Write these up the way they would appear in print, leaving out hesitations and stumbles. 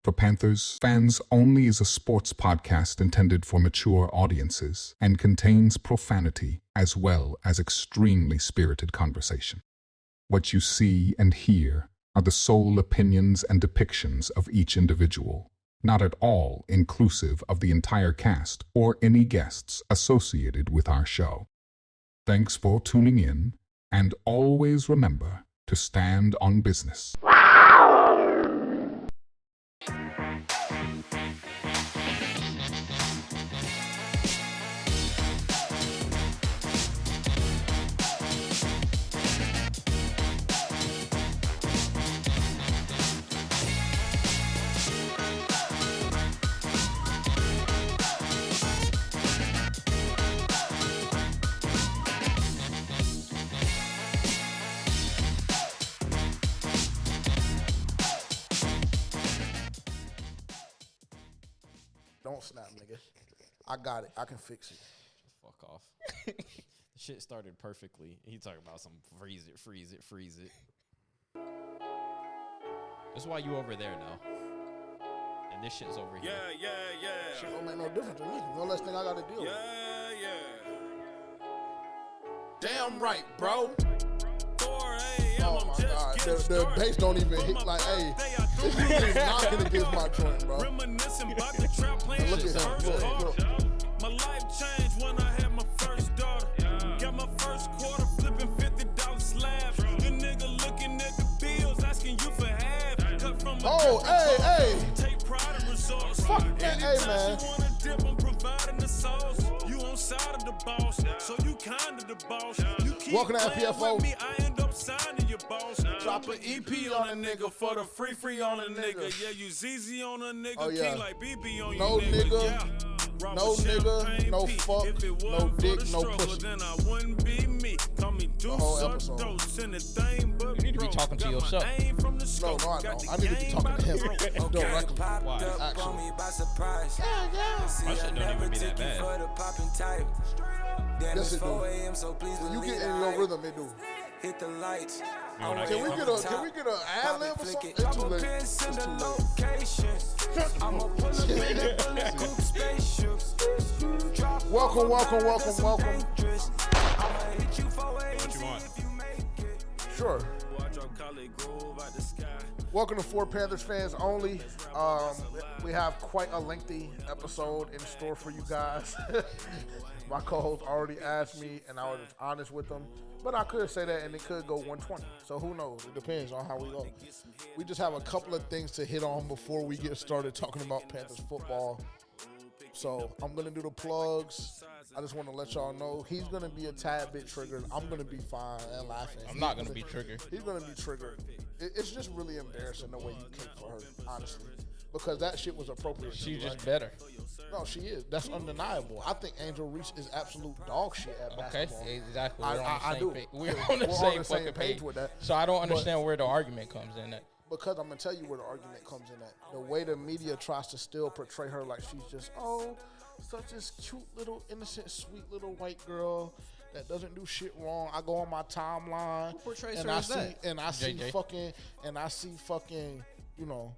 For Panthers Fans Only is a sports podcast intended for mature audiences and contains profanity as well as extremely spirited conversation. What you see and hear are the sole opinions and depictions of each individual, not at all inclusive of the entire cast or any guests associated with our show. Thanks for tuning in, and always remember to stand on business. Don't snap, nigga. I got it. I can fix it. Fuck off. The shit started perfectly. He talking about some freeze it. That's why you over there now. And this shit's over here. Yeah. Shit don't make no difference to me. No less thing I got to deal with. Yeah. Damn right, bro. 4 a.m. Oh my God. The bass don't even hit like, hey, this is knocking against my joint, bro. Reminiscing about the trap playing Look at his him. first Look. quarter. My life changed when I had my first daughter. Got my first quarter flipping $50 slabs. The nigga looking at the bills asking you for half. Cut from a Hey. take pride in results. Fuck that, hey, Anytime man. you wanna dip, I'm providing the sauce. You on side of the boss, so you kind of the boss. You keep Welcome to playing FPFO. with me, I end up signing your boss. Drop an EP on a nigga for the free on a nigga. Yeah, you ZZ on a nigga, Oh, yeah. king like BB on No you nigga. nigga, Yeah. Rob no with nigga, champagne no Pete. fuck, If it no wasn't for dick, the no struggle, pussy. then I wouldn't be me. Call me The whole Deuce episode. Dose and the thing but You need to be broke. talking to Got my yourself. aim from the No, scope. I Got don't. the I need to be game talking by to him the throat. directly. Why? Actually. Me by surprise. My shit don't even be that bad. For the popping type. Then Yes, it's it do. 4 a.m. so please When you believe get in I your like rhythm, it do. hit the lights. You know what I Can we get? get a ad lib or something? It's Drop too a late. pin, It's send too a late. location. I'ma pull up in the bullet coupe spaceship. Drop Welcome. dangerous. I'ma hit you 4 a.m. What you see want? if you make it. Sure. Boy, I drop Khaled Grove out the sky. Welcome to For Panthers Fans Only. We have quite a lengthy episode in store for you guys. My co-host already asked me, and I was honest with them. But I could say that, and it could go 120. So who knows? It depends on how we go. We just have a couple of things to hit on before we get started talking about Panthers football. So I'm going to do the plugs. I just want to let y'all know he's going to be a tad bit triggered. I'm going to be fine and laughing. I'm not going to be triggered. He's going to be triggered. It's just really embarrassing the way you came for her, honestly. Because that shit was appropriate. She's too, just right? better. No, she is. That's undeniable. I think Angel Reese is absolute dog shit at Okay, basketball. exactly. I We're on the do. same page. We're on the We're same on the same fucking page page with that. So I don't understand where the argument comes in at. Because I'm going to tell you where the argument comes in at. The way the media tries to still portray her like she's just, such this cute little innocent, sweet little white girl that doesn't do shit wrong. I go on my timeline. Who portrays and her I as see, that? And I see JJ. fucking, you know,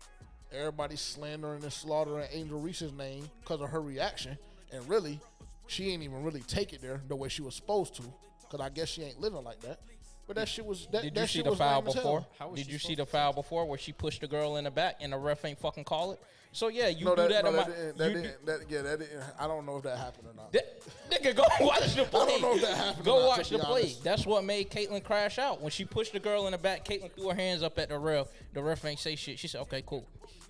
everybody slandering and slaughtering Angel Reese's name because of her reaction. And really, she ain't even really take it there the way she was supposed to. Because I guess she ain't living like that. But that shit was that. Did that you see shit the was foul lame as hell. before? How was Did she you see supposed the foul before where she pushed the girl in the back and the ref ain't fucking call it? So yeah, you No, do that. that didn't. I don't know if that happened or not. Nigga, go watch the play. I don't know if that happened or Go not, watch to the be play. honest. That's what made Caitlyn crash out. When she pushed the girl in the back, Caitlyn threw her hands up at the ref. The ref ain't say shit. She said, "Okay, cool.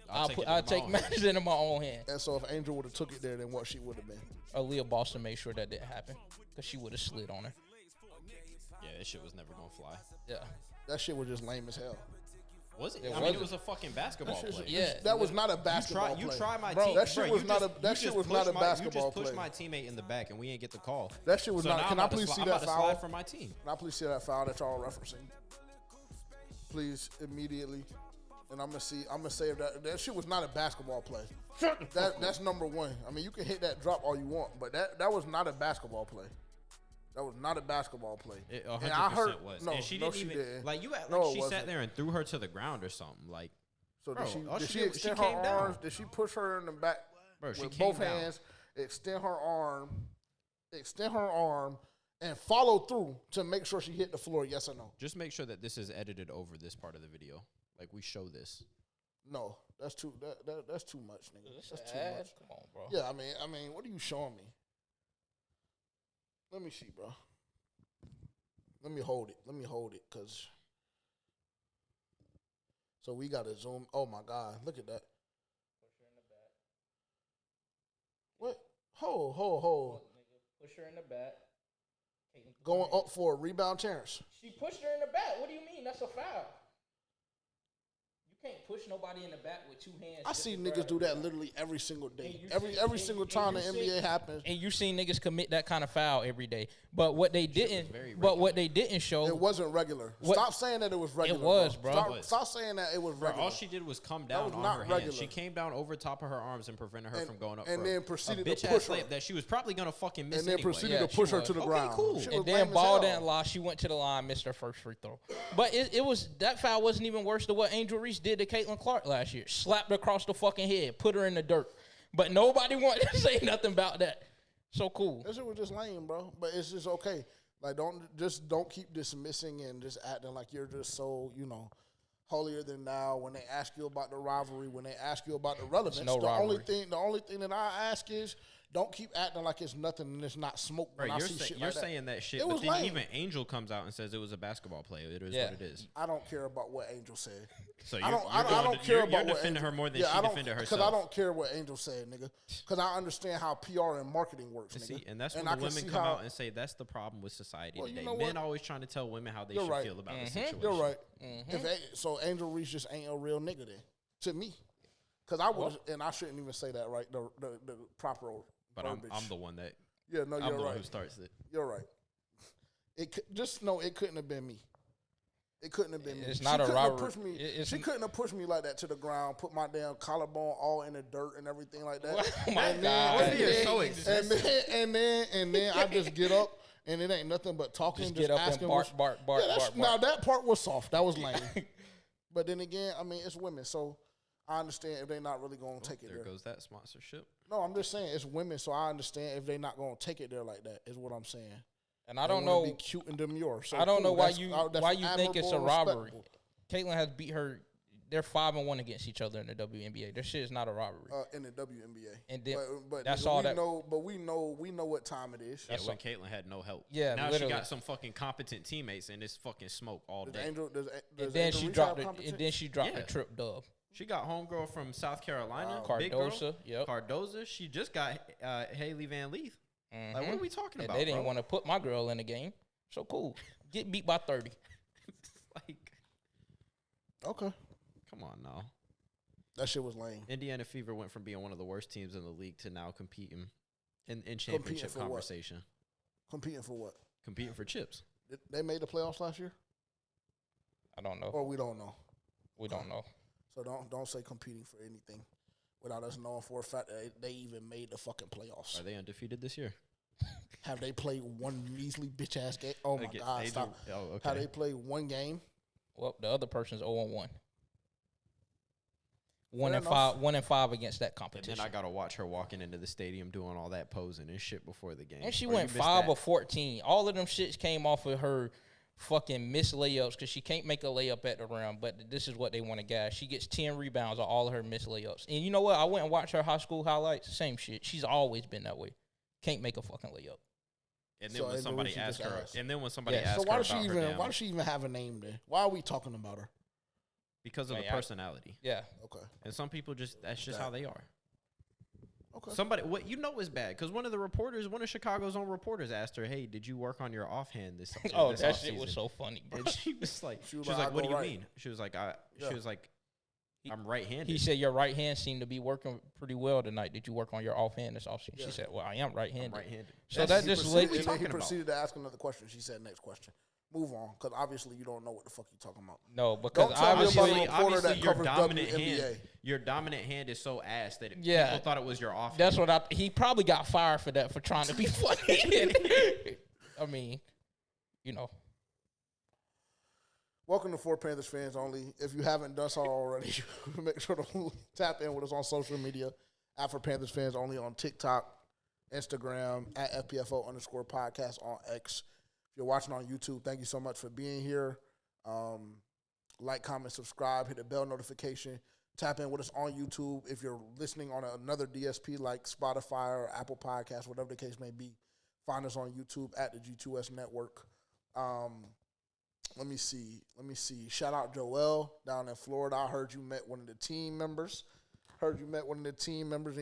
I'll take matters into my own hand." And so if Angel would have took it there, then what she would have been? Aaliyah Boston made sure that didn't happen because she would have slid on her. Yeah, this shit was never gonna fly. Yeah. That shit was just lame as hell. Was it? It I mean, wasn't. it was a fucking basketball play. Yeah. That was not a basketball You play. try my Bro, team. that shit bro, was you not just- a- that you shit just was pushed not a my- basketball You just pushed play. my teammate in the back, and we ain't get the call. That shit was So not. now Can I'm I about to please see I'm that about to foul? slide for my team. Can I please see that foul that y'all referencing? Please, immediately. And I'm gonna say if that shit was not a basketball play. That's number one. I mean, you can hit that drop all you want, but that was not a basketball play. That was not a basketball play. It And I heard 100% was. No, and she no, didn't she even didn't. like you act No, like it she wasn't. sat there and threw her to the ground or something. Like So Bro, did she extend her arms? Did she push her in the back with both hands, extend her arm, and follow through to make sure she hit the floor? Yes or no? Just make sure that this is edited over this part of the video. Like we show this. No, that's too that's too much, nigga. That's too much. Come on, bro. Yeah, I mean, what are you showing me? Let me see, bro. Let me hold it, cause. So we gotta zoom. Oh my God, look at that. Push her in the back. What? Hold. Push her in the back. Going up for a rebound, Terrence. She pushed her in the back. What do you mean? That's a foul. You can't push nobody in the back with two hands. I see niggas do that literally every single day. Every single time the NBA happens. And you seen niggas commit that kind of foul every day. But what they didn't show, it wasn't regular. Stop saying that it was regular. It was, bro. Stop saying that it was regular. All she did was come down on her hands. She came down over top of her arms and prevented her from going up. And then proceeded to bitch push her. that she was probably gonna fucking miss. And then anyway. proceeded to push her to the ground. Cool. And then ball didn't lie. She went to the line, missed her first free throw. But it was that foul wasn't even worse than what Angel Reese did to Caitlyn Clark last year. Slapped her across the fucking head, put her in the dirt. But nobody wanted to say nothing about that. So cool. That shit was just lame, bro. But it's just okay. Like don't keep dismissing and just acting like you're just so, holier than thou when they ask you about the rivalry, when they ask you about the relevance. The only thing that I ask is don't keep acting like it's nothing and it's not smoke. When Right, you're like saying that shit, it but then lame. Even Angel comes out and says it was a basketball play. It is what it is. I don't care about what Angel said. So I don't care about you're what defending her more than she defended herself. Because I don't care what Angel said, nigga. Because I understand how PR and marketing works, nigga. See, and that's when the women come out and say that's the problem with society today. Men always trying to tell women how they should feel about the situation. You're right. So Angel Reese just ain't a real nigga then, to me. Because I would, and I shouldn't even say that, right? The proper. But I'm the one that. Yeah, no, you're I'm the right. one who starts it. You're right. It couldn't have been me. It couldn't have been me. It's not a robbery. She couldn't have pushed me like that to the ground, put my damn collarbone all in the dirt and everything like that. Oh my God. And then I just get up and it ain't nothing but talking. Just get up and bark. Now that part was soft. That was lame. But then again, I mean, it's women, so I understand if they're not really going to take it there. There goes that sponsorship. No, I'm just saying it's women, so I understand if they're not going to take it there like that. Is what I'm saying. And I don't know. Be cute and demure. So I don't know why that's you think it's a admirable and robbery. respectable. Caitlyn has beat her. They're 5-1 against each other in the WNBA. This shit is not a robbery. In the WNBA. And then, but that's nigga, all we that. know, but we know what time it is. Yeah, when Caitlyn had no help. Yeah, now literally. she got some fucking competent teammates and it's fucking smoke all day. And then she dropped a trip dub. She got homegirl from South Carolina, Cardoza. Yep. Cardoza. She just got Haley Van Leith. Like, what are we talking about? They didn't want to put my girl in the game. So cool. Get beat by 30. Like, okay. Come on now. That shit was lame. Indiana Fever went from being one of the worst teams in the league to now competing in championship conversation. Competing for what? Competing for chips. They made the playoffs last year? I don't know. Or we don't know. We don't know. So don't say competing for anything without us knowing for a fact that they even made the fucking playoffs. Are they undefeated this year? Have they played one measly bitch ass game? Oh my God! Stop. Oh, okay. Have they played one game? Well, the other person's 0-1. 1-5 against that competition. And then I gotta watch her walking into the stadium doing all that posing and shit before the game. And she went 5 of 14. All of them shits came off of her fucking missed layups because she can't make a layup at the rim. But this is what they want to gas. She gets 10 rebounds on all of her missed layups. And you know what? I went and watched her high school highlights. Same shit. She's always been that way. Can't make a fucking layup. And then when somebody asked her, so why does she even have a name then? Why are we talking about her? Because of the personality. Yeah. Okay. And some people that's just how they are. Okay. Somebody, what you know is bad because one of Chicago's own reporters asked her, "Hey, did you work on your offhand this?" Oh, this that offseason? shit was so funny, bro. And she was like, "What do you mean?" She was like, I'm right-handed. He said, your right hand seemed to be working pretty well tonight. Did you work on your offhand this offseason? Yeah. She said, well, I am right-handed. I'm right-handed. So that just led you. He proceeded to ask another question. She said, next question. Move on, because obviously you don't know what the fuck you're talking about. No, because obviously your dominant hand is so ass that people thought it was your offhand. That's what he probably got fired for that, for trying to be funny. I mean, you know. welcome to For Panthers Fans Only. If you haven't done so already, make sure to tap in with us on social media at For Panthers Fans Only on TikTok, Instagram, at FPFO_podcast on X. If you're watching on YouTube, thank you so much for being here. Like, comment, subscribe, hit the bell notification. Tap in with us on YouTube. If you're listening on another DSP like Spotify or Apple Podcasts, whatever the case may be, find us on YouTube at the G2S Network. Let me see. Shout out Joel down in Florida. I heard you met one of the team members. And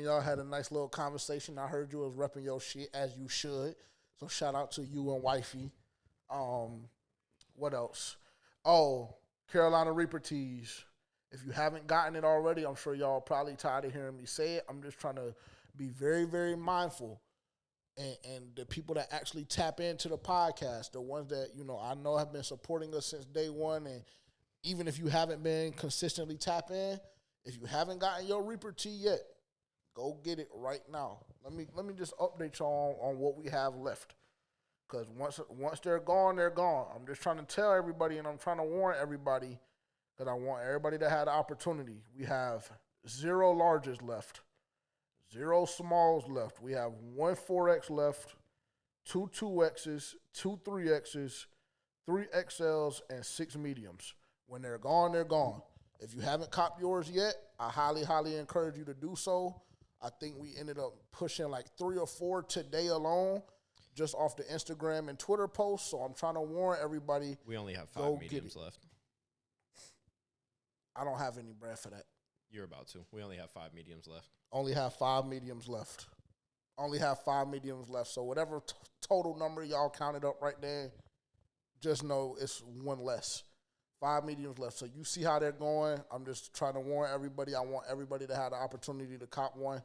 y'all had a nice little conversation. I heard you was repping your shit as you should. So shout out to you and wifey. What else? Oh, Carolina Reaper tees. If you haven't gotten it already, I'm sure y'all probably tired of hearing me say it. I'm just trying to be very, very mindful. And the people that actually tap into the podcast, the ones that, I know have been supporting us since day one. And even if you haven't been consistently tap in, if you haven't gotten your Reaper tee yet, go get it right now. Let me just update y'all on what we have left. Because once they're gone, they're gone. I'm just trying to tell everybody, and I'm trying to warn everybody, because I want everybody to have the opportunity. We have 0 larges left, 0 smalls left. We have 1 4X left, 2 2Xs, 2 3Xs, 3 XLs, and 6 mediums. When they're gone, they're gone. If you haven't copped yours yet, I highly, highly encourage you to do so. I think we ended up pushing like 3 or 4 today alone, just off the Instagram and Twitter posts. So I'm trying to warn everybody. We only have 5 mediums left. I don't have any bread for that. You're about to. We only have 5 mediums left. Only have 5 mediums left. So whatever total number y'all counted up right there, just know it's 1 less. 5 mediums left. So you see how they're going. I'm just trying to warn everybody. I want everybody to have the opportunity to cop one.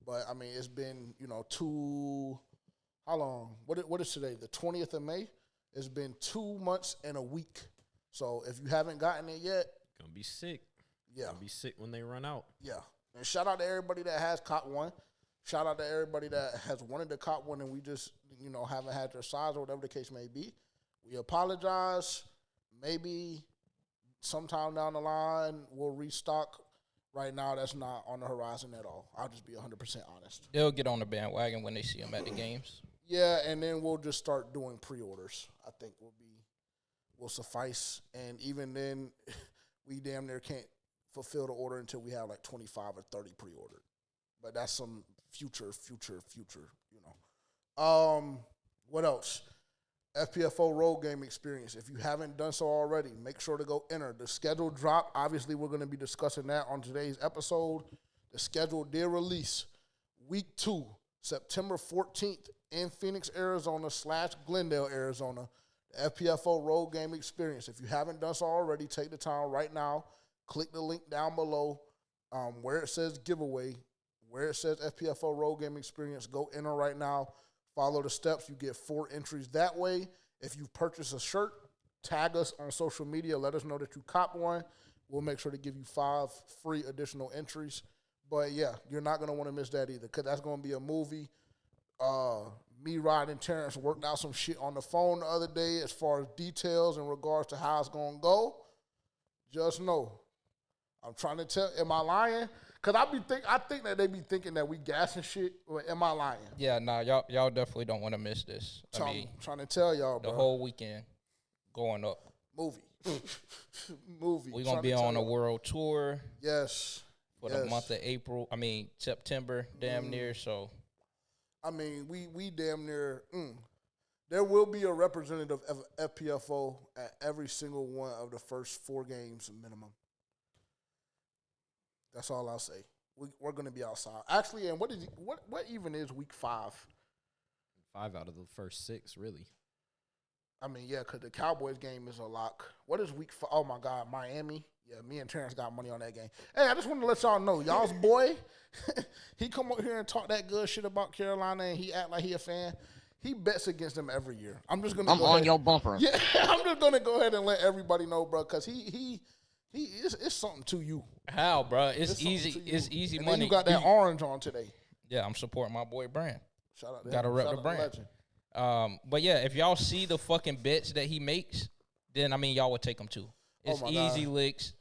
But, I mean, it's been, how long? What is today? The 20th of May? It's been 2 months and a week. So if you haven't gotten it yet. Gonna be sick. Yeah. Gonna be sick when they run out. Yeah. And shout out to everybody that has caught one. Shout out to everybody that has wanted to cop one and we just, haven't had their size or whatever the case may be. We apologize. Maybe sometime down the line we'll restock. Right now, that's not on the horizon at all. I'll just be 100% honest. They'll get on the bandwagon when they see them at the games. Yeah, and then we'll just start doing pre-orders. I think will suffice. And even then, we damn near can't fulfill the order until we have like 25 or 30 pre-ordered. But that's some future. What else? FPFO road game experience. If you haven't done so already, make sure to go enter. The schedule drop. Obviously, we're going to be discussing that on today's episode. The schedule did release. Week 2, September 14th in Phoenix, Arizona / Glendale, Arizona. The FPFO road game experience. If you haven't done so already, take the time right now. Click the link down below where it says giveaway, where it says FPFO road game experience. Go enter right now. Follow the steps. You get 4 entries that way. If you purchase a shirt, tag us on social media. Let us know that you cop one. We'll make sure to give you 5 free additional entries. But, yeah, you're not going to want to miss that either because that's going to be a movie. Me, Rod, and Terrence worked out some shit on the phone the other day as far as details in regards to how it's going to go. Just know. I'm trying to tell. Am I lying? Because I think that they be thinking that we gassing shit. Or am I lying? Yeah, nah, y'all definitely don't want to miss this. I'm trying to tell y'all, bro. The whole weekend going up. Movie. We're going to be on a world tour. Yes. For the month of September, damn near, so. I mean, we damn near, there will be a representative of FPFO at every single one of the first 4 games minimum. That's all I'll say. We're going to be outside. Actually, and what even is week 5? 5 out of the first 6, really. I mean, yeah, because the Cowboys game is a lock. What is week 5? Oh, my God, Miami. Yeah, me and Terrence got money on that game. Hey, I just want to let y'all know, y'all's boy, he come up here and talk that good shit about Carolina, and he act like he a fan. He bets against them every year. I'm on your bumper. Yeah, I'm just going to go ahead and let everybody know, bro, because he it's something to you. How, bro? It's easy. It's easy and money. Then you got that orange on today. Yeah, I'm supporting my boy Brand. Shout out to Gotta rep the brand. But yeah, if y'all see the fucking bets that he makes, then y'all would take them too. It's easy licks.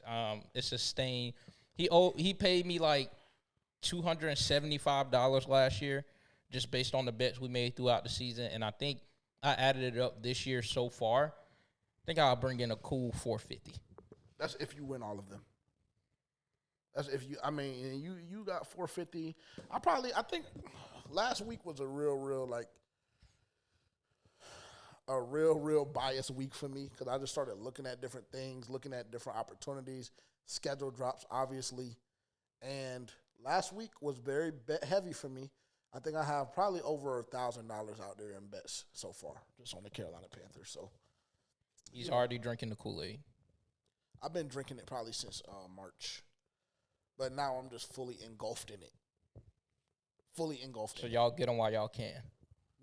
It's sustained. He paid me like $275 last year, just based on the bets we made throughout the season, and I think I added it up this year so far. I think I'll bring in a cool $450. That's if you win all of them. That's if you. I mean, you got $450. I think last week was a real biased week for me because I just started looking at different things, looking at different opportunities, schedule drops, obviously, and last week was very bet heavy for me. I think I have probably over $1,000 out there in bets so far, just on the Carolina Panthers. So he's already drinking the Kool-Aid. I've been drinking it probably since March, but now I'm just fully engulfed in it. So y'all get him while y'all can.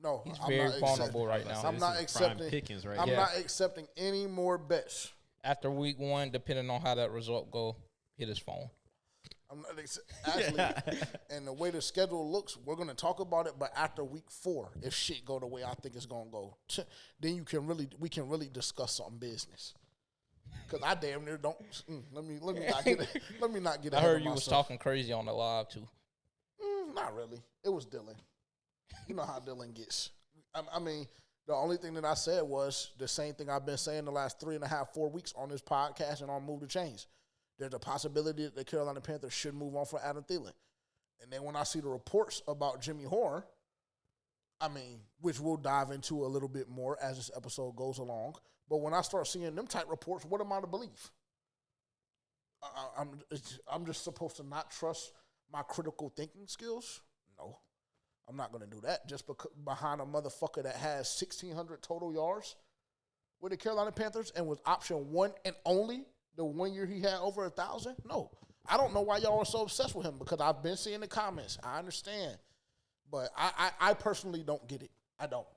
No, he's very vulnerable right now. I'm not accepting. Pickings right I'm not accepting any more bets. After week 1, depending on how that result go, hit his phone. I'm not actually, and the way the schedule looks, we're gonna talk about it. But after week 4, if shit go the way I think it's gonna go, then we can really discuss some business. Because I damn near don't. Let me not get it. Let me not get. I heard you was talking crazy on the live too. Not really. It was Dylan. You know how Dylan gets. I mean, the only thing that I said was the same thing I've been saying the last 3.5, 4 weeks on this podcast and on Move the Chains. There's a possibility that the Carolina Panthers should move on for Adam Thielen. And then when I see the reports about Jaycee Horn, I mean, which we'll dive into a little bit more as this episode goes along. But when I start seeing them type reports, what am I to believe? I'm just supposed to not trust my critical thinking skills? No. I'm not going to do that just because behind a motherfucker that has 1,600 total yards with the Carolina Panthers and was option 1 and only the 1 year he had over 1,000? No. I don't know why y'all are so obsessed with him because I've been seeing the comments. I understand. But I personally don't get it. I don't.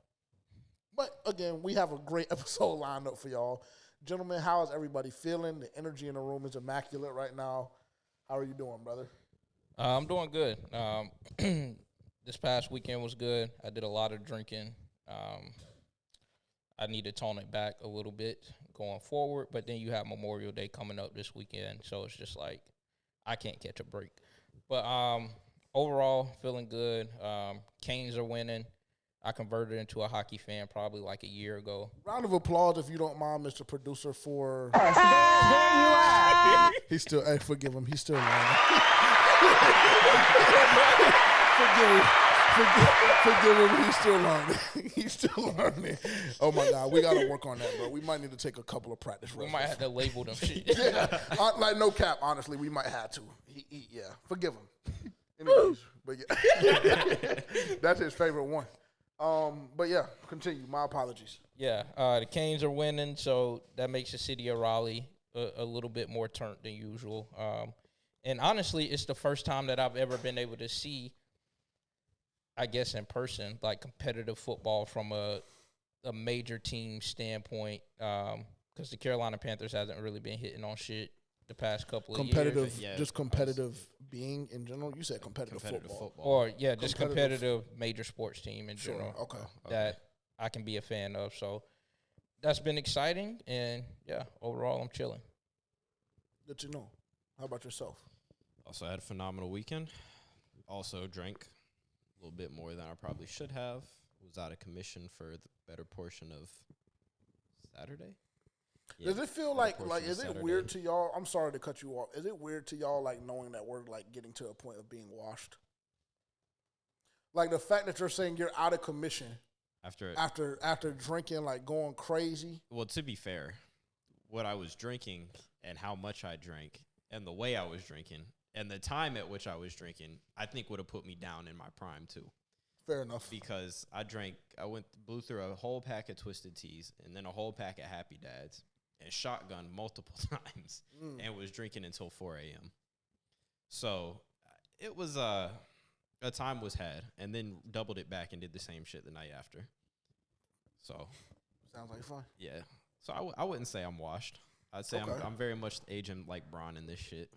But, again, we have a great episode lined up for y'all. Gentlemen, how is everybody feeling? The energy in the room is immaculate right now. How are you doing, brother? I'm doing good. This past weekend was good. I did a lot of drinking. I need to tone it back a little bit going forward. But then you have Memorial Day coming up this weekend, so it's just like I can't catch a break. But overall, feeling good. Canes are winning. I converted into a hockey fan probably like a year ago. Round of applause if you don't mind, Mr. Producer, for... He's still... Hey, forgive him. He's still learning. Forgive him. He's still learning. He's still learning. Oh, my God. We got to work on that, bro. We might need to take a couple of practice runs. We might have to label them shit. Yeah. Like, no cap, honestly. We might have to. Yeah. Forgive him. Anyways. But, yeah. That's his favorite one. But yeah, continue. My apologies. Yeah, the Canes are winning, so that makes the city of Raleigh a little bit more turned than usual. And honestly, it's the first time that I've ever been able to see, I guess in person, like competitive football from a major team standpoint. Because the Carolina Panthers hasn't really been hitting on shit the past couple of years. Just competitive being in general. You said competitive football. Or, yeah, just competitive major sports team in general. Okay. That I can be a fan of. So that's been exciting. And, yeah, overall, I'm chilling. Good to know. How about yourself? Also had a phenomenal weekend. Also drank a little bit more than I probably should have. Was out of commission for the better portion of Saturday. Yeah, does it feel like is it weird to y'all? I'm sorry to cut you off. Is it weird to y'all like knowing that we're like getting to a point of being washed? Like the fact that you're saying you're out of commission after drinking, like going crazy. Well, to be fair, what I was drinking and how much I drank and the way I was drinking and the time at which I was drinking, I think would have put me down in my prime too. Fair enough. Because I blew through a whole pack of Twisted Teas and then a whole pack of Happy Dads. And shotgun multiple times and was drinking until 4 a.m. So it was a time was had and then doubled it back and did the same shit the night after. So sounds like fun. Yeah. So I wouldn't say I'm washed. I'd say okay. I'm very much aging like Bron in this shit.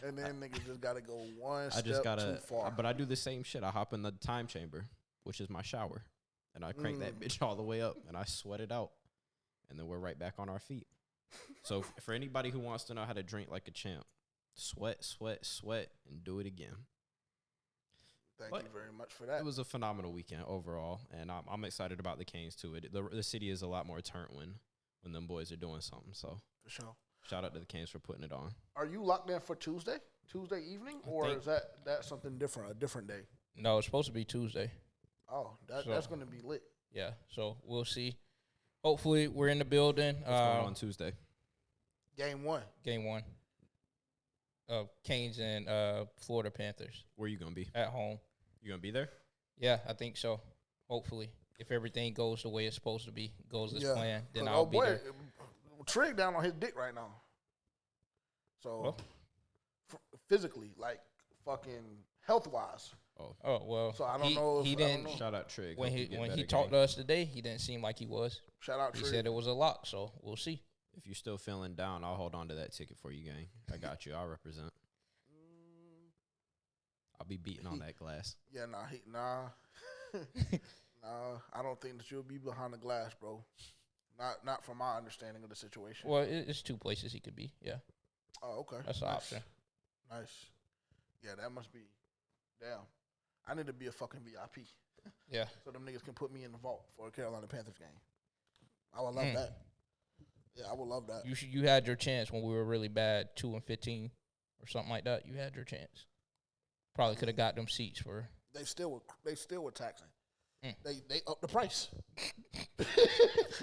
And then niggas just gotta go one step too far. But I do the same shit. I hop in the time chamber, which is my shower, and I crank that bitch all the way up and I sweat it out. And then we're right back on our feet. So for anybody who wants to know how to drink like a champ, sweat, sweat, sweat, and do it again. Thank you very much for that. It was a phenomenal weekend overall, and I'm excited about the Canes too. The city is a lot more turnt when them boys are doing something. So For sure. shout out to the Canes for putting it on. Are you locked in for Tuesday evening, or is that something different, a different day? No, it's supposed to be Tuesday. Oh, that's going to be lit. Yeah, so we'll see. Hopefully, we're in the building. What's going on Tuesday? Game 1. Game 1. Canes and Florida Panthers. Where you gonna be? At home. You gonna be there? Yeah, I think so. Hopefully. If everything goes the way it's supposed to be, goes as planned, then I'll be there. Trig down on his dick right now. So, physically, like, fucking health-wise. Oh, well. So, I don't know. He didn't. Shout out Trig. When he talked to us today, he didn't seem like he was. Shout out Trig. He said it was a lock, so we'll see. If you're still feeling down, I'll hold on to that ticket for you, gang. I got you. I'll represent. I'll be beating on that glass. Yeah, nah. I don't think that you'll be behind the glass, bro. Not from my understanding of the situation. Well, it's 2 places he could be. Yeah. Oh, okay. That's an option. Nice. Yeah, that must be. Damn. I need to be a fucking VIP. Yeah. So them niggas can put me in the vault for a Carolina Panthers game. I would love that. Yeah, I would love that. You had your chance when we were really bad, 2-15 or something like that. You had your chance. Probably could have got them seats for. They still were taxing. They upped the price.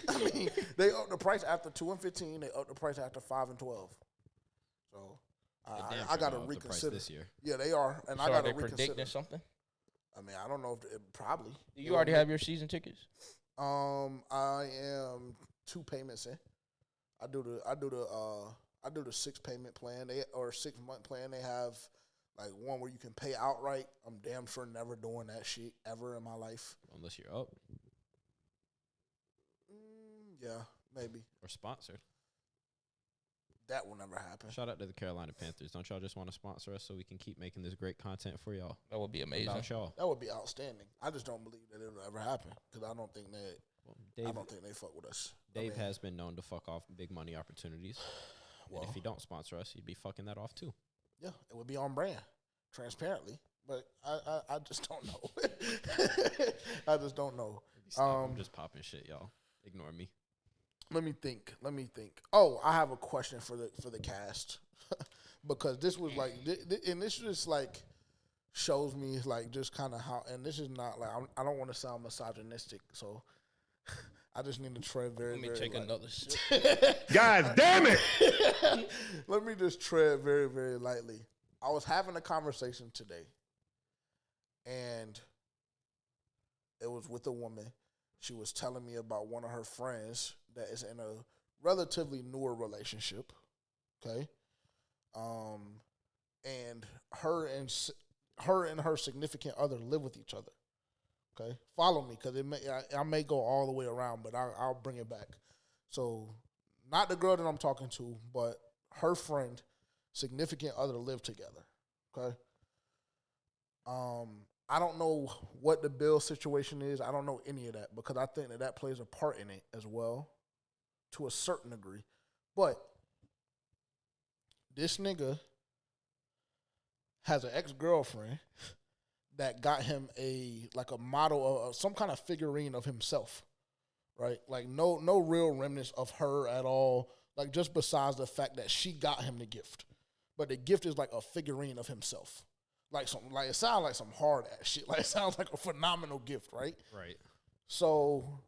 I mean, they upped the price after 2-15. They upped the price after 5-12. So I got to reconsider this year. Yeah, they are, and So I got to are they reconsider. predicting something? I mean, I don't know if probably. Do you already have your season tickets? I am 2 payments in. I do the 6 payment plan. 6 month plan. They have like one where you can pay outright. I'm damn sure never doing that shit ever in my life. Unless you're up. Yeah, maybe. Or sponsored. That will never happen. Shout out to the Carolina Panthers. Don't y'all just want to sponsor us so we can keep making this great content for y'all? That would be amazing. About y'all. That would be outstanding. I just don't believe that it'll ever happen because I don't think they fuck with us. Dave has been known to fuck off big money opportunities. Well, and if he don't sponsor us, he'd be fucking that off too. Yeah, it would be on brand, transparently. But I just don't know. I just don't know. I'm just popping shit, y'all. Ignore me. Let me think. Oh, I have a question for the cast because this was like, and this just like shows me like just kind of how. And this is not like I don't want to sound misogynistic, so I just need to tread very. Let me take another sip. God damn it! Let me just tread very, very lightly. I was having a conversation today, and it was with a woman. She was telling me about one of her friends that is in a relatively newer relationship, okay? And her and her significant other live with each other, okay? Follow me, because I may go all the way around, but I'll bring it back. So, not the girl that I'm talking to, but her friend, significant other live together, okay? I don't know what the bill situation is. I don't know any of that because I think that plays a part in it as well to a certain degree. But this nigga has an ex-girlfriend that got him a model of some kind of figurine of himself, right? Like no real remnants of her at all, like just besides the fact that she got him the gift. But the gift is like a figurine of himself. Like it sounds like some hard ass shit. Like it sounds like a phenomenal gift, right? Right. So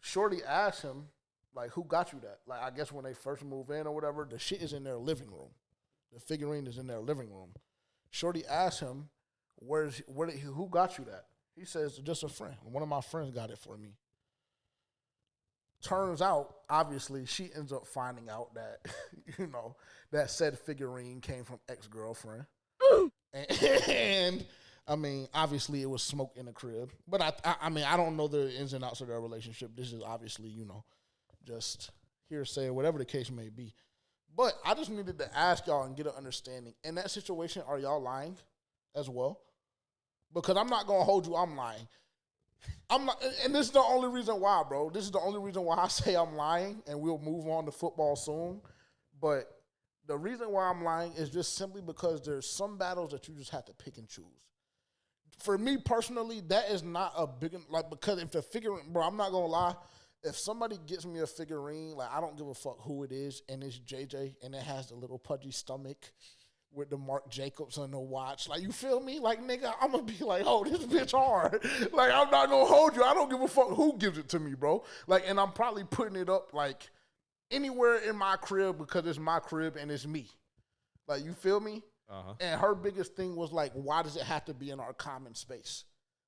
Shorty asked him, like, who got you that? Like, I guess when they first move in or whatever, the shit is in their living room. The figurine is in their living room. Shorty asked him, who got you that? He says, just a friend. One of my friends got it for me. Turns out, obviously, she ends up finding out that, that said figurine came from ex-girlfriend. And I mean, obviously, it was smoke in the crib. But I mean, I don't know the ins and outs of their relationship. This is obviously, just hearsay or whatever the case may be. But I just needed to ask y'all and get an understanding. In that situation, are y'all lying as well? Because I'm not going to hold you, I'm lying. I'm not, and this is the only reason why, bro. This is the only reason why I say I'm lying, and we'll move on to football soon. But the reason why I'm lying is just simply because there's some battles that you just have to pick and choose. For me personally, that is not a big, like, because if the figurine, bro, I'm not going to lie, if somebody gets me a figurine, like, I don't give a fuck who it is, and it's JJ, and it has the little pudgy stomach with the Marc Jacobs on the watch. Like, you feel me? Like, nigga, I'm going to be like, oh, this bitch hard. Like, I'm not going to hold you. I don't give a fuck who gives it to me, bro. Like, and I'm probably putting it up, like, anywhere in my crib because it's my crib and it's me. Like, you feel me? Uh-huh. And her biggest thing was, like, why does it have to be in our common space?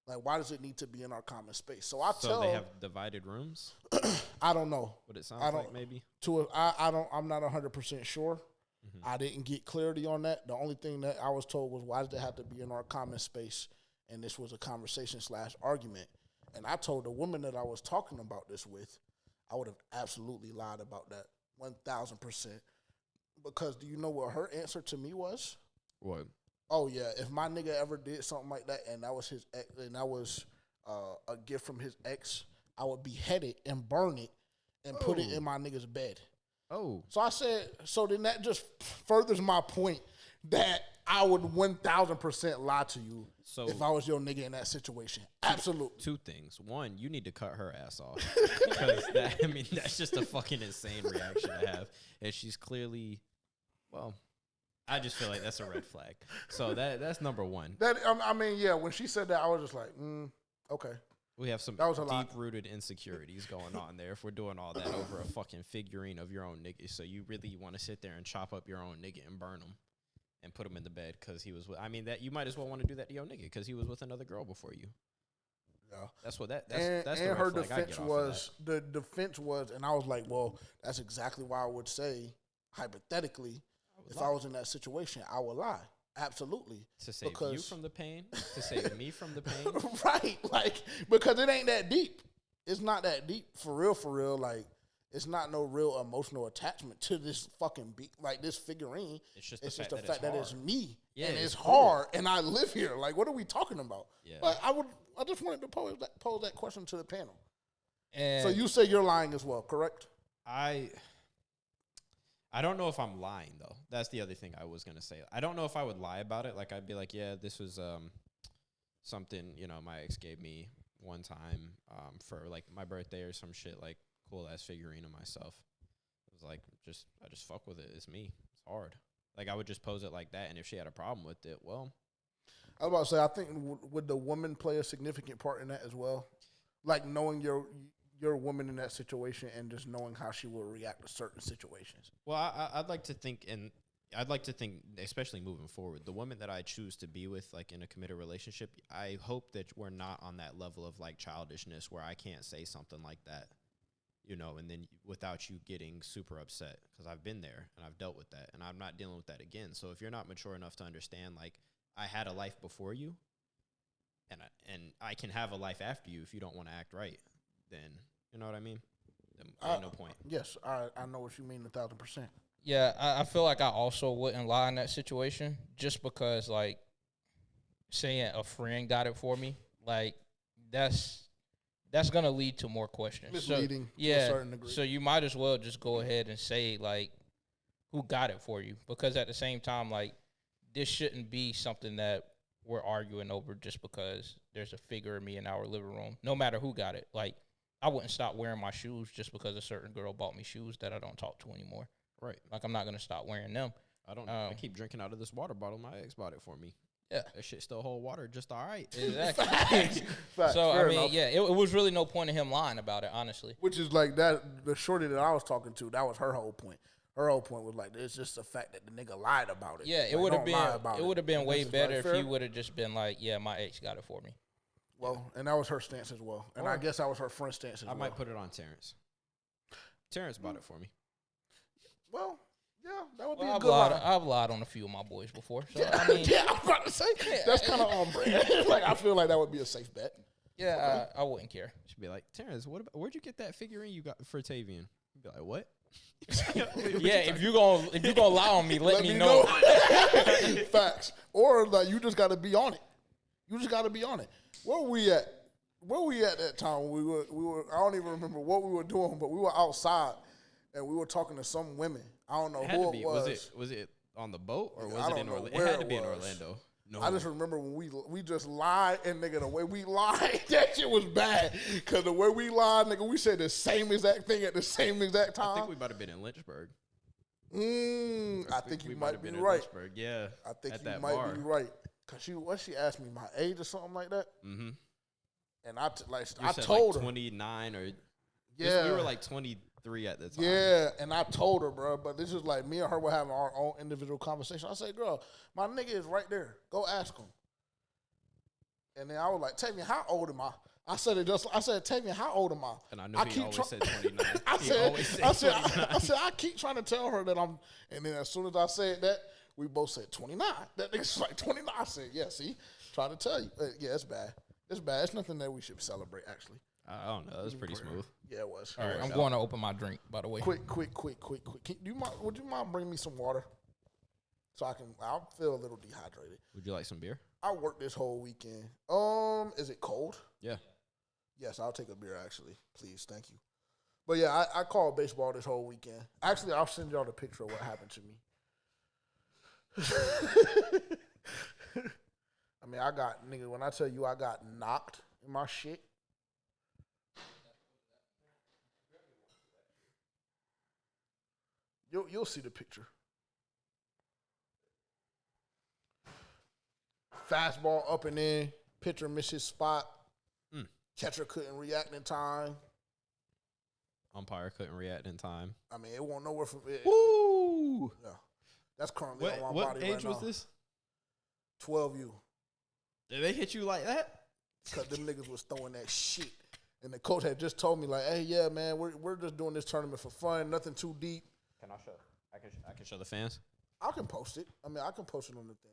Like, why does it need to be in our common space? So So they have divided rooms? I don't know. What it sounds like, maybe? I'm not 100% sure. Mm-hmm. I didn't get clarity on that. The only thing that I was told was, why does it have to be in our common space? And this was a conversation/argument. And I told the woman that I was talking about this with, I would have absolutely lied about that 1,000%. Because do you know what her answer to me was? What? Oh, yeah, if my nigga ever did something like that and that was his ex, and that was a gift from his ex, I would behead it and burn it and put it in my nigga's bed. Oh. So I said, so then that just furthers my point that I would 1,000% lie to you if I was your nigga in that situation. Absolutely. Two things. One, you need to cut her ass off. Because that's just a fucking insane reaction to have. And she's clearly, well, I just feel like that's a red flag. So that's number one. When she said that, I was just like, okay. We have some deep-rooted insecurities going on there if we're doing all that over a fucking figurine of your own nigga. So you really want to sit there and chop up your own nigga and burn him and put him in the bed because he was with, that you might as well want to do that to your nigga because he was with another girl before you. Yeah. That's what that's and the her red flag defense was, and I was like, well, that's exactly why I would say, hypothetically, if I was in that situation, I would lie. Absolutely. To save you from the pain? To save me from the pain? Right. Like, because it ain't that deep. It's not that deep. For real. Like, it's not no real emotional attachment to this fucking this figurine. It's just the fact that it's me. Yeah, and it's hard. And I live here. Like, what are we talking about? Yeah. But I just wanted to pose that question to the panel. And so you say you're lying as well, correct? I don't know if I'm lying, though. That's the other thing I was going to say. I don't know if I would lie about it. Like, I'd be like, yeah, this was something, my ex gave me one time for, like, my birthday or some shit, like, cool-ass figurine of myself. It was like, I just fuck with it. It's me. It's hard. Like, I would just pose it like that, and if she had a problem with it, well. I was about to say, I think, would the woman play a significant part in that as well? Like, knowing your woman in that situation and just knowing how she will react to certain situations. Well, I'd like to think, especially moving forward, the woman that I choose to be with, like in a committed relationship, I hope that we're not on that level of like childishness where I can't say something like that, and then without you getting super upset, because I've been there and I've dealt with that and I'm not dealing with that again. So if you're not mature enough to understand, like, I had a life before you and I can have a life after you if you don't want to act right, then you know what I mean? There's no point. Yes, I know what you mean 1,000%. Yeah, I feel like I also wouldn't lie in that situation just because, like, saying a friend got it for me, like, that's going to lead to more questions. Misleading to a certain degree. So you might as well just go ahead and say, like, who got it for you? Because at the same time, like, this shouldn't be something that we're arguing over just because there's a figure of me in our living room, no matter who got it. Like, I wouldn't stop wearing my shoes just because a certain girl bought me shoes that I don't talk to anymore. Right. Like, I'm not going to stop wearing them. I keep drinking out of this water bottle. My ex bought it for me. Yeah. That shit still hold water just all right. Exactly. Facts. So, Fair I mean, enough. yeah, it was really no point in him lying about it, honestly. Which is like that, the shorty that I was talking to, that was her whole point. Her whole point was like, it's just the fact that the nigga lied about it. Yeah, it like, would have been way better if fair? he would have just been like, yeah, my ex got it for me. Well, and that was her stance as well. And I guess that was her friend's stance as well. I might put it on Terrence. Terrence bought it for me. Well, yeah, that would be a good lie. I've lied on a few of my boys before. So, yeah, I mean, yeah, I'm about to say, that's kind of on brand. Like, I feel like that would be a safe bet. Yeah, I wouldn't care. She'd be like, Terrence, where'd you get that figurine you got for Tavion? You'd be like, what? Yeah, if you gonna lie on me, let me know. Facts. Or like, you just got to be on it. You just got to be on it. Where were we at where we at that time? We were. I don't even remember what we were doing, but we were outside and we were talking to some women. I don't know It had who to be. it was. Was it on the boat or Nigga, was I it don't in know Orlando? where It had to it be in was. Orlando. No. I just remember when we just lied, and nigga, the way we lied, that shit was bad. Cause the way we lied, nigga, we said the same exact thing at the same exact time. I think we might have been in Lynchburg. I think you we might have be been in right. Lynchburg. Yeah. I think at you that might bar. be right. Cause she asked me my age or something like that, Mm-hmm. and I You said told like her 29 or yeah, we were like 23 at the time. yeah, and I told her, bro. But this is like me and her were having our own individual conversation. I said, girl, my nigga is right there. Go ask him. And then I was like, Tavion, how old am I? I said, Tavion, how old am I? And I know he always said 29. I said, I keep trying to tell her that I'm, and then as soon as I said that, we both said 29. That nigga's like 29. I said, yeah, see, trying to tell you. Yeah, it's bad. It's bad. It's nothing that we should celebrate, actually. I don't know. It was pretty smooth. Yeah, it was. All right, I'm going to open my drink, by the way. Quick. Would you mind bringing me some water? So I feel a little dehydrated. Would you like some beer? I worked this whole weekend. Is it cold? Yeah. Yes, I'll take a beer, actually. Please, thank you. But yeah, I called baseball this whole weekend. Actually, I'll send y'all the picture of what happened to me. I mean, nigga, when I tell you I got knocked in my shit. You'll see the picture. Fastball up and in. Pitcher missed his spot. Catcher couldn't react in time. Umpire couldn't react in time. I mean, it won't nowhere from it. Woo! Yeah. That's currently on my What body age right was now. this? 12U. Did they hit you like that? Because them niggas was throwing that shit. And the coach had just told me, like, hey, yeah, man, we're just doing this tournament for fun. Nothing too deep. Can I show? I can show the fans. I can post it. I mean, I can post it on the thing.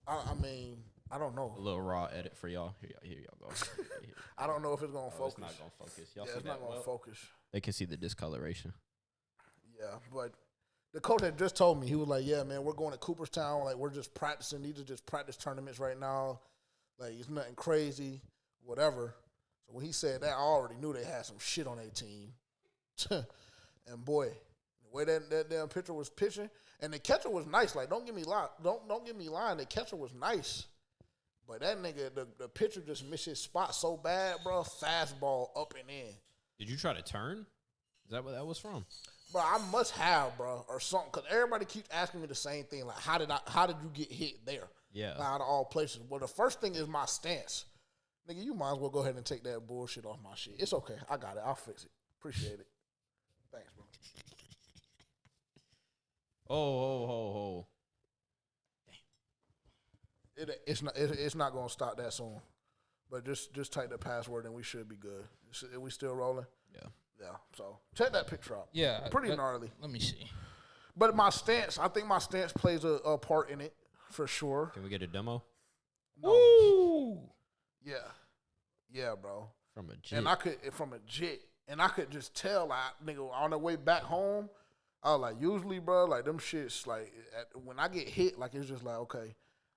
I mean, I don't know. A little raw edit for y'all. Here y'all go. I don't know if it's going to focus. It's not going to focus. Y'all Yeah, see it's that? not going to focus. They can see the discoloration. Yeah, but the coach had just told me, he was like, yeah, man, we're going to Cooperstown. Like, we're just practicing. These are just practice tournaments right now. Like, it's nothing crazy, whatever. So when he said that, I already knew they had some shit on their team. And boy, the way that damn pitcher was pitching, and the catcher was nice. Like, don't get me lying. The catcher was nice. But that nigga, the pitcher just missed his spot so bad, bro. Fastball up and in. Did you try to turn? Is that what that was from? Bro, I must have, bro, or something. Because everybody keeps asking me the same thing. Like, how did you get hit there? Yeah. Out of all places. Well, the first thing is my stance. Nigga, you might as well go ahead and take that bullshit off my shit. It's okay. I got it. I'll fix it. Appreciate it. Thanks, bro. Oh. It's not gonna stop that soon. But just type the password and we should be good. Are we still rolling? Yeah. Yeah. So check that picture out. Yeah. Pretty gnarly. Let me see. But my stance, I think my stance plays a part in it for sure. Can we get a demo? Woo! Yeah. Yeah, bro. From a J. And I could just tell, like, nigga, on the way back home, I was like, usually, bro, like, them shits, like, when I get hit, like, it's just like, okay,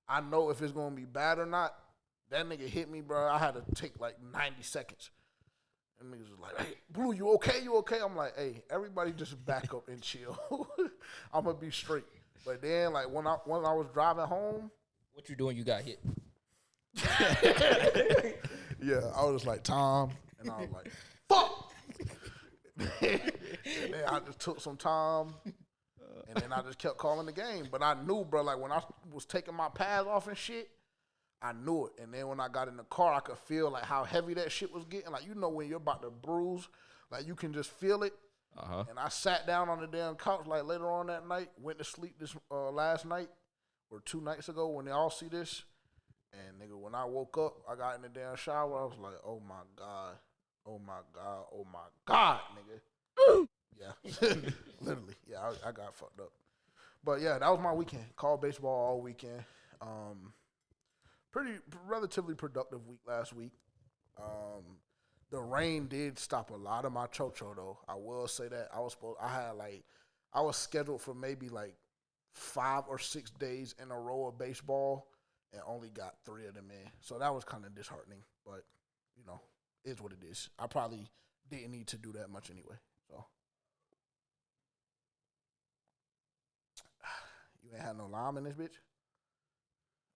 I know if it's going to be bad or not. That nigga hit me, bro. I had to take, like, 90 seconds. And niggas was like, hey, Blue, you okay? You okay? I'm like, hey, everybody just back up and chill. I'm going to be straight. But then, like, when I was driving home. What you doing? You got hit. Yeah, I was just like, Tom. And I was like, fuck! And then I just took some time. And then I just kept calling the game. But I knew, bro, like, when I was taking my pads off and shit, I knew it. And then when I got in the car, I could feel, like, how heavy that shit was getting. Like, you know when you're about to bruise, like, you can just feel it. Uh-huh. And I sat down on the damn couch, like, later on that night, went to sleep this last night or 2 nights ago when they all see this. And, nigga, when I woke up, I got in the damn shower. I was like, oh, my God. Oh, my God. Oh, my God, nigga. Yeah. Literally. Yeah, I got fucked up. But, yeah, that was my weekend. Called baseball all weekend. Relatively productive week last week. The rain did stop a lot of my chocho, though. I will say that. I was scheduled for maybe, like, 5 or 6 days in a row of baseball. and only got 3 of them in. So that was kind of disheartening, but, is what it is. I probably didn't need to do that much anyway. So you ain't had no lime in this bitch?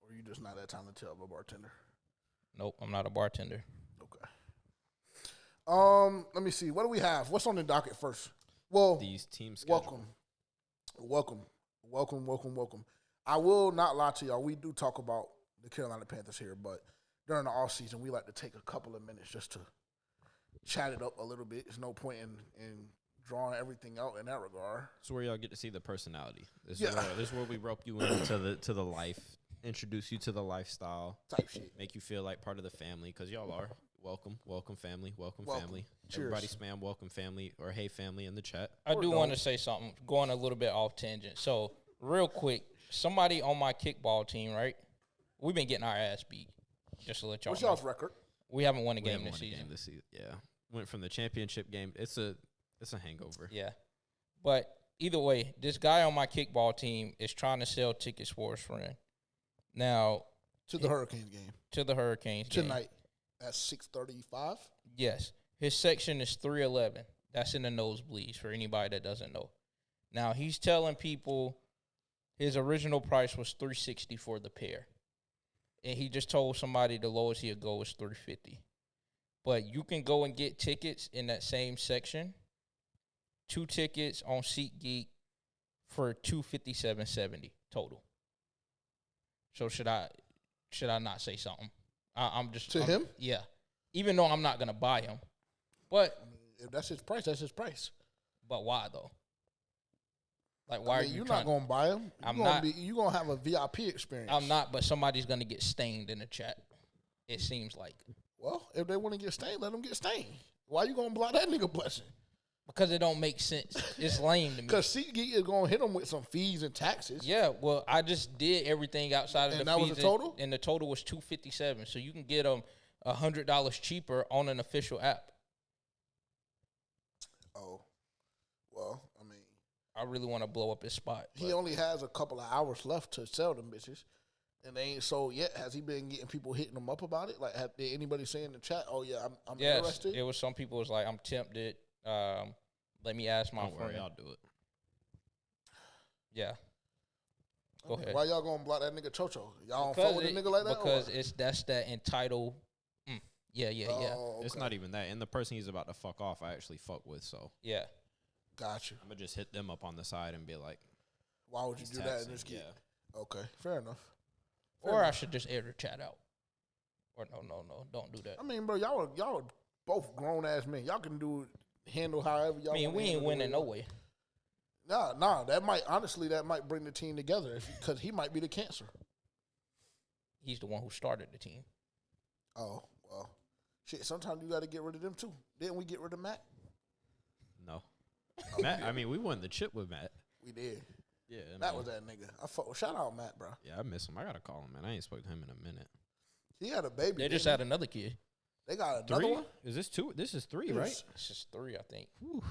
Or you just not that talented of a bartender? Nope, I'm not a bartender. Okay. Let me see. What do we have? What's on the docket first? Well, These team schedule. Welcome. I will not lie to y'all. We do talk about the Carolina Panthers here, but during the off season, we like to take a couple of minutes just to chat it up a little bit. There's no point in drawing everything out in that regard. It's where y'all get to see the personality. This Yeah. is where we rope you into the life, introduce you to the lifestyle, Type shit. make you feel like part of the family, because y'all are. Welcome family, welcome Welcome. family. Cheers. Everybody spam welcome family or hey family in the chat. I Or do don't. want to say something, going a little bit off tangent. So, real quick, somebody on my kickball team, right? We've been getting our ass beat. Just to let y'all What's know. y'all's record? We haven't won a We game haven't this won a season. game this season. Yeah, went from the championship game. It's a hangover. Yeah. But either way, this guy on my kickball team is trying to sell tickets for his friend. Now, To the Hurricanes game. to the Hurricanes game. Tonight at 6:35. Yes. His section is 311. That's in the nosebleeds for anybody that doesn't know. Now, he's telling people his original price was $360 for the pair. And he just told somebody the lowest he'll go is $350. But you can go and get tickets in that same section. 2 tickets on SeatGeek for $257.70 total. So should I not say something? I'm just To him? Yeah. Even though I'm not gonna buy him, but If that's his price, that's his price. why though? Like why I mean, are you you're trying? not gonna buy him. I'm You're not. You're gonna have a VIP experience. I'm not, but somebody's gonna get stained in the chat. It seems like Well, if they want to get stained, let them get stained. Why you gonna block that nigga blessing? because it don't make sense. It's lame to me. Because SeatGeek is gonna hit them with some fees and taxes. Yeah, well, I just did everything outside of And the that was fees, the total? and the total was $257. So you can get them $100 cheaper on an official app. Oh, well, I mean, I really want to blow up his spot. he but only has a couple of hours left to sell them bitches, and they ain't sold yet. Has he been getting people hitting him up about it? Like, did anybody say in the chat, "Oh yeah, I'm yes, interested"? it was some people was like, I'm tempted. Let me ask my Don't friend. worry, I'll do it. Yeah. Go ahead. Why y'all gonna block that nigga Chocho? Y'all don't fuck with a nigga like that? Because or? that's that entitled. Yeah. Oh, It's okay. not even that. And the person he's about to fuck off, I actually fuck with. So Yeah. Got you. I'm gonna just hit them up on the side and be like, Why would you he's do that in taxing. this kid? Yeah. Okay, fair enough. Or I should just air the chat out. Or no, don't do that. I mean, bro, y'all are both grown ass men. Y'all can handle however y'all. I mean, wanna we ain't handle winning it. no way. Nah. That might bring the team together because he might be the cancer. He's the one who started the team. Oh well, shit. Sometimes you got to get rid of them too. Didn't we get rid of Matt? no. Matt, I mean, we won the chip with Matt. We did. Yeah. That no. was that nigga. Shout out Matt, bro. Yeah, I miss him. I gotta call him, man. I ain't spoke to him in a minute. He had a baby. They just didn't had another kid. They got another 3? one. Is this 2? This is 3, Yes. right? It's just 3, I think. Whew.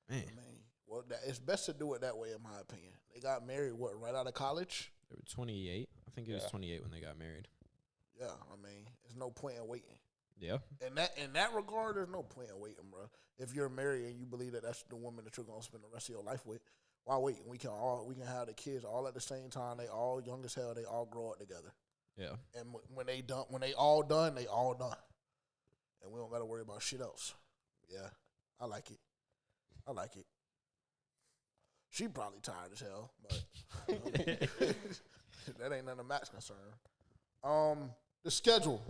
Man, I mean, well, it's best to do it that way, in my opinion. They got married right out of college. they were 28. I think it was Yeah. 28 when they got married. Yeah, I mean, there's no point in waiting. Yeah. In that regard, there's no point in waiting, bro. If you're married and you believe that that's the woman that you're gonna spend the rest of your life with, why wait? We can have the kids all at the same time. They all young as hell. They all grow up together. Yeah. And when they all done, they all done. And we don't gotta worry about shit else. Yeah, I like it. She probably tired as hell, but that ain't none of Matt's concern. The schedule.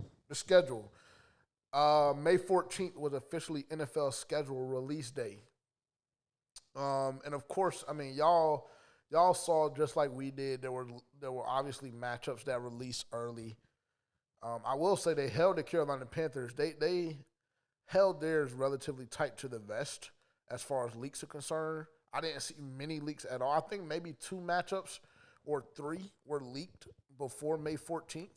May 14th was officially NFL schedule release day. And of course, I mean, y'all saw just like we did. There were obviously matchups that released early. I will say they held the Carolina Panthers. They held theirs relatively tight to the vest as far as leaks are concerned. I didn't see many leaks at all. I think maybe 2 matchups or 3 were leaked before May 14th,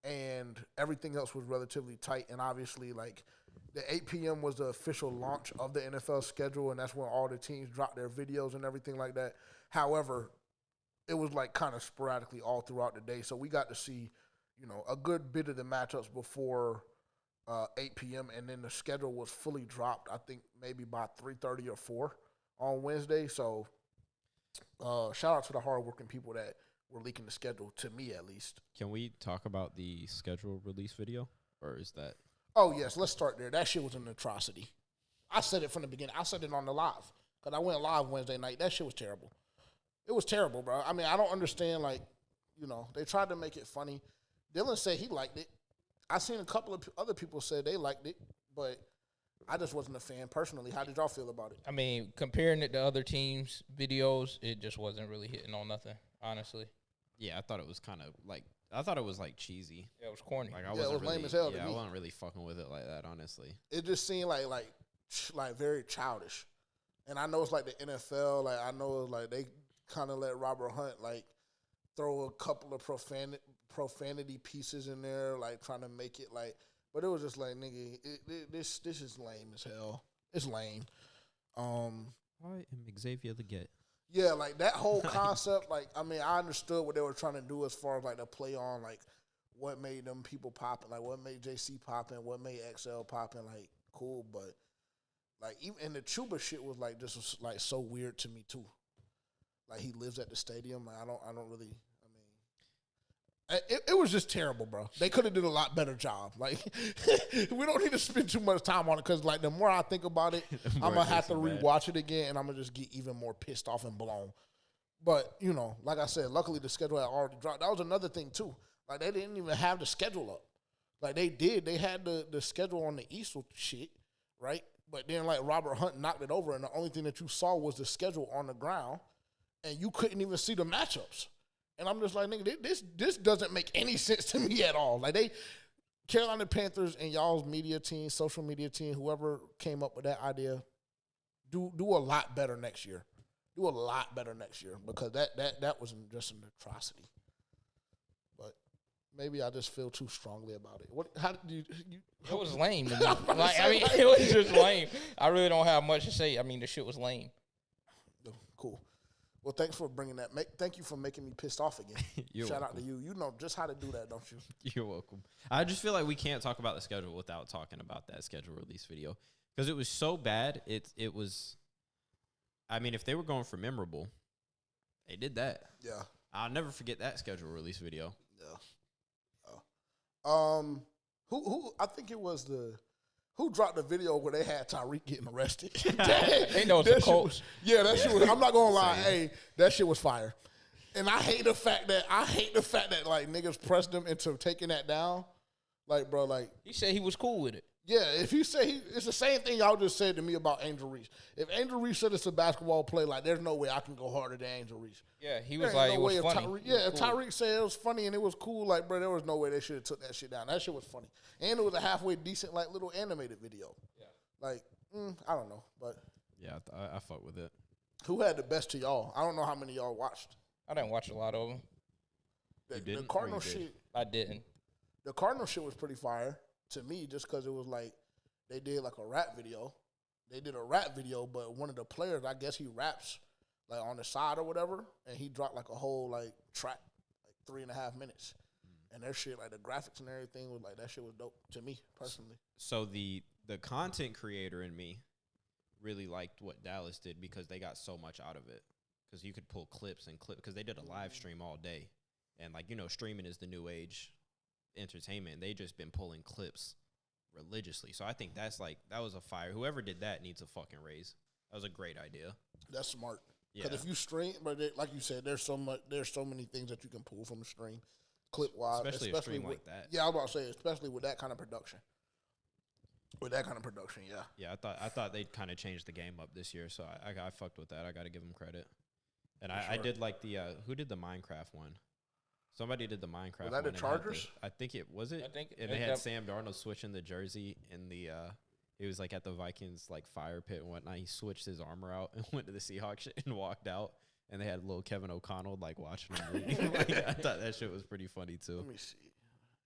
and everything else was relatively tight. And obviously, like, the 8 p.m. was the official launch of the NFL schedule, and that's when all the teams dropped their videos and everything like that. However, it was like kind of sporadically all throughout the day. So we got to see, a good bit of the matchups before 8 p.m. and then the schedule was fully dropped. I think maybe by 3:30 or 4 on Wednesday. So shout out to the hardworking people that were leaking the schedule, to me at least. Can we talk about the schedule release video, or is that? Oh yes, let's start there. That shit was an atrocity. I said it from the beginning. I said it on the live because I went live Wednesday night. That shit was terrible. It was terrible, bro. I mean, I don't understand. Like, they tried to make it funny. Dylan said he liked it. I seen a couple of other people say they liked it, but I just wasn't a fan personally. How did y'all feel about it? I mean, comparing it to other teams' videos, it just wasn't really hitting on nothing, honestly. Yeah, I thought it was kind of like cheesy. Yeah, it was corny. Like it was really, lame as hell to I me. wasn't really fucking with it like that, honestly. It just seemed like very childish. And I know it's like the NFL. Like I know like they kind of let Robert Hunt like throw a couple of profanity pieces in there, like trying to make it like. But it was just like, nigga, this is lame as hell. It's lame. I am Xavier Leggett. Yeah, like that whole concept. Like, I mean, I understood what they were trying to do as far as like the play on, like what made them people popping, like what made JC popping, what made XL popping. Like, cool, but like even and the Chuba shit was like just was, like so weird to me too. Like he lives at the stadium. Like I don't really. It was just terrible, bro. They could have did a lot better job. Like, we don't need to spend too much time on it because, like, the more I think about it, I'm going to have to rewatch it again, and I'm going to just get even more pissed off and blown. But, like I said, luckily the schedule had already dropped. That was another thing, too. Like, they didn't even have the schedule up. Like, they did. They had the schedule on the East shit, right? But then, like, Robert Hunt knocked it over, and the only thing that you saw was the schedule on the ground, and you couldn't even see the matchups. And I'm just like, nigga, this doesn't make any sense to me at all. Like Carolina Panthers and y'all's media team, social media team, whoever came up with that idea, do a lot better next year. Do a lot better next year because that was just an atrocity. But maybe I just feel too strongly about it. How did you it was lame to me. It was just lame. I really don't have much to say. I mean, the shit was lame. Cool. Well, thanks for bringing that. Thank you for making me pissed off again. Shout out to you. You know just how to do that, don't you? You're welcome. I just feel like we can't talk about the schedule without talking about that schedule release video because it was so bad. It was. I mean, if they were going for memorable, they did that. Yeah. I'll never forget that schedule release video. Yeah. Who? I think it was Who dropped the video where they had Tyreek getting arrested? They know it's a Colts. That shit was. I'm not gonna lie. Hey, that shit was fire. And I hate the fact that like niggas pressed them into taking that down. Like, bro, like he said he was cool with it. Yeah, if you say it's the same thing y'all just said to me about Angel Reese. If Angel Reese said it's a basketball play, like there's no way I can go harder than Angel Reese. Yeah, he was like, it was funny. If Tyreek said it was funny and it was cool, like, bro, there was no way they should have took that shit down. That shit was funny. And it was a halfway decent, like, little animated video. Yeah. Like, I don't know, but. Yeah, I fuck with it. Who had the best to y'all? I don't know how many y'all watched. I didn't watch a lot of them. The Cardinal shit. I didn't. The Cardinal shit was pretty fire to me just because it was like, they did like a rap video. They did a rap video, but one of the players, I guess he raps like on the side or whatever, and he dropped like a whole like track, like 3.5 minutes. And their shit, like the graphics and everything was like, that shit was dope to me personally. So the content creator in me really liked what Dallas did because they got so much out of it. Because you could pull clips because they did a live stream all day. And like, streaming is the new age entertainment. They just been pulling clips religiously. So I think that was a fire. Whoever did that needs a fucking raise. That was a great idea. That's smart. Yeah. Because if you stream, but like you said, there's so many things that you can pull from the stream, clip wise, especially a stream like that. Yeah, I was about to say, especially with that kind of production. Yeah. Yeah, I thought they'd kind of changed the game up this year, so I fucked with that. I got to give them credit. And I did like the who did the Minecraft one? Somebody did the Minecraft one. Was that the Chargers? I think it was it. I think and they had Sam Darnold switching the jersey in the he was like at the Vikings like fire pit and whatnot. He switched his armor out and went to the Seahawks shit and walked out. And they had little Kevin O'Connell like watching him. I thought that shit was pretty funny too. Let me see.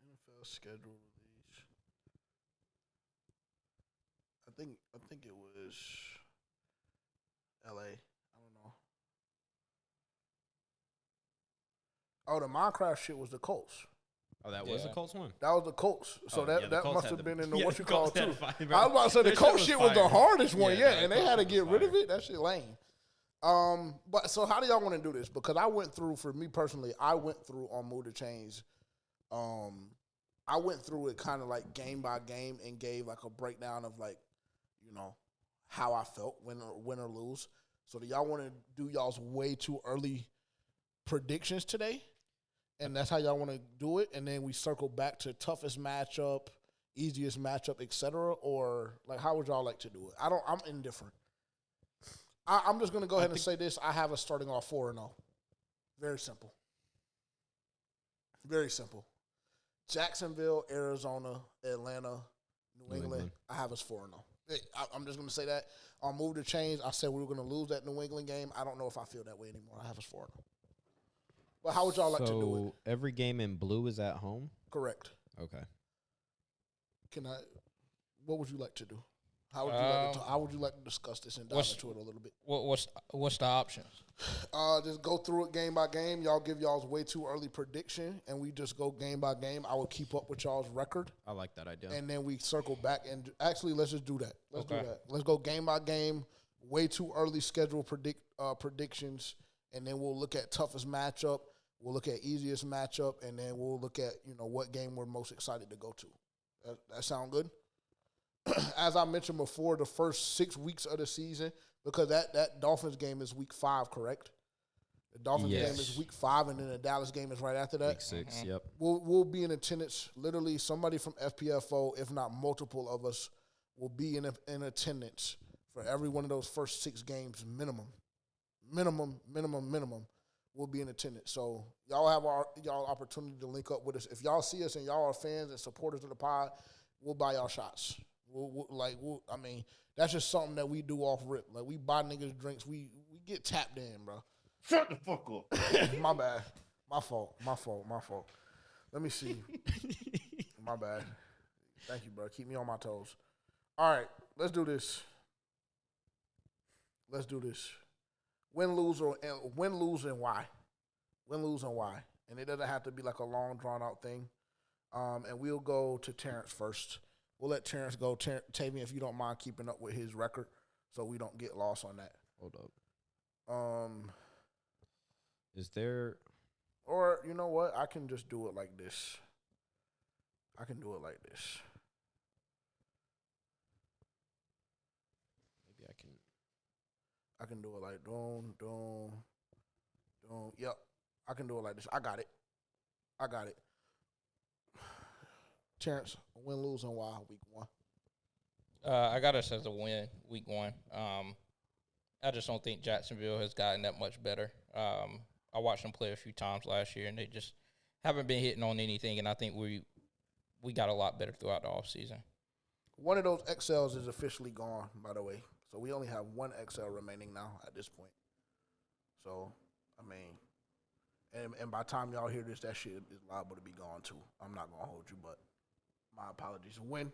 NFL schedule release. I think it was LA. I don't know. Oh, the Minecraft shit was the Colts. Oh, that was the Yeah. Colts one. That was the Colts. So Oh, that, yeah, the that Colts must had have the- been in the yeah, what the you call Colts had too. fire, I bro. was about to say the Their shit Colts was shit was the fire. hardest one, Yeah, and the they had to Colts get was rid of fire. it. That shit lame. But so how do y'all want to do this? Because I went through, for me personally, I went through on Move the Chains. I went through it kind of like game by game and gave like a breakdown of like, you know, how I felt, win or lose. So do y'all want to do y'all's way too early predictions today? And that's how y'all want to do it? And then we circle back to toughest matchup, easiest matchup, etc. Or like, how would y'all like to do it? I'm indifferent. I'm just going to go ahead and say this. I have us starting off 4-0. Very simple. Very simple. Jacksonville, Arizona, Atlanta, New England. I have us 4-0. I'm just going to say that. I'll move the chains. I said we were going to lose that New England game. I don't know if I feel that way anymore. I have us 4-0. But how would y'all like to do it? Every game in blue is at home? Correct. Okay. What would you like to do? How would you like to discuss this and dive into it a little bit? What's the options? Just go through it game by game. Y'all give y'all's way too early prediction, and we just go game by game. I will keep up with y'all's record, I like that idea. and then we circle back. And actually, let's just do that. Let's do Okay. that. Let's go game by game. Way too early schedule predictions, and then we'll look at toughest matchup. We'll look at easiest matchup, and then we'll look at what game we're most excited to go to. That sound good? As I mentioned before, the first 6 weeks of the season, because that Dolphins game is week 5, correct? The Dolphins game is week 5, and then the Dallas game is right after that. Week 6, yep. We'll be in attendance. Literally, somebody from FPFO, if not multiple of us, will be in attendance for every one of those first 6 games minimum. We'll be in attendance. So y'all have y'all opportunity to link up with us. If y'all see us and y'all are fans and supporters of the pod, we'll buy y'all shots. I mean, that's just something that we do off rip. Like, we buy niggas drinks. We get tapped in, bro. Shut the fuck up. My bad. My fault. Let me see. My bad. Thank you, bro. Keep me on my toes. All right, let's do this. Win, lose, and why. Win, lose, and why. And it doesn't have to be like a long, drawn-out thing. And we'll go to Terrence first. We'll let Terrence go. Tavion, if you don't mind keeping up with his record so we don't get lost on that. Hold up. Is there... Or, you know what? I can just do it like this. Maybe I can do it like Yep. I can do it like this. I got it. Terrence, win, lose, and why week 1? I got us as a win week 1. I just don't think Jacksonville has gotten that much better. I watched them play a few times last year, and they just haven't been hitting on anything, and I think we got a lot better throughout the offseason. One of those XLs is officially gone, by the way. So we only have one XL remaining now at this point. So, I mean, and by the time y'all hear this, that shit is liable to be gone too. I'm not going to hold you, but my apologies. Win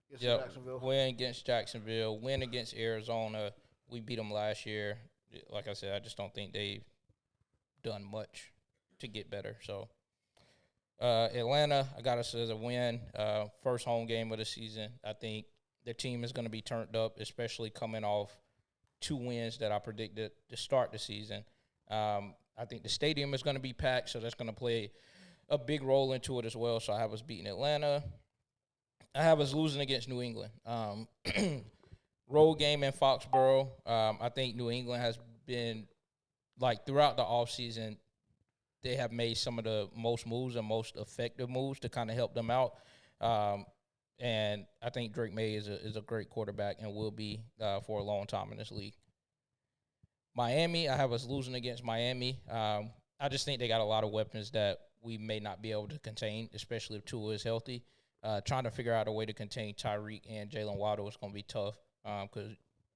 against Jacksonville. Win against Jacksonville. Win against Arizona. We beat them last year. Like I said, I just don't think they've done much to get better. So, Atlanta, I got us as a win. First home game of the season. I think their team is going to be turned up, especially coming off 2 wins that I predicted to start the season. I think the stadium is going to be packed, so that's going to play a big role into it as well. So I have us beating Atlanta. I have us losing against New England. Road game in Foxborough. I think New England has been, like, throughout the offseason, they have made some of the most moves and most effective moves to kind of help them out. And I think Drake May is a great quarterback and will be for a long time in this league. Miami, I have us losing against Miami. I just think they got a lot of weapons that we may not be able to contain, especially if Tua is healthy. Trying to figure out a way to contain Tyreek and Jalen Waddle is going to be tough because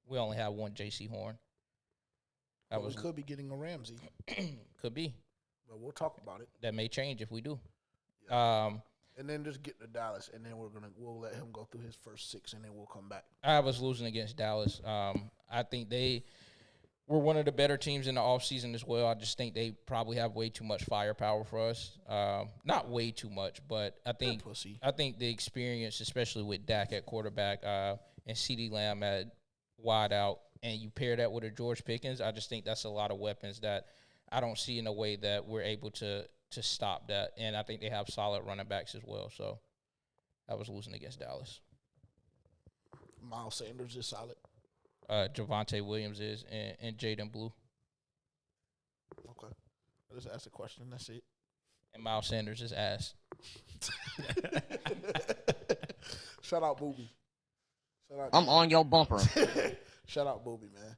we only have one Jaycee Horn. We could be getting a Ramsey. Could be. But we'll talk about it. That may change if we do. Yeah. And then just get to Dallas, and then we'll let him go through his first 6, and then we'll come back. I was losing against Dallas. I think we're one of the better teams in the offseason as well. I just think they probably have way too much firepower for us. Not way too much, but I think the experience, especially with Dak at quarterback and CeeDee Lamb at wide out, and you pair that with a George Pickens, I just think that's a lot of weapons that I don't see in a way that we're able to stop that. And I think they have solid running backs as well. So I was losing against Dallas. Miles Sanders is solid. Javonte Williams is, and Jaden Blue. Okay. I just asked a question. That's it. And Miles Sanders is ass. Shout out Booby. I'm on your bumper. Shout out Booby, man.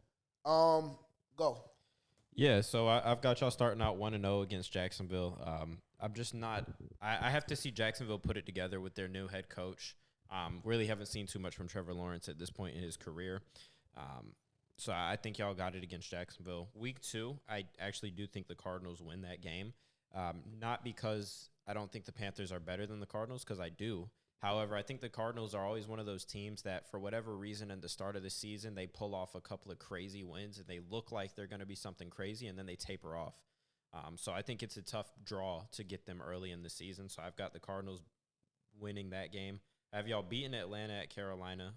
Go. Yeah, so I've got y'all starting out 1-0 against Jacksonville. I'm just not – I have to see Jacksonville put it together with their new head coach. Really haven't seen too much from Trevor Lawrence at this point in his career. So I think y'all got it against Jacksonville. Week 2, I actually do think the Cardinals win that game. Not because I don't think the Panthers are better than the Cardinals, because I do. However, I think the Cardinals are always one of those teams that, for whatever reason, at the start of the season, they pull off a couple of crazy wins, and they look like they're going to be something crazy, and then they taper off. So I think it's a tough draw to get them early in the season. So I've got the Cardinals winning that game. I have y'all beating Atlanta at Carolina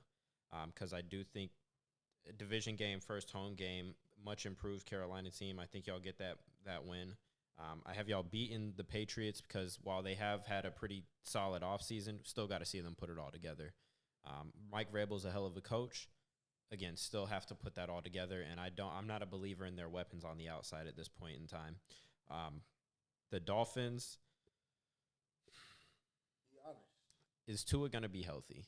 because I do think a division game, first home game, much improved Carolina team. I think y'all get that win. I have y'all beating the Patriots because while they have had a pretty solid offseason, still got to see them put it all together. Mike Vrabel's a hell of a coach. Again, still have to put that all together, and I'm not a believer in their weapons on the outside at this point in time. The Dolphins, is Tua going to be healthy?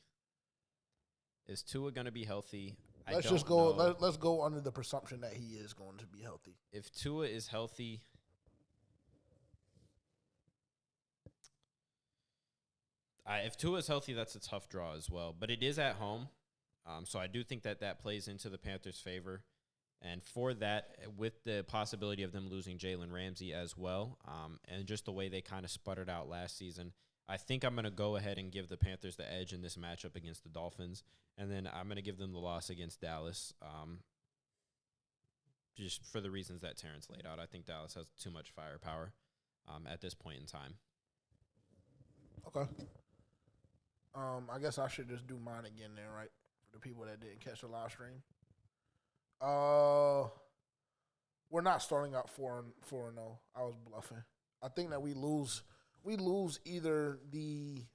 Is Tua going to be healthy? Let's go under the presumption that he is going to be healthy. If Tua is healthy, if Tua is healthy, that's a tough draw as well. But it is at home, so I do think that plays into the Panthers' favor. And for that, with the possibility of them losing Jalen Ramsey as well, and just the way they kind of sputtered out last season, I think I'm going to go ahead and give the Panthers the edge in this matchup against the Dolphins. And then I'm going to give them the loss against Dallas, just for the reasons that Terrence laid out. I think Dallas has too much firepower at this point in time. Okay. I guess I should just do mine again then, right? For the people that didn't catch the live stream. We're not starting out 4-0. I was bluffing. I think that we lose either the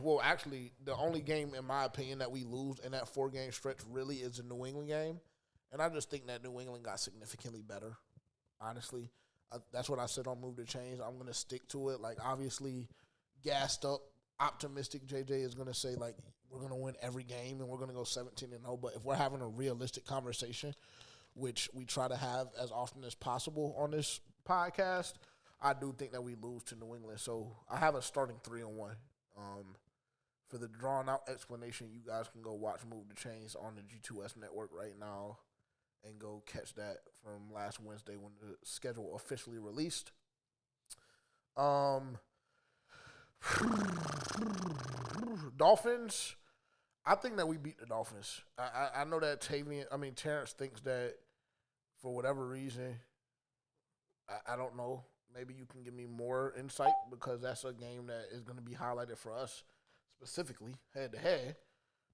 well, actually, the only game, in my opinion, that we lose in that 4-game stretch really is the New England game. And I just think that New England got significantly better, honestly. That's what I said on Move the Chains. I'm going to stick to it. Like, obviously, gassed up, optimistic JJ is going to say, like, we're going to win every game and we're going to go 17-0. But if we're having a realistic conversation, which we try to have as often as possible on this podcast, I do think that we lose to New England. So I have a starting 3-1. For the drawn-out explanation, you guys can go watch Move the Chains on the G2S network right now and go catch that from last Wednesday when the schedule officially released. Dolphins, I think that we beat the Dolphins. I know that Terrence thinks that for whatever reason, I don't know. Maybe you can give me more insight because that's a game that is going to be highlighted for us specifically, head-to-head.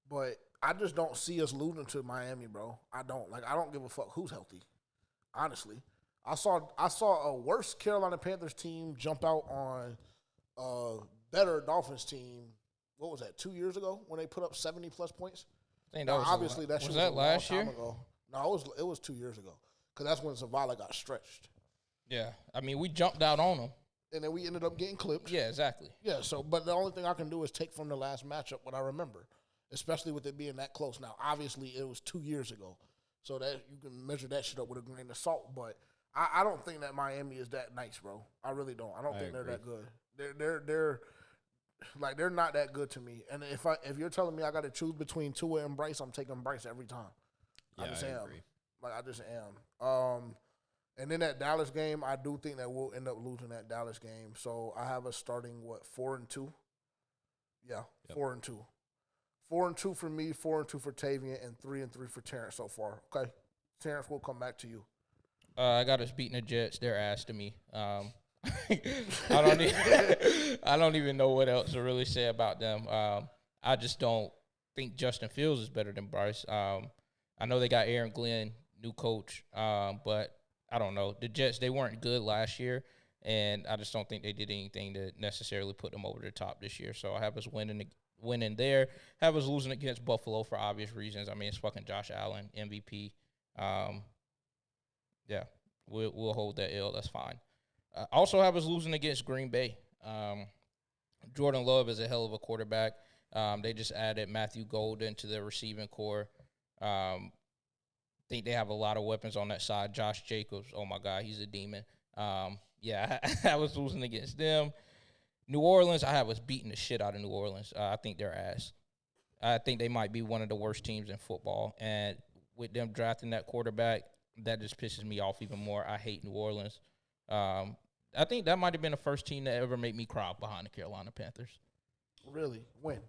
But I just don't see us losing to Miami, bro. I don't give a fuck who's healthy, honestly. I saw a worse Carolina Panthers team jump out on a better Dolphins team. What was that, 2 years ago when they put up 70-plus points? Obviously, that was that last year? Ago. No, it was 2 years ago because that's when Zavala got stretched. Yeah, I mean, we jumped out on them. And then we ended up getting clipped. Yeah, exactly. Yeah, but the only thing I can do is take from the last matchup what I remember, especially with it being that close. Now, obviously, it was 2 years ago, so that you can measure that shit up with a grain of salt. But I don't think that Miami is that nice, bro. I really don't. I don't think they're that good. They're not that good to me. And if you're telling me I got to choose between Tua and Bryce, I'm taking Bryce every time. Yeah, I agree. I just am. And in that Dallas game, I do think that we'll end up losing that Dallas game. So I have us starting 4-2. Yeah, yep. 4-2. 4-2 for me, 4-2 for Tavion, and 3-3 for Terrence so far. Okay, Terrence, we'll come back to you. I got us beating the Jets. They're ass to me. I don't even know what else to really say about them. I just don't think Justin Fields is better than Bryce. I know they got Aaron Glenn, new coach, but I don't know. The Jets, they weren't good last year, and I just don't think they did anything to necessarily put them over the top this year. So I have us winning there. Have us losing against Buffalo for obvious reasons. I mean, it's fucking Josh Allen, MVP. Yeah, we'll hold that L. That's fine. Also have us losing against Green Bay. Jordan Love is a hell of a quarterback. They just added Matthew Golden to their receiving core. Think they have a lot of weapons on that side. Josh Jacobs, oh my God, he's a demon. Yeah, I was losing against them. New Orleans, I have us beating the shit out of New Orleans. I think they're ass. I think they might be one of the worst teams in football. And with them drafting that quarterback, that just pisses me off even more. I hate New Orleans. I think that might have been the first team that ever made me cry behind the Carolina Panthers. Really? When?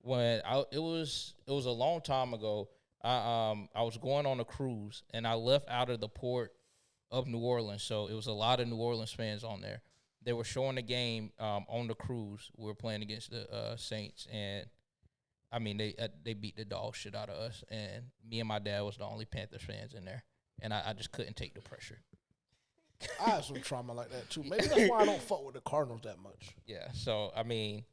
It was a long time ago. I was going on a cruise and I left out of the port of New Orleans, so it was a lot of New Orleans fans on there. They were showing the game on the cruise. We were playing against the Saints, and I mean they beat the dog shit out of us. And me and my dad was the only Panthers fans in there, and I just couldn't take the pressure. I have some trauma like that too. Maybe that's why I don't fuck with the Cardinals that much. Yeah, so I mean,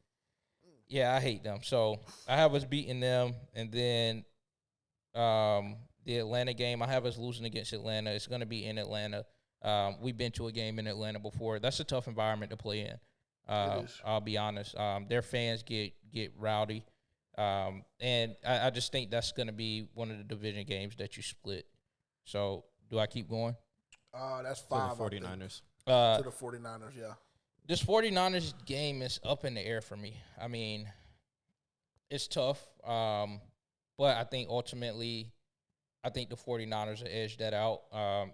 yeah, I hate them. So I have us beating them, and then the Atlanta game, I have us losing against Atlanta. It's going to be in Atlanta. We've been to a game in Atlanta before. That's a tough environment to play in. I'll be honest. Their fans get rowdy, and I just think that's going to be one of the division games that you split. So do I keep going? That's 5. For the 49ers. To the 49ers, yeah. This 49ers game is up in the air for me. I mean, it's tough, but I think ultimately, I think the 49ers will edge that out.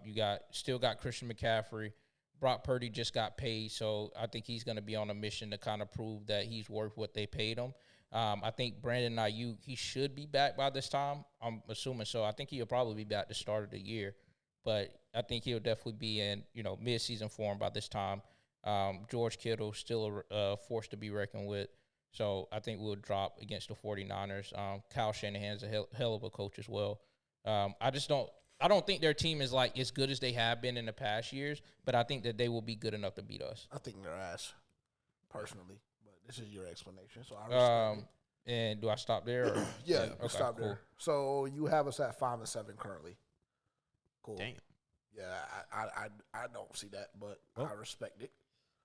You still got Christian McCaffrey. Brock Purdy just got paid, so I think he's going to be on a mission to kind of prove that he's worth what they paid him. I think Brandon Ayuk, he should be back by this time. I'm assuming so. I think he'll probably be back at the start of the year. But I think he'll definitely be in, mid-season form by this time. George Kittle still a force to be reckoned with. So I think we'll drop against the 49ers. Kyle Shanahan's a hell of a coach as well. I don't think their team is like as good as they have been in the past years, but I think that they will be good enough to beat us. I think they're ass, personally. But this is your explanation, so I respect it. And do I stop there? Or? Yeah, okay, stop there. So you have us at 5-7 currently. Cool. Damn. Yeah, I don't see that, but I respect it.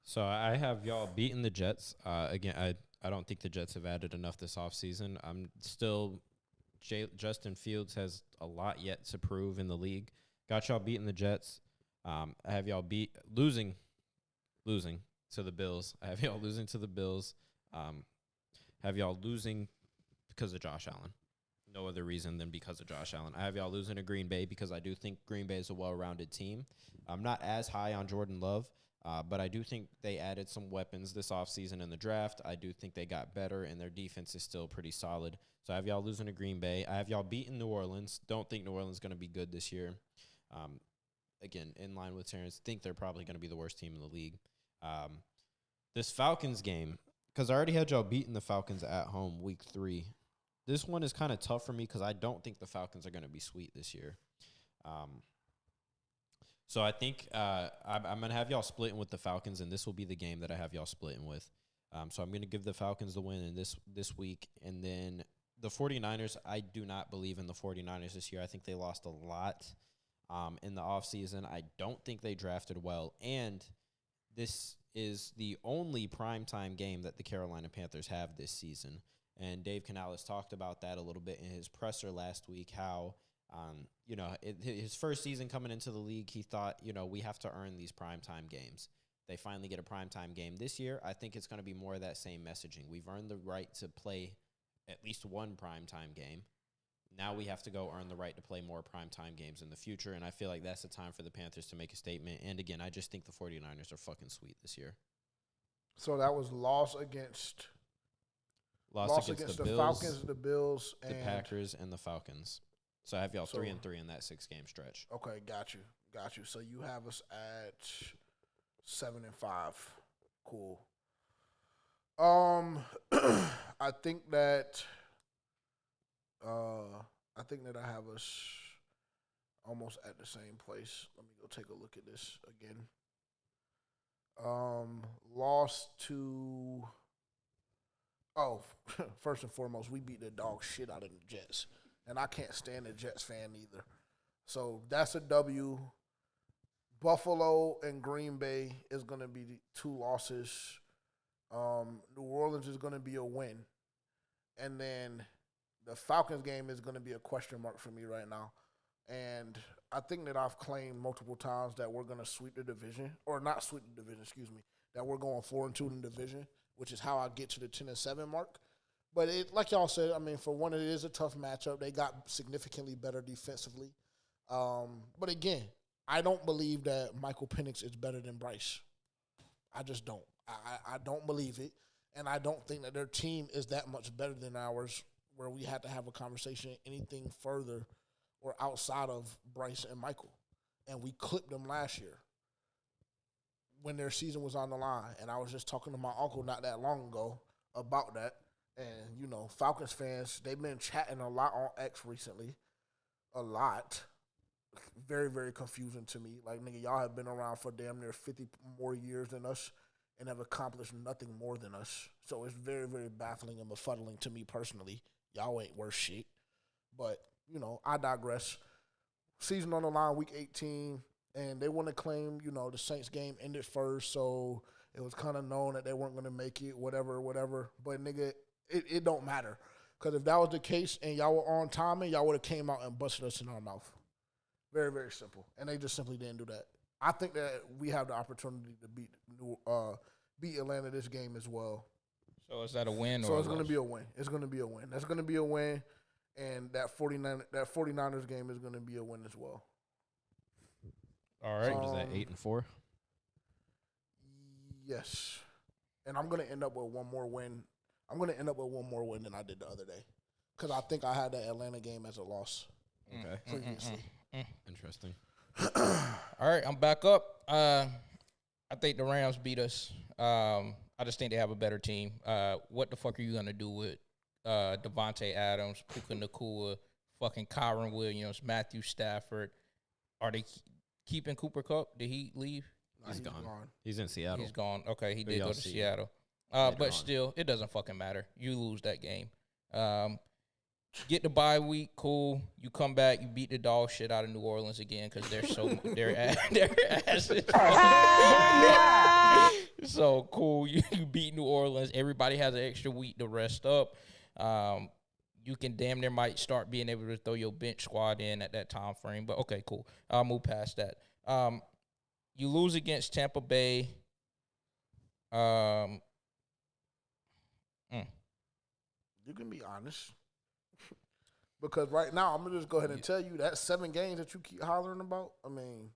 So I have y'all beating the Jets. Again, I don't think the Jets have added enough this offseason. I'm still Justin Fields has a lot yet to prove in the league. Got y'all beating the Jets. I have y'all losing to the Bills. I have y'all losing to the Bills. Have y'all losing because of Josh Allen. No other reason than because of Josh Allen. I have y'all losing to Green Bay because I do think Green Bay is a well-rounded team. I'm not as high on Jordan Love, but I do think they added some weapons this offseason in the draft. I do think they got better, and their defense is still pretty solid. So I have y'all losing to Green Bay. I have y'all beating New Orleans. Don't think New Orleans is going to be good this year. Again, in line with Terrence, think they're probably going to be the worst team in the league. This Falcons game, because I already had y'all beating the Falcons at home week 3. This one is kind of tough for me because I don't think the Falcons are going to be sweet this year. So I think I'm going to have y'all splitting with the Falcons, and this will be the game that I have y'all splitting with. So I'm going to give the Falcons the win in this week. And then the 49ers, I do not believe in the 49ers this year. I think they lost a lot in the offseason. I don't think they drafted well. And this is the only primetime game that the Carolina Panthers have this season. And Dave Canales talked about that a little bit in his presser last week, how, his first season coming into the league, he thought, we have to earn these primetime games. They finally get a primetime game this year. I think it's going to be more of that same messaging. We've earned the right to play at least one primetime game. Now we have to go earn the right to play more primetime games in the future, and I feel like that's the time for the Panthers to make a statement. And, again, I just think the 49ers are fucking sweet this year. So that was loss against Lost against the Bills, Falcons, the Bills, the Packers, and the Falcons. So I have y'all 3-3 in that 6-game stretch. Okay, got you. So you have us at 7-5. Cool. I think that I have us almost at the same place. Let me go take a look at this again. Lost to. Oh, first and foremost, we beat the dog shit out of the Jets, and I can't stand a Jets fan either. So that's a W. Buffalo and Green Bay is going to be the 2 losses. New Orleans is going to be a win. And then the Falcons game is going to be a question mark for me right now. And I think that I've claimed multiple times that we're going to sweep the division, or not sweep the division, that we're going 4-2 in the division, which is how I get to the 10-7 mark. But it, like y'all said, I mean, for one, it is a tough matchup. They got significantly better defensively. But again, I don't believe that Michael Penix is better than Bryce. I just don't. I don't believe it. And I don't think that their team is that much better than ours where we had to have a conversation anything further or outside of Bryce and Michael. And we clipped them last year when their season was on the line. And I was just talking to my uncle not that long ago about that. And, you know, Falcons fans, they've been chatting a lot on X recently. A lot. Very, very confusing to me. Like, nigga, y'all have been around for damn near 50 more years than us and have accomplished nothing more than us. So it's very, very baffling and befuddling to me personally. Y'all ain't worth shit. But, you know, I digress. Season on the line, week 18, and they want to claim, you know, the Saints game ended first, so it was kind of known that they weren't going to make it, whatever. But, nigga, it don't matter. Because if that was the case and y'all were on timing, y'all would have came out and busted us in our mouth. Very, very simple. And they just simply didn't do that. I think that we have the opportunity to beat Atlanta this game as well. So is that a win? So it's going to be a win. It's going to be a win. That's going to be a win. And that 49ers game is going to be a win as well. All right. Is that 8-4? Yes. And I'm going to end up with one more win. I'm going to end up with one more win than I did the other day. Because I think I had the Atlanta game as a loss previously. Interesting. All right, I'm back up. I think the Rams beat us. I just think they have a better team. What the fuck are you going to do with Devontae Adams, Puka Nacua, fucking Kyron Williams, Matthew Stafford? Are they keeping Cooper Kupp? Did he leave? No, he's gone. He's in Seattle. He's gone. Okay, he did go to Seattle. But still, it doesn't fucking matter. You lose that game. Get the bye week, cool. You come back, you beat the dog shit out of New Orleans again because their ass is so cool. You beat New Orleans. Everybody has an extra week to rest up. You can damn near might start being able to throw your bench squad in at that time frame. But okay, cool. I'll move past that. You lose against Tampa Bay. You can be honest. Because right now, I'm going to just go ahead and tell you that 7 games that you keep hollering about, I mean,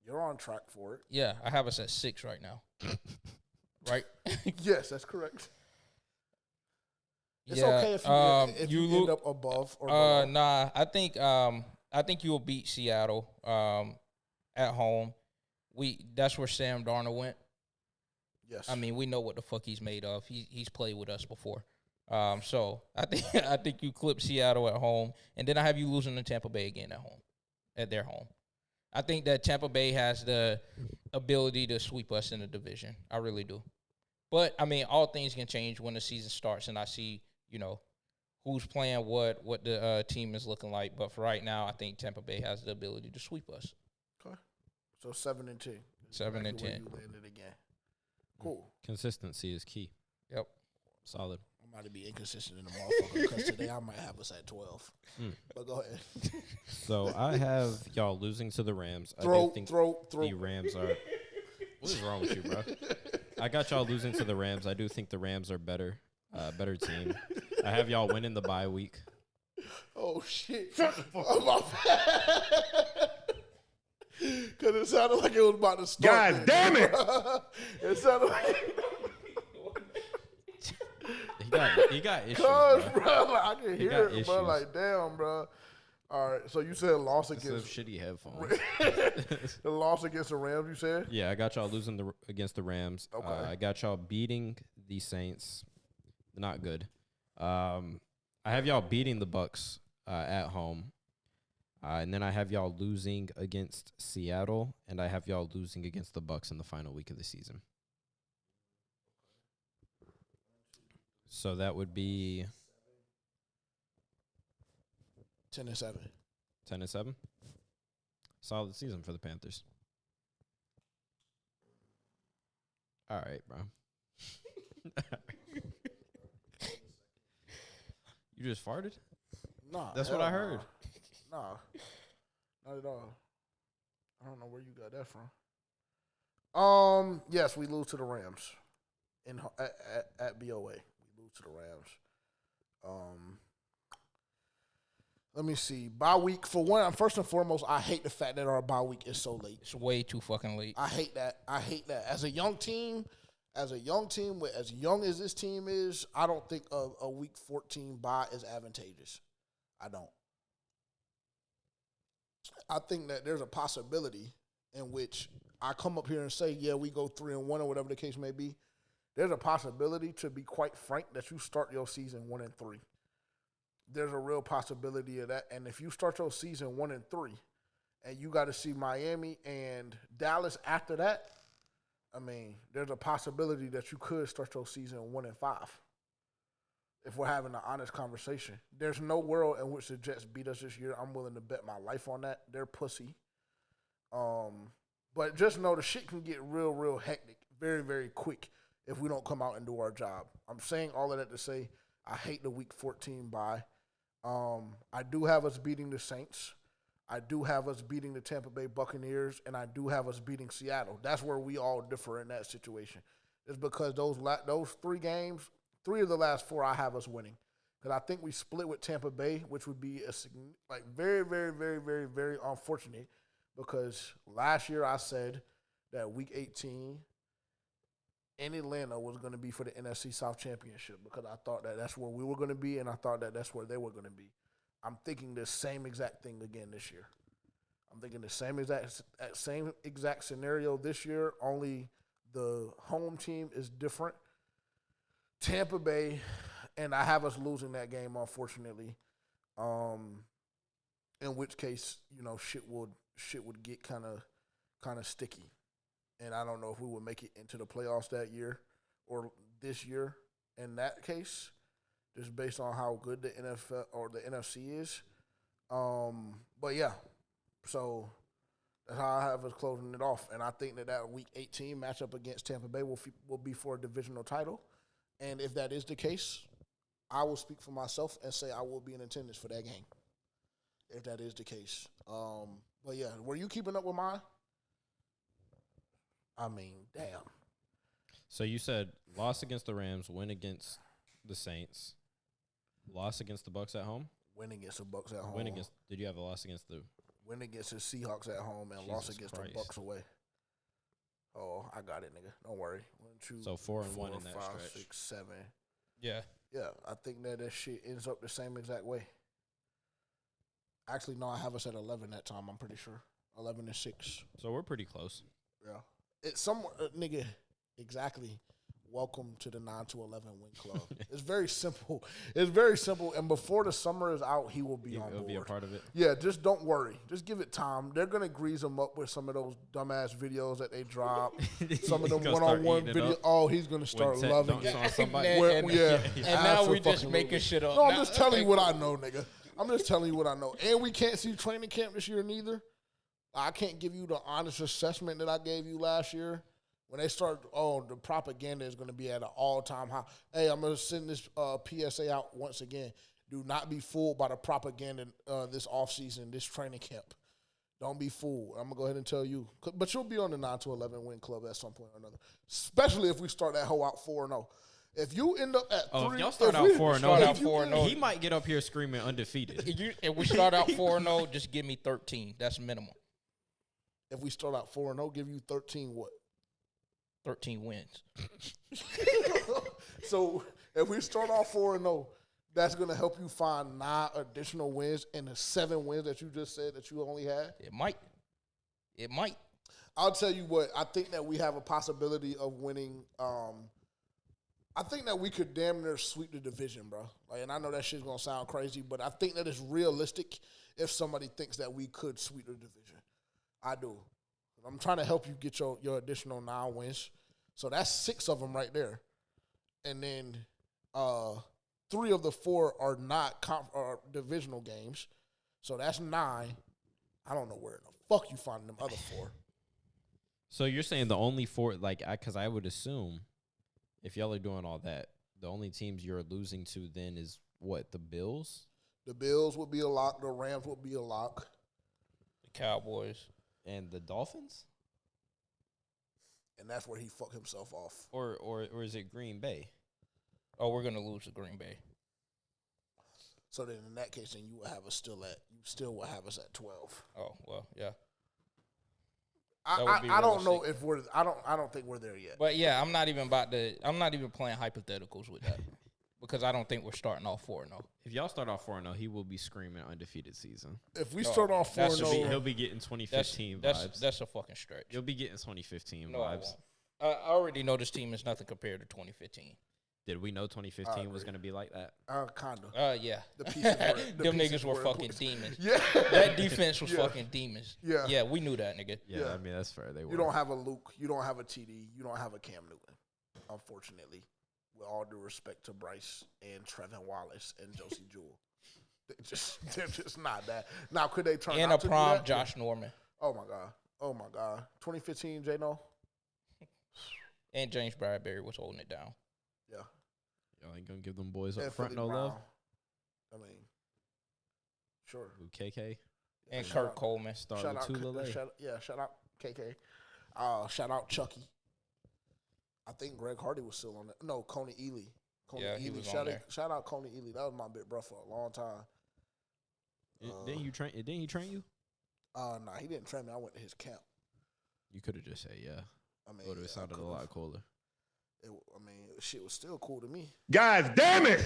you're on track for it. Yeah, I have us at 6 right now. Right? Yes, that's correct. It's okay if you end up above or below. Nah, I think you will beat Seattle at home. That's where Sam Darnold went. Yes. I mean, we know what the fuck he's made of. He's played with us before. So I think you clip Seattle at home, and then I have you losing to Tampa Bay again at their home. I think that Tampa Bay has the ability to sweep us in the division. I really do. But I mean, all things can change when the season starts, and I see, you know, who's playing what the team is looking like. But for right now, I think Tampa Bay has the ability to sweep us. Okay. So 7-10. 7-10. You landed again. Cool. Consistency is key. Yep. Solid. I might be inconsistent in the motherfucker because today I might have us at 12. But go ahead. So I have y'all losing to the Rams. Throw. The Rams are. What is wrong with you, bro? I got y'all losing to the Rams. I do think the Rams are better team. I have y'all winning the bye week. Oh shit! Oh, my bad. Because it sounded like it was about to start. God damn it! It sounded like. He got issues, Cause, bro. bro, like, I can He got hear it, issues. bro. Like, damn, bro. All right, so you said loss It's against shitty headphones. the loss against the Rams. You said Yeah, I got y'all losing against the Rams. Okay. I got y'all beating the Saints. Not good. I have y'all beating the Bucks at home. And then I have y'all losing against Seattle, and I have y'all losing against the Bucks in the final week of the season. So that would be 10-7. 10-7. Solid season for the Panthers. All right, bro. You just farted? Nah, That's hell what I heard. Nah, not at all. I don't know where you got that from. Yes, we lose to the Rams at BOA. We lose to the Rams. Let me see. Bye week, for one, first and foremost, I hate the fact that our bye week is so late. It's way too fucking late. I hate that. As a young team, with as young as this team is, I don't think a week 14 bye is advantageous. I don't. I think that there's a possibility in which I come up here and say, yeah, we go 3-1 or whatever the case may be. There's a possibility, to be quite frank, that you start your season 1-3. There's a real possibility of that. And if you start your season 1-3 and you got to see Miami and Dallas after that, I mean, there's a possibility that you could start your season 1-5. If we're having an honest conversation, there's no world in which the Jets beat us this year. I'm willing to bet my life on that. They're pussy. But just know the shit can get real, real hectic very, very quick if we don't come out and do our job. I'm saying all of that to say I hate the week 14 bye. I do have us beating the Saints. I do have us beating the Tampa Bay Buccaneers, and I do have us beating Seattle. That's where we all differ in that situation. It's because those 3 games, 3 of the last 4, I have us winning. Because I think we split with Tampa Bay, which would be very, very, very, very, very unfortunate. Because last year I said that week 18 in Atlanta was going to be for the NFC South Championship, because I thought that that's where we were going to be, and I thought that that's where they were going to be. I'm thinking the same exact thing again this year. I'm thinking the same exact scenario this year, only the home team is different. Tampa Bay, and I have us losing that game, unfortunately. In which case, shit would get kind of sticky. And I don't know if we would make it into the playoffs that year or this year in that case, just based on how good the NFL or the NFC is. But yeah, so that's how I have us closing it off. And I think that week 18 matchup against Tampa Bay will be for a divisional title. And if that is the case, I will speak for myself and say I will be in attendance for that game, if that is the case. But yeah, were you keeping up with mine? I mean, damn. So you said loss against the Rams, win against the Saints, loss against the Bucks at home? Win against the Bucks at home. Did you have a loss against the? Win against the Seahawks at home and loss against the Bucks away. Oh, I got it, nigga. Don't worry. 1, 2, so 4-1 in that 5, stretch. 6, 7. Yeah. Yeah, I think that shit ends up the same exact way. Actually, no, I have us at 11 that time. I'm pretty sure 11-6. So we're pretty close. Yeah, it's somewhere, nigga. Exactly. Welcome to the 9-11 win club. It's very simple. It's very simple. And before the summer is out, he will be on board. He'll be a part of it. Yeah, just don't worry. Just give it time. They're gonna grease him up with some of those dumbass videos that they drop. Some of them one-on-one videos. Oh, he's gonna start loving it. And now we just making shit up. No, I'm just telling you what I know, nigga. I'm just telling you what I know. And we can't see training camp this year neither. I can't give you the honest assessment that I gave you last year. When they start, the propaganda is going to be at an all-time high. Hey, I'm going to send this PSA out once again. Do not be fooled by the propaganda this offseason, this training camp. Don't be fooled. I'm going to go ahead and tell you. But you'll be on the 9-11 win club at some point or another, especially if we start that hoe out 4-0. If you end up at 3, if y'all start out 4-0, he might get up here screaming undefeated. If we start out 4-0, just give me 13. That's minimum. If we start out 4-0, give you 13 what? 13 wins. So If we start off 4-0, that's going to help you find 9 additional wins and the 7 wins that you just said that you only had? It might. It might. I'll tell you what, I think that we have a possibility of winning. I think that we could damn near sweep the division, bro. Like, and I know that shit's going to sound crazy, but I think that it's realistic if somebody thinks that we could sweep the division. I do. I'm trying to help you get your additional 9 wins. So that's 6 of them right there. And then 3 of the 4 are not are divisional games. So that's 9. I don't know where in the fuck you find them other 4. So you're saying the only 4, like, because I would assume if y'all are doing all that, the only teams you're losing to then is what, the Bills? The Bills would be a lock. The Rams would be a lock. The Cowboys. And the Dolphins? And that's where he fucked himself off. Or is it Green Bay? Oh, we're going to lose to Green Bay. So then in that case, then you will have us still will have us at 12. Oh, well, yeah. I don't know if I don't think we're there yet. But yeah, I'm not even playing hypotheticals with that. Because I don't think we're starting off 4-0. If y'all start off 4-0, he will be screaming undefeated season. If we start off 4-0, he'll be getting 2015 vibes. That's a fucking stretch. You'll be getting 2015 No, vibes. I already know this team is nothing compared to 2015. Did we know 2015 was going to be like that? Kind of. Yeah. The pieces were, Them niggas were fucking demons. Yeah. That defense was fucking demons. Yeah. Yeah, we knew that, nigga. Yeah, I mean, that's fair. They were. You don't have a Luke. You don't have a TD. You don't have a Cam Newton, unfortunately. With all due respect to Bryce and Trevin Wallace and Josie Jewell. They're just not that. Now, could they turn and out a to prom do that? Josh Norman. Oh, my God. 2015, J-No? And James Bradbury was holding it down. Yeah. Y'all ain't going to give them boys up And front Philly no Brown. love? I mean, sure. Who, KK? And Shout Kurt out- Coleman. Star Shout out, Lutulele? shout out KK. Shout out Chucky. I think Greg Hardy was still on that. No, Coney Ely. Yeah, he was on shout, there. shout out Coney Ely. That was my big bro for a long time. Didn't he train you? Nah, he didn't train me. I went to his camp. You could have just said yeah. I mean, It would have sounded a lot cooler. Shit was still cool to me. God damn it!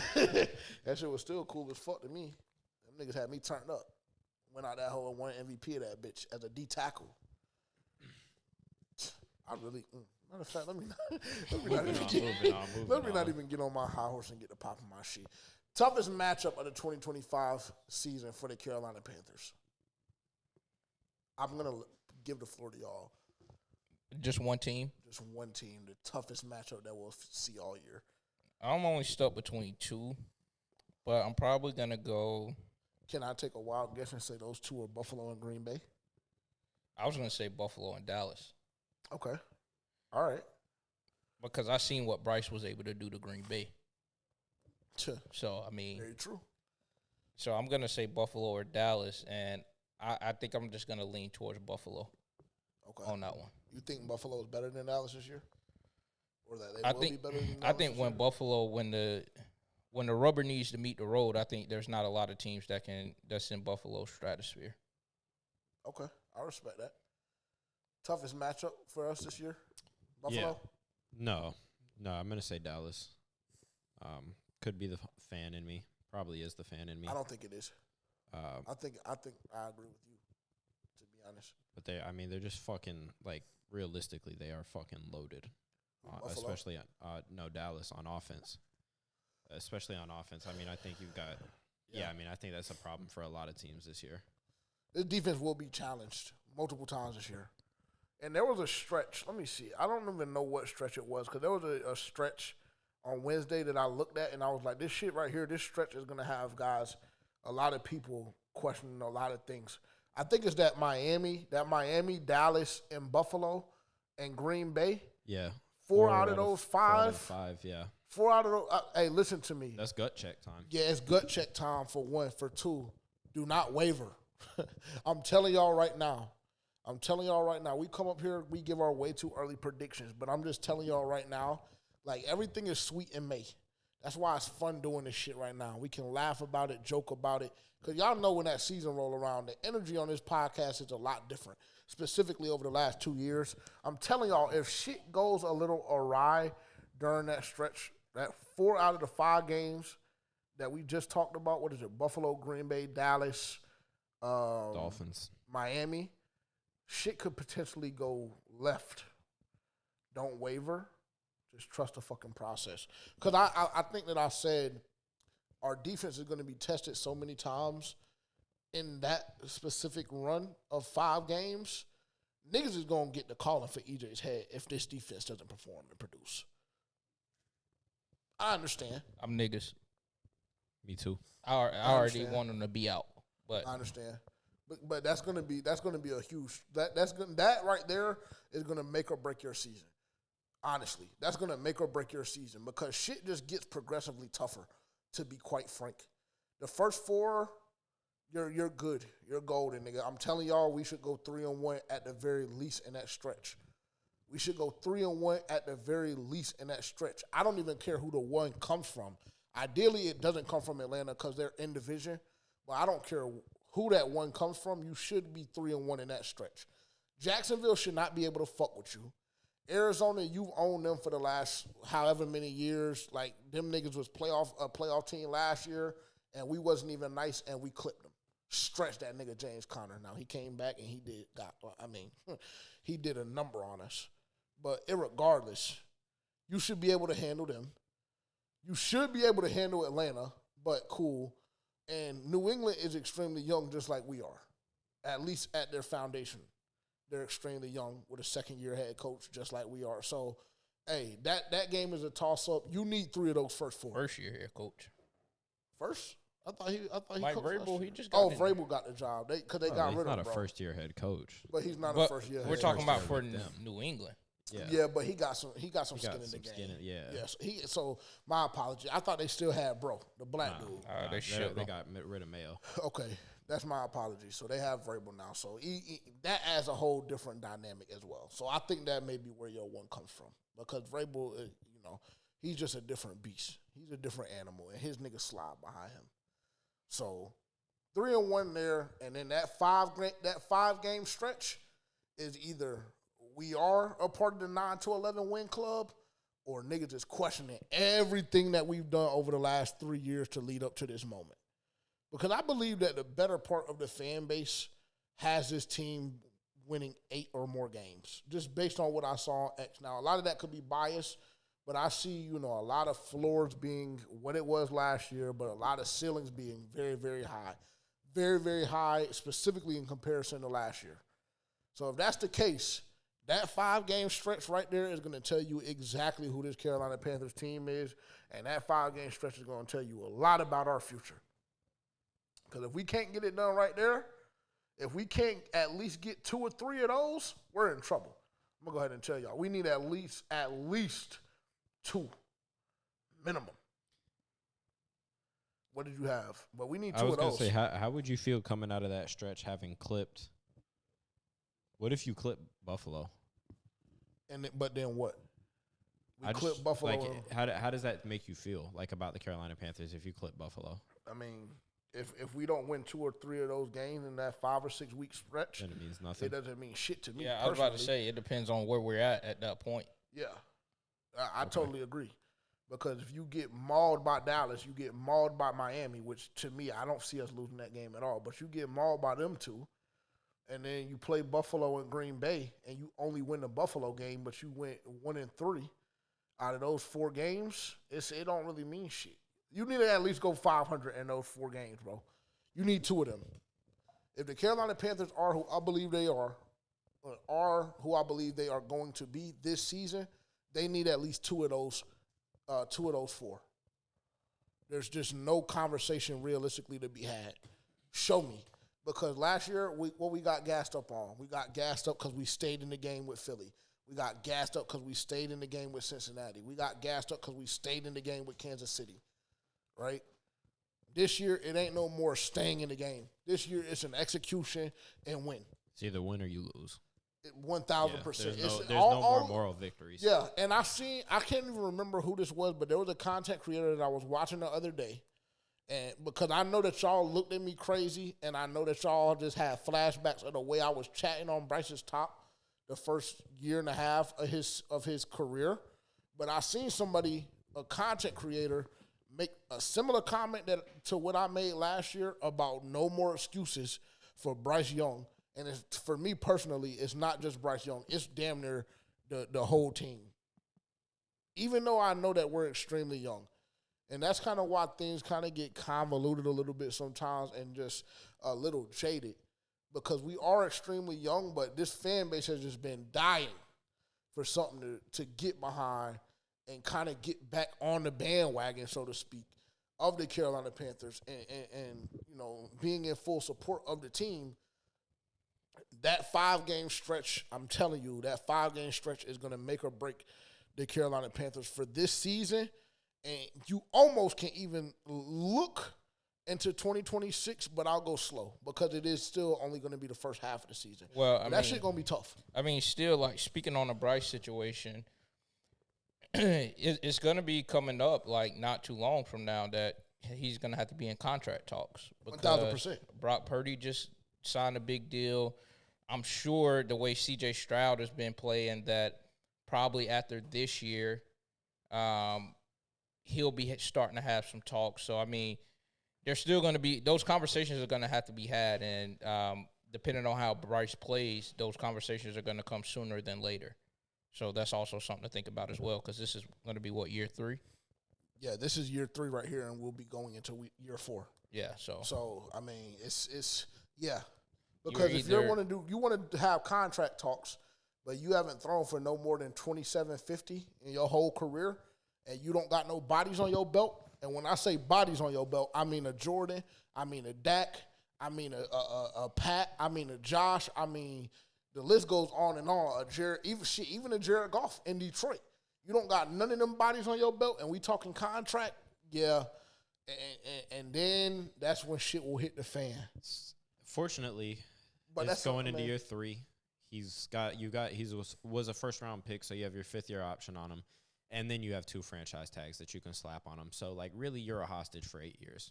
That shit was still cool as fuck to me. Them niggas had me turned up. Went out that hole and won MVP of that bitch as a D tackle. I really. Matter of fact, let me not even get on my high horse and get the pop of my shit. Toughest matchup of the 2025 season for the Carolina Panthers. I'm gonna give the floor to y'all. Just one team. Just one team. The toughest matchup that we'll see all year. I'm only stuck between 2, but I'm probably going to go. Can I take a wild guess and say those 2 are Buffalo and Green Bay? I was going to say Buffalo and Dallas. Okay. All right. Because I seen what Bryce was able to do to Green Bay. So, I mean. Very true. So, I'm going to say Buffalo or Dallas, and I think I'm just going to lean towards Buffalo on that one. You think Buffalo is better than Dallas this year? Or that they will be better than Dallas I think this when year? Buffalo, when the rubber needs to meet the road, I think there's not a lot of teams that's in Buffalo's stratosphere. Okay. I respect that. Toughest matchup for us this year? Buffalo? Yeah. No, I'm gonna say Dallas. Could be the fan in me. Probably is the fan in me. I don't think it is. I think I agree with you, to be honest. But they're just fucking, like, realistically, they are fucking loaded. Especially Dallas on offense. Especially on offense. I mean, I think you've got I think that's a problem for a lot of teams this year. This defense will be challenged multiple times this year. And there was a stretch. Let me see. I don't even know what stretch it was because there was a stretch on Wednesday that I looked at, and I was like, this shit right here, this stretch is going to have, guys, a lot of people questioning a lot of things. I think it's that Miami, Dallas, and Buffalo, and Green Bay. Yeah. 4 out of those 5. 5, yeah. 4 out of those. Hey, listen to me. That's gut check time. Yeah, it's gut check time for 1. For 2, do not waver. I'm telling y'all right now. We come up here, we give our way too early predictions, but I'm just telling y'all right now, like, everything is sweet in May. That's why it's fun doing this shit right now. We can laugh about it, joke about it, because y'all know when that season roll around, the energy on this podcast is a lot different, specifically over the last 2 years. I'm telling y'all, if shit goes a little awry during that stretch, That 4 out of the 5 games that we just talked about, what is it? Buffalo, Green Bay, Dallas, Dolphins, Miami. Shit could potentially go left. Don't waver. Just trust the fucking process. Because I think that I said our defense is going to be tested so many times in that specific run of 5 games. Niggas is going to get the calling for EJ's head if this defense doesn't perform and produce. I understand. I'm niggas. me too. I already want them to be out. But I understand. But that's gonna be a huge that right there is gonna make or break your season. Honestly, that's gonna make or break your season because shit just gets progressively tougher. To be quite frank, the first 4, you're good, you're golden, nigga. I'm telling y'all, we should go 3-1 at the very least in that stretch. We should go 3-1 at the very least in that stretch. I don't even care who the 1 comes from. Ideally, it doesn't come from Atlanta because they're in division. But I don't care who that 1 comes from. You should be 3-1 in that stretch. Jacksonville should not be able to fuck with you. Arizona, you've owned them for the last however many years. Like, them niggas was a playoff team last year, and we wasn't even nice, and we clipped them. Stretched that nigga James Conner. Now, he came back, and he did a number on us. But irregardless, you should be able to handle them. You should be able to handle Atlanta, but cool. And New England is extremely young, just like we are, at least at their foundation. They're extremely young with a second-year head coach, just like we are. So, hey, that game is a toss-up. You need 3 of those first 4. First-year head coach. First? I thought he Mike coached Vrabel, he just got Vrabel got the job. Because they got rid of him, He's not a bro. first-year head coach. But he's not But a first-year head we're coach. talking about for with them. New England. Yeah, but he got some skin in the game. Yeah. Yes. So my apology. I thought they still had bro, the black dude. They got rid of Mayo. Okay, that's my apology. So they have Vrabel now. So that adds a whole different dynamic as well. So I think that may be where your 1 comes from because Vrabel, he's just a different beast. He's a different animal, and his niggas slide behind him. So 3-1 there, and then that 5 game stretch is either we are a part of the 9-11 win club, or niggas is questioning everything that we've done over the last 3 years to lead up to this moment. Because I believe that the better part of the fan base has this team winning 8 or more games, just based on what I saw on X. Now, a lot of that could be biased, but I see, a lot of floors being what it was last year, but a lot of ceilings being very, very high. Very, very high, specifically in comparison to last year. So if that's the case, that 5-game stretch right there is going to tell you exactly who this Carolina Panthers team is, and that 5-game stretch is going to tell you a lot about our future. Because if we can't get it done right there, if we can't at least get 2 or 3 of those, we're in trouble. I'm going to go ahead and tell y'all. We need at least 2 minimum. What did you have? But we need 2 of those. I was going to say, how would you feel coming out of that stretch having clipped? What if you clip Buffalo? But then what? We clip Buffalo. Like, how does that make you feel, like, about the Carolina Panthers if you clip Buffalo? I mean, if we don't win 2 or 3 of those games in that 5 or 6 week stretch, then it means nothing. It doesn't mean shit to me. Yeah, I was about to say it depends on where we're at that point. Yeah, I totally agree. Because if you get mauled by Dallas, you get mauled by Miami, which to me, I don't see us losing that game at all. But you get mauled by them 2, and then you play Buffalo and Green Bay, and you only win the Buffalo game, but you went 1-3 out of those 4 games. It don't really mean shit. You need to at least go 500 in those 4 games, bro. You need 2 of them. If the Carolina Panthers are who I believe they are who I believe they are going to be this season, they need at least 2 of those 4. There's just no conversation realistically to be had. Show me. Because last year, we got gassed up on. We got gassed up because we stayed in the game with Philly. We got gassed up because we stayed in the game with Cincinnati. We got gassed up because we stayed in the game with Kansas City. Right? This year, it ain't no more staying in the game. This year, it's an execution and win. It's either win or you lose. 1,000%. There's no more moral victories. Yeah, and I can't even remember who this was, but there was a content creator that I was watching the other day. And because I know that y'all looked at me crazy, and I know that y'all just had flashbacks of the way I was chatting on Bryce's top the first year and a half of his career. But I seen somebody a content creator make a similar comment to what I made last year about no more excuses for Bryce Young. And for me personally, it's not just Bryce Young. It's damn near the whole team. Even though I know that we're extremely young. And that's kind of why things kind of get convoluted a little bit sometimes and just a little jaded. Because we are extremely young, but this fan base has just been dying for something to get behind and kind of get back on the bandwagon, so to speak, of the Carolina Panthers and being in full support of the team. That 5-game stretch, I'm telling you, that 5-game stretch is going to make or break the Carolina Panthers for this season. And you almost can't even look into 2026, but I'll go slow because it is still only going to be the first half of the season. Well, that shit going to be tough. I mean, still, like, speaking on the Bryce situation, it's going to be coming up, like, not too long from now that he's going to have to be in contract talks. 1,000%. Brock Purdy just signed a big deal. I'm sure the way C.J. Stroud has been playing that probably after this year, he'll be starting to have some talks. So, I mean, there's still going to be – those conversations are going to have to be had. And depending on how Bryce plays, those conversations are going to come sooner than later. So that's also something to think about as well because this is going to be, what, year 3? Yeah, this is year 3 right here, and we'll be going into year 4. Yeah, so I mean, it's yeah. Because if you want to have contract talks, but you haven't thrown for no more than 2750 in your whole career, and you don't got no bodies on your belt. And when I say bodies on your belt, I mean a Jordan, I mean a Dak, I mean a Pat, I mean a Josh, I mean the list goes on and on. Even a Jared Goff in Detroit. You don't got none of them bodies on your belt, and we talking contract, yeah. And then that's when shit will hit the fan. Fortunately, but it's going into year 3. He was a first-round pick, so you have your 5th-year option on him. And then you have 2 franchise tags that you can slap on him. So, like, really, you're a hostage for 8 years,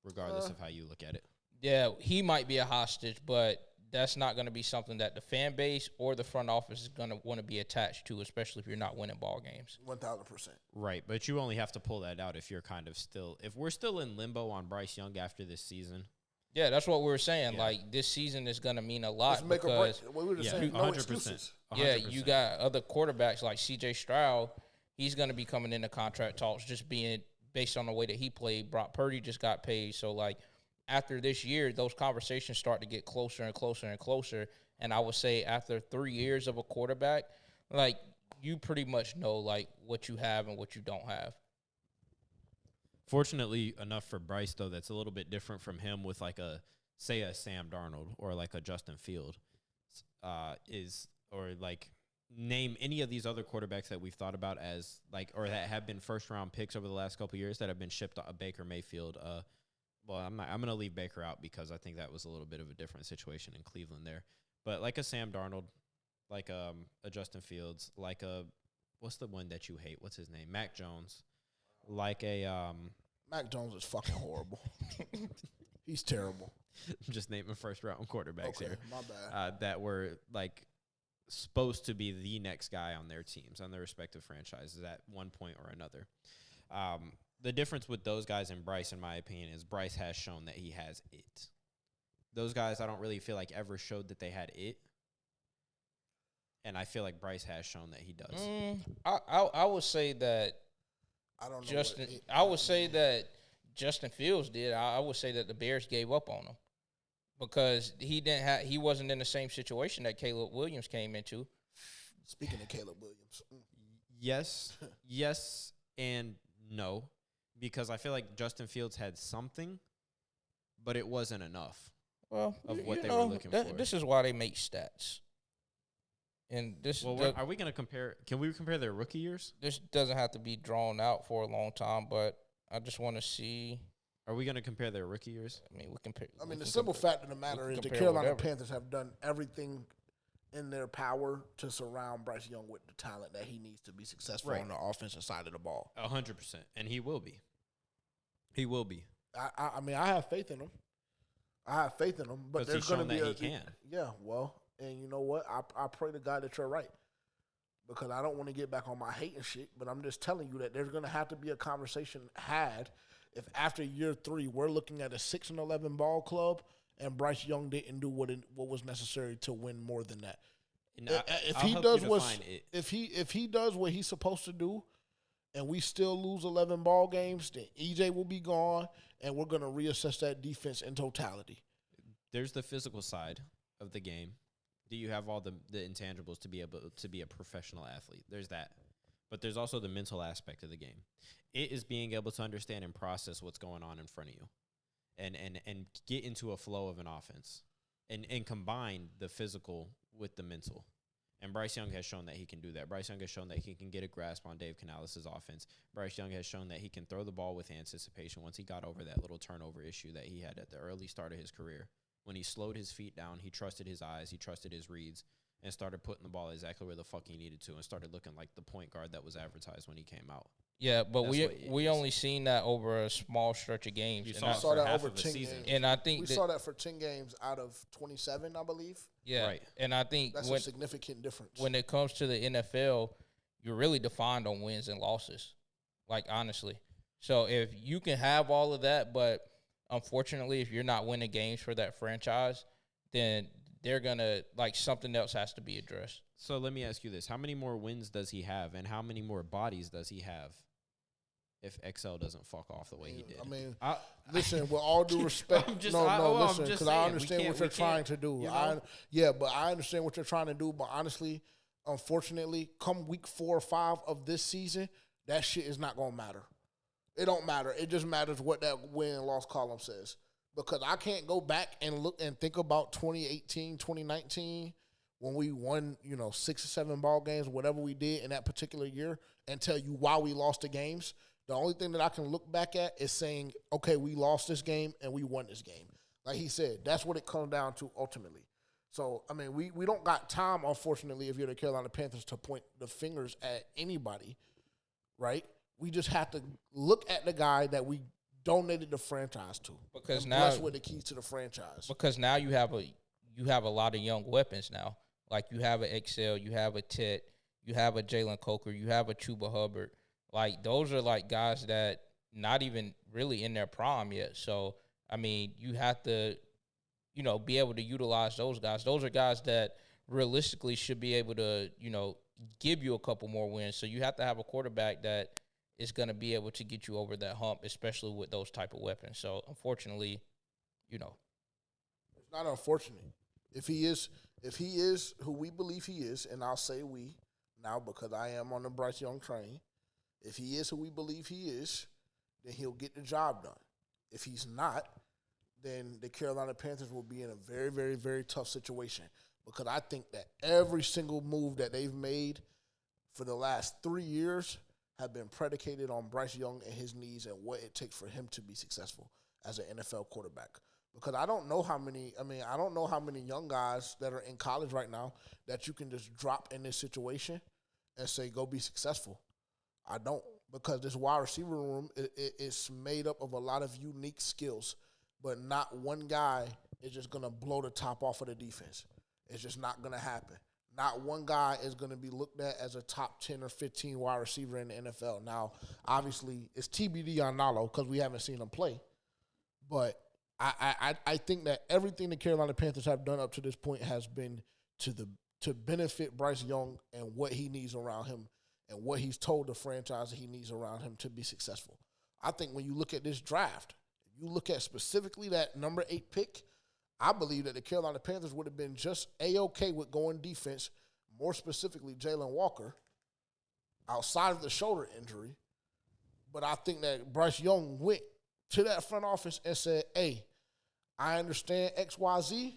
regardless of how you look at it. Yeah, he might be a hostage, but that's not going to be something that the fan base or the front office is going to want to be attached to, especially if you're not winning ball games. 1,000%. Right, but you only have to pull that out if you're kind of still – if we're still in limbo on Bryce Young after this season. Yeah, that's what we were saying. Yeah. Like, this season is going to mean a lot. Let's make because – we were just saying, 100%. No excuses. 100%. Yeah, you got other quarterbacks like C.J. Stroud. He's going to be coming into contract talks just being based on the way that he played. Brock Purdy just got paid. So, like, after this year, those conversations start to get closer and closer and closer. And I would say after 3 years of a quarterback, like, you pretty much know, like, what you have and what you don't have. Fortunately enough for Bryce, though, that's a little bit different from him with, like, a Sam Darnold or, like, a Justin Field name any of these other quarterbacks that we've thought about as, like, or that have been first-round picks over the last couple of years that have been shipped – Baker Mayfield. Well, I'm going to leave Baker out because I think that was a little bit of a different situation in Cleveland there. But like a Sam Darnold, like a Justin Fields, like a – what's the one that you hate? What's his name? Mac Jones. Like a Mac Jones is fucking horrible. He's terrible. I'm just naming first-round quarterbacks here. My bad. That were, like – supposed to be the next guy on their teams, on their respective franchises at one point or another. The difference with those guys and Bryce, in my opinion, is Bryce has shown that he has it. Those guys, I don't really feel like ever showed that they had it. And I feel like Bryce has shown that he does. I would say that I don't know. I would say that Justin Fields did. I would say that the Bears gave up on him. Because he wasn't in the same situation that Caleb Williams came into. Speaking of Caleb Williams. Yes and no. Because I feel like Justin Fields had something, but it wasn't enough of what they were looking for. This is why they make stats. And this are we going to compare? Can we compare their rookie years? This doesn't have to be drawn out for a long time, but I just want to see. Are we going to compare their rookie years? I mean, we compare. I mean, the simple fact of the matter is the Carolina Panthers have done everything in their power to surround Bryce Young with the talent that he needs to be successful on the offensive side of the ball. 100%. And he will be. He will be. I mean, I have faith in him. But there's going to be he can. Yeah, well, and you know what? I pray to God that you're right. because I don't want to get back on my hate and shit, but I'm just telling you that there's going to have to be a conversation had if after year 3 we're looking at a 6-11 ball club and Bryce Young didn't do what was necessary to win more than that. If he does what he's supposed to do, and we still lose 11 ball games, then EJ will be gone, and we're going to reassess that defense in totality. There's the physical side of the game. Do you have all the intangibles to be able to be a professional athlete? There's that. But there's also the mental aspect of the game. It is being able to understand and process what's going on in front of you and get into a flow of an offense and combine the physical with the mental. And Bryce Young has shown that he can do that. Bryce Young has shown that he can get a grasp on Dave Canales' offense. Bryce Young has shown that he can throw the ball with anticipation once he got over that little turnover issue that he had at the early start of his career. When he slowed his feet down, he trusted his eyes, he trusted his reads, and started putting the ball exactly where the fuck he needed to and started looking like the point guard that was advertised when he came out. Yeah, but we only seen that over a small stretch of games. You saw that over 10 games. And I think we saw that for 10 games out of 27, I believe. Yeah, right. And I think that's a significant difference. When it comes to the NFL, you're really defined on wins and losses, like honestly. So if you can have all of that, but unfortunately, if you're not winning games for that franchise, then they're going to, like, something else has to be addressed. So let me ask you this. How many more wins does he have, and how many more bodies does he have if XL doesn't fuck off the way he did? I mean, listen, with all due respect, listen, because I understand what you're trying to do. But I understand what you're trying to do, but honestly, unfortunately, come week 4 or 5 of this season, that shit is not going to matter. It don't matter. It just matters what that win and loss column says. Because I can't go back and look and think about 2018, 2019, when we won, 6 or 7 ball games, whatever we did in that particular year, and tell you why we lost the games. The only thing that I can look back at is saying, okay, we lost this game and we won this game. Like he said, that's what it comes down to ultimately. So, I mean, we don't got time, unfortunately, if you're the Carolina Panthers, to point the fingers at anybody, right? We just have to look at the guy that we donated the franchise to. Because now that's what the keys to the franchise. Because now you have a lot of young weapons now. Like you have an XL, you have a Tet, you have a Jalen Coker, you have a Chuba Hubbard. Like those are like guys that not even really in their prime yet. So I mean, you have to, be able to utilize those guys. Those are guys that realistically should be able to, give you a couple more wins. So you have to have a quarterback that is going to be able to get you over that hump, especially with those type of weapons. So, unfortunately, It's not unfortunate. If he is who we believe he is, and I'll say we now because I am on the Bryce Young train, if he is who we believe he is, then he'll get the job done. If he's not, then the Carolina Panthers will be in a very, very, very tough situation because I think that every single move that they've made for the last 3 years have been predicated on Bryce Young and his needs and what it takes for him to be successful as an NFL quarterback. Because I don't know how many young guys that are in college right now that you can just drop in this situation and say, go be successful. I don't. Because this wide receiver room is made up of a lot of unique skills, but not one guy is just going to blow the top off of the defense. It's just not going to happen. Not one guy is going to be looked at as a top 10 or 15 wide receiver in the NFL. Now, obviously, it's TBD on Nalo because we haven't seen him play. But I think that everything the Carolina Panthers have done up to this point has been to benefit Bryce Young and what he needs around him and what he's told the franchise that he needs around him to be successful. I think when you look at this draft, you look at specifically that number 8 pick, I believe that the Carolina Panthers would have been just A-okay with going defense, more specifically Jalen Walker, outside of the shoulder injury. But I think that Bryce Young went to that front office and said, hey, I understand XYZ,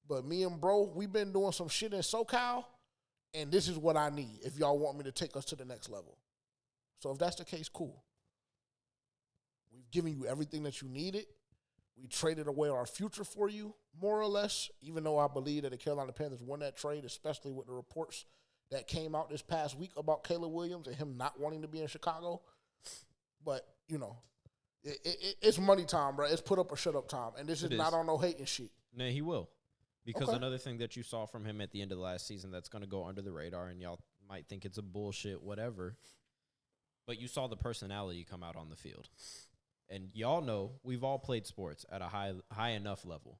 but me and bro, we've been doing some shit in SoCal, and this is what I need if y'all want me to take us to the next level. So if that's the case, cool. We've given you everything that you needed. We traded away our future for you, more or less, even though I believe that the Carolina Panthers won that trade, especially with the reports that came out this past week about Caleb Williams and him not wanting to be in Chicago. But, it's money time, bro. It's put up or shut up time. And this is not on no hating shit. No, he will. Because another thing that you saw from him at the end of the last season that's going to go under the radar, and y'all might think it's a bullshit, whatever. But you saw the personality come out on the field. And y'all know we've all played sports at a high enough level.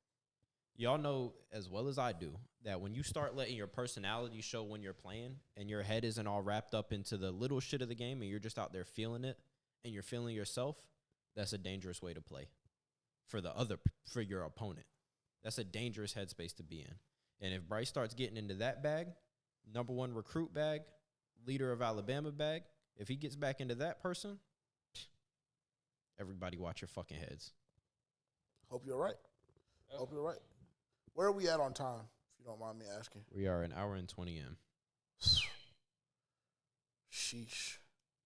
Y'all know as well as I do that when you start letting your personality show when you're playing and your head isn't all wrapped up into the little shit of the game and you're just out there feeling it and you're feeling yourself, that's a dangerous way to play for your opponent. That's a dangerous headspace to be in. And if Bryce starts getting into that bag, number one recruit bag, leader of Alabama bag, if he gets back into that person, everybody watch your fucking heads. Hope you're right. Hope you're right. Where are we at on time, if you don't mind me asking? We are an hour and 20 in. Sheesh.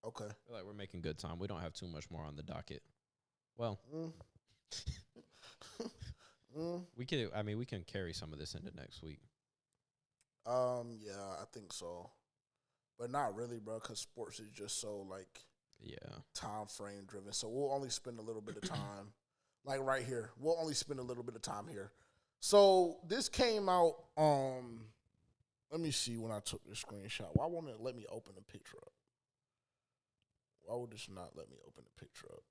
Okay. I feel like we're making good time. We don't have too much more on the docket. Well, we can carry some of this into next week. Yeah, I think so. But not really, bro, because sports is just so, time frame driven. So we'll only spend a little bit of time, like right here. We'll only spend a little bit of time here. So this came out, let me see when I took this screenshot. Why won't it let me open the picture up? Why would this not let me open the picture up?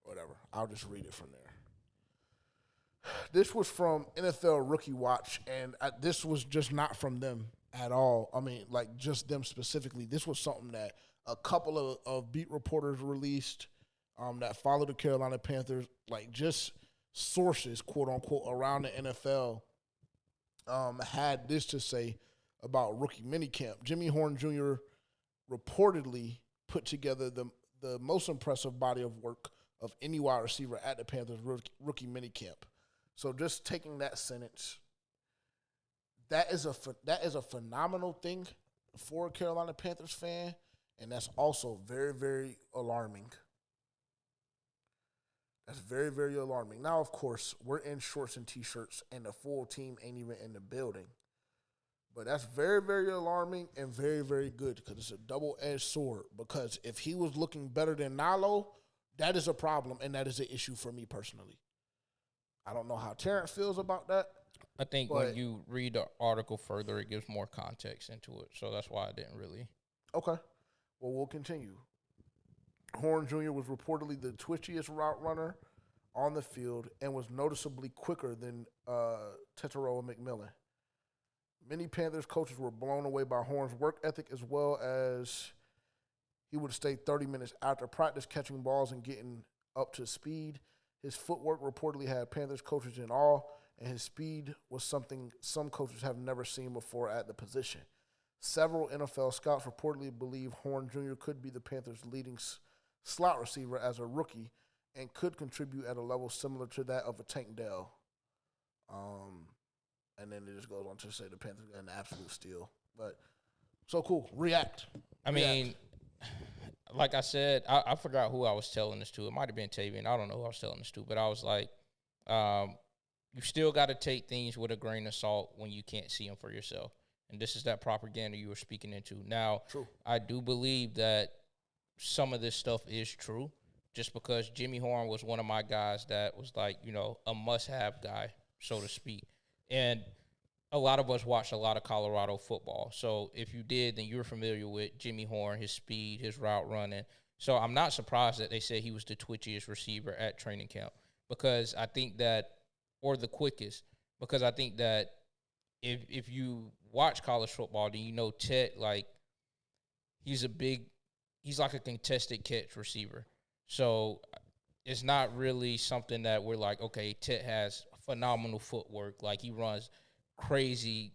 Whatever. I'll just read it from there. This was from NFL Rookie Watch, and this was just not from them at all. I mean, just them specifically. This was something that a couple of beat reporters released that follow the Carolina Panthers, just sources, quote unquote, around the NFL had this to say about rookie minicamp. Jimmy Horn Jr. reportedly put together the most impressive body of work of any wide receiver at the Panthers rookie minicamp. So just taking that sentence, that is a phenomenal thing for a Carolina Panthers fan, and that's also very, very alarming. That's very, very alarming. Now, of course, we're in shorts and T-shirts, and the full team ain't even in the building. But that's very, very alarming and very, very good because it's a double-edged sword. Because if he was looking better than Nalo, that is a problem, and that is an issue for me personally. I don't know how Terrence feels about that. I think when you read the article further, it gives more context into it. So that's why I didn't really. Okay. Well, we'll continue. Horn Jr. was reportedly the twitchiest route runner on the field and was noticeably quicker than Tetero and McMillan. Many Panthers coaches were blown away by Horn's work ethic, as well as he would stay 30 minutes after practice catching balls and getting up to speed. His footwork reportedly had Panthers coaches in awe, and his speed was something some coaches have never seen before at the position. Several NFL scouts reportedly believe Horn Jr. could be the Panthers' leading slot receiver as a rookie and could contribute at a level similar to that of a Tank Dell. And then it just goes on to say the Panthers got an absolute steal. But so cool. React. I mean, like I said, I forgot who I was telling this to. It might have been Tavion. I don't know who I was telling this to. But I was like, you still got to take things with a grain of salt when you can't see them for yourself. And this is that propaganda you were speaking into. Now, True. I do believe that some of this stuff is true just because Jimmy Horn was one of my guys that was a must-have guy, so to speak. And a lot of us watched a lot of Colorado football. So if you did, then you're familiar with Jimmy Horn, his speed, his route running. So I'm not surprised that they said he was the twitchiest receiver at training camp because I think that – or the quickest because I think that if you watch college football, then you know Ted, he's like a contested catch receiver. So it's not really something that we're like, okay, Ted has phenomenal footwork. He runs crazy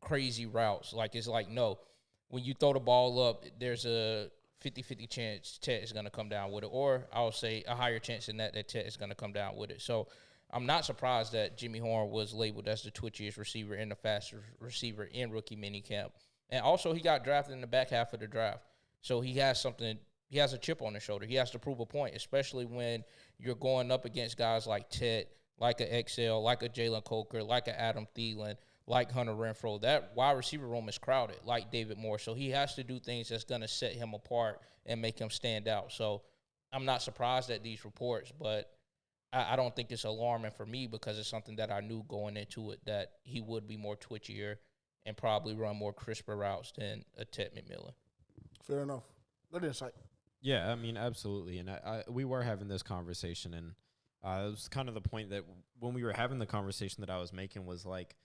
routes. It's no. When you throw the ball up, there's a 50-50 chance Ted is going to come down with it. Or I'll say a higher chance than that Ted is going to come down with it. So I'm not surprised that Jimmy Horn was labeled as the twitchiest receiver and the fastest receiver in rookie minicamp. And also he got drafted in the back half of the draft. So he has a chip on his shoulder. He has to prove a point, especially when you're going up against guys like Ted, like a XL, like a Jalen Coker, like a Adam Thielen, like Hunter Renfrow. That wide receiver room is crowded, like David Moore. So he has to do things that's going to set him apart and make him stand out. So I'm not surprised at these reports, but I don't think it's alarming for me because it's something that I knew going into it that he would be more twitchier and probably run more crisper routes than a Ted McMillan. Fair enough. Good insight. Yeah, I mean, absolutely. And we were having this conversation, and it was kind of the point that when we were having the conversation that I was making was like,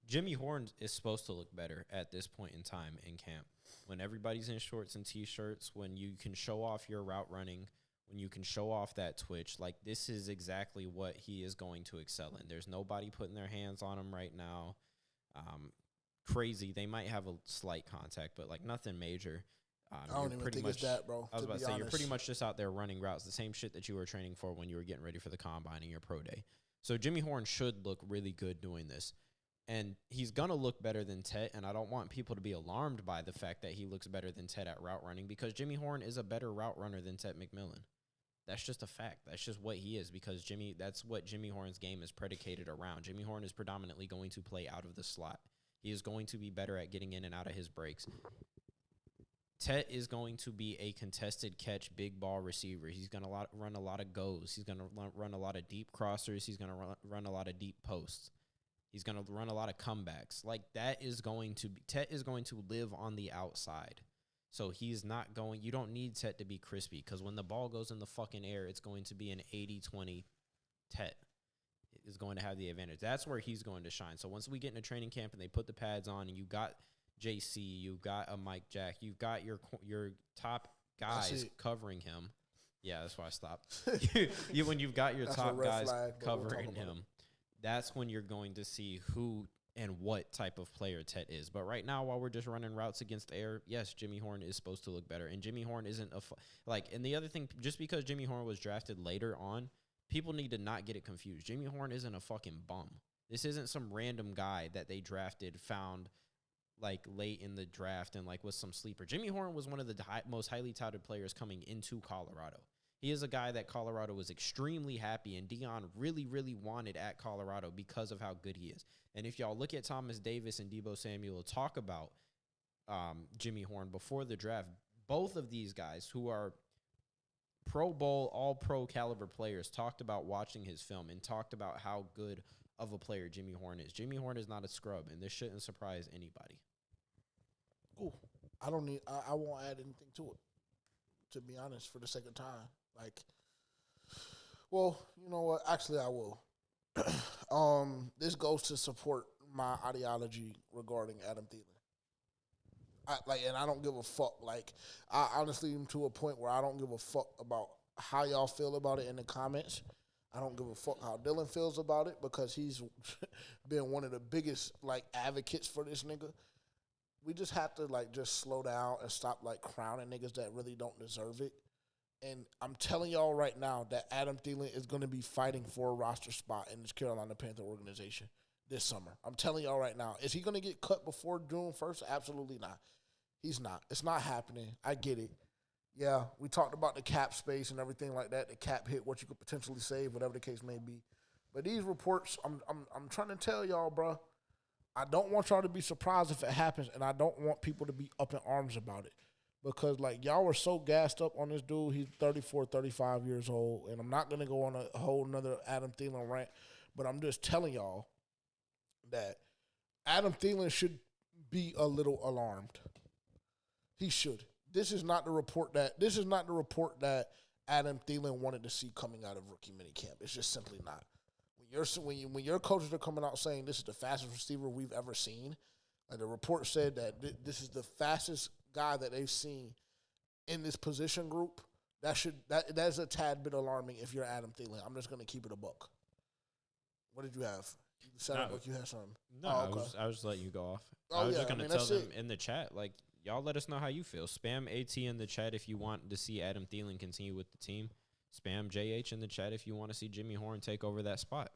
Jimmy Horn is supposed to look better at this point in time in camp. When everybody's in shorts and T-shirts, when you can show off your route running, when you can show off that twitch, like this is exactly what he is going to excel in. There's nobody putting their hands on him right now. Crazy. They might have a slight contact, but like nothing major. I don't even think it's that, bro. I was about to say, you're pretty much just out there running routes, the same shit that you were training for when you were getting ready for the combine and your pro day. So Jimmy Horn should look really good doing this. And he's going to look better than Tet, and I don't want people to be alarmed by the fact that he looks better than Tet at route running because Jimmy Horn is a better route runner than Tet McMillan. That's just a fact. That's just what he is because that's what Jimmy Horn's game is predicated around. Jimmy Horn is predominantly going to play out of the slot. He is going to be better at getting in and out of his breaks. Tet is going to be a contested catch, big ball receiver. He's going to run a lot of goes. He's going to run a lot of deep crossers. He's going to run a lot of deep posts. He's going to run a lot of comebacks. Like, that is going to be – Tet is going to live on the outside. So he's not going – you don't need Tet to be crispy because when the ball goes in the fucking air, it's going to be an 80-20 Tet is going to have the advantage. That's where he's going to shine. So once we get into training camp and they put the pads on and you got JC, you've got a Mike Jack, you've got your top guys covering him. Yeah, that's why I stopped. When you've got your top guys covering him, that's when you're going to see who and what type of player Tet is. But right now, while we're just running routes against the air, yes, Jimmy Horn is supposed to look better. And Jimmy Horn isn't and the other thing, just because Jimmy Horn was drafted later on, people need to not get it confused. Jimmy Horn isn't a fucking bum. This isn't some random guy that they drafted, found like late in the draft and like was some sleeper. Jimmy Horn was one of the most highly touted players coming into Colorado. He is a guy that Colorado was extremely happy and Deion really, really wanted at Colorado because of how good he is. And if y'all look at Thomas Davis and Deebo Samuel talk about Jimmy Horn before the draft, both of these guys who are Pro Bowl, all-pro caliber players talked about watching his film and talked about how good of a player Jimmy Horn is. Jimmy Horn is not a scrub, and this shouldn't surprise anybody. Cool. I won't add anything to it, to be honest, for the second time. Like, well, you know what? Actually, I will. This goes to support my ideology regarding Adam Thielen. And I don't give a fuck. Like, I honestly am to a point where I don't give a fuck about how y'all feel about it in the comments. I don't give a fuck how Dylan feels about it because he's been one of the biggest, like, advocates for this nigga. We just have to, like, just slow down and stop, like, crowning niggas that really don't deserve it. And I'm telling y'all right now that Adam Thielen is going to be fighting for a roster spot in this Carolina Panther organization this summer. I'm telling y'all right now. Is he going to get cut before June 1st? Absolutely not. He's not. It's not happening. I get it. Yeah, we talked about the cap space and everything like that. The cap hit, what you could potentially save, whatever the case may be. But these reports, I'm trying to tell y'all, bro, I don't want y'all to be surprised if it happens, and I don't want people to be up in arms about it. Because, like, y'all were so gassed up on this dude. He's 34, 35 years old. And I'm not going to go on a whole nother Adam Thielen rant. But I'm just telling y'all that Adam Thielen should be a little alarmed. He should. This is not the report that Adam Thielen wanted to see coming out of rookie minicamp. It's just simply not. When your coaches are coming out saying this is the fastest receiver we've ever seen, and the report said that this is the fastest guy that they've seen in this position group, that's a tad bit alarming if you're Adam Thielen. I'm just going to keep it a buck. What did you have? You sounded like you had something. No, okay. I was just letting you go off. Oh, I was yeah, just going to tell them in the chat, like, y'all let us know how you feel. Spam AT in the chat if you want to see Adam Thielen continue with the team. Spam JH in the chat if you want to see Jimmy Horn take over that spot.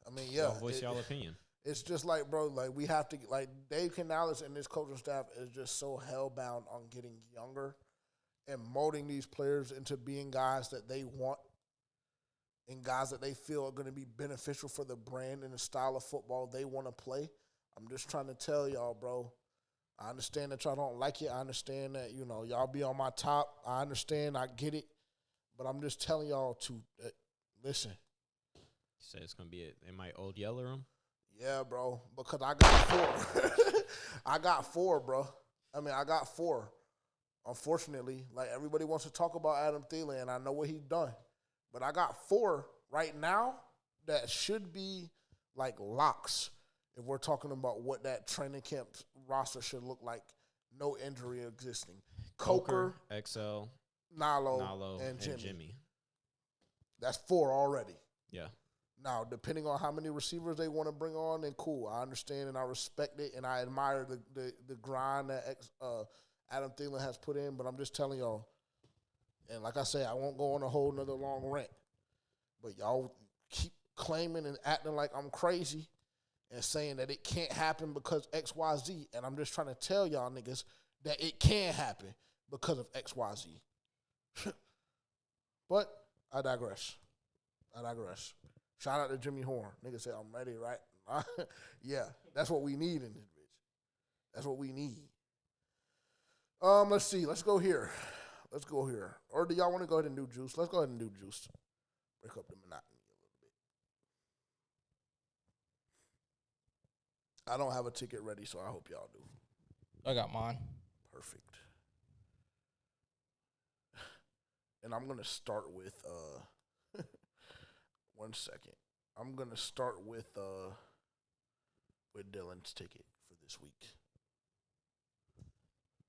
I mean, yeah. Voice y'all opinion. It's just like, bro, like we have to, like Dave Canales and his coaching staff is just so hellbound on getting younger and molding these players into being guys that they want and guys that they feel are going to be beneficial for the brand and the style of football they want to play. I'm just trying to tell y'all, bro, I understand that y'all don't like it. I understand that, y'all be on my top. I understand. I get it. But I'm just telling y'all to listen. You say it's going to be in my old yellow room? Yeah, bro, because I got 4. I got 4, bro. I got 4. Unfortunately, like everybody wants to talk about Adam Thielen, and I know what he's done. But I got 4 right now that should be like locks if we're talking about what that training camp roster should look like. No injury existing. Coker, XL, Nalo, and Jimmy. Jimmy. That's 4 already. Yeah. Now, depending on how many receivers they want to bring on, then cool. I understand and I respect it, and I admire the grind that Adam Thielen has put in. But I'm just telling y'all, and like I said, I won't go on a whole nother long rant. But y'all keep claiming and acting like I'm crazy and saying that it can't happen because X, Y, Z. And I'm just trying to tell y'all niggas that it can happen because of X, Y, Z. But I digress. Shout out to Jimmy Horn. Nigga said, I'm ready, right? Yeah, that's what we need in this bitch. That's what we need. Let's see. Let's go here. Or do y'all want to go ahead and do juice? Let's go ahead and do juice. Break up the monotony a little bit. I don't have a ticket ready, so I hope y'all do. I got mine. Perfect. And I'm going to start with, one second. I'm going to start with Dylan's ticket for this week.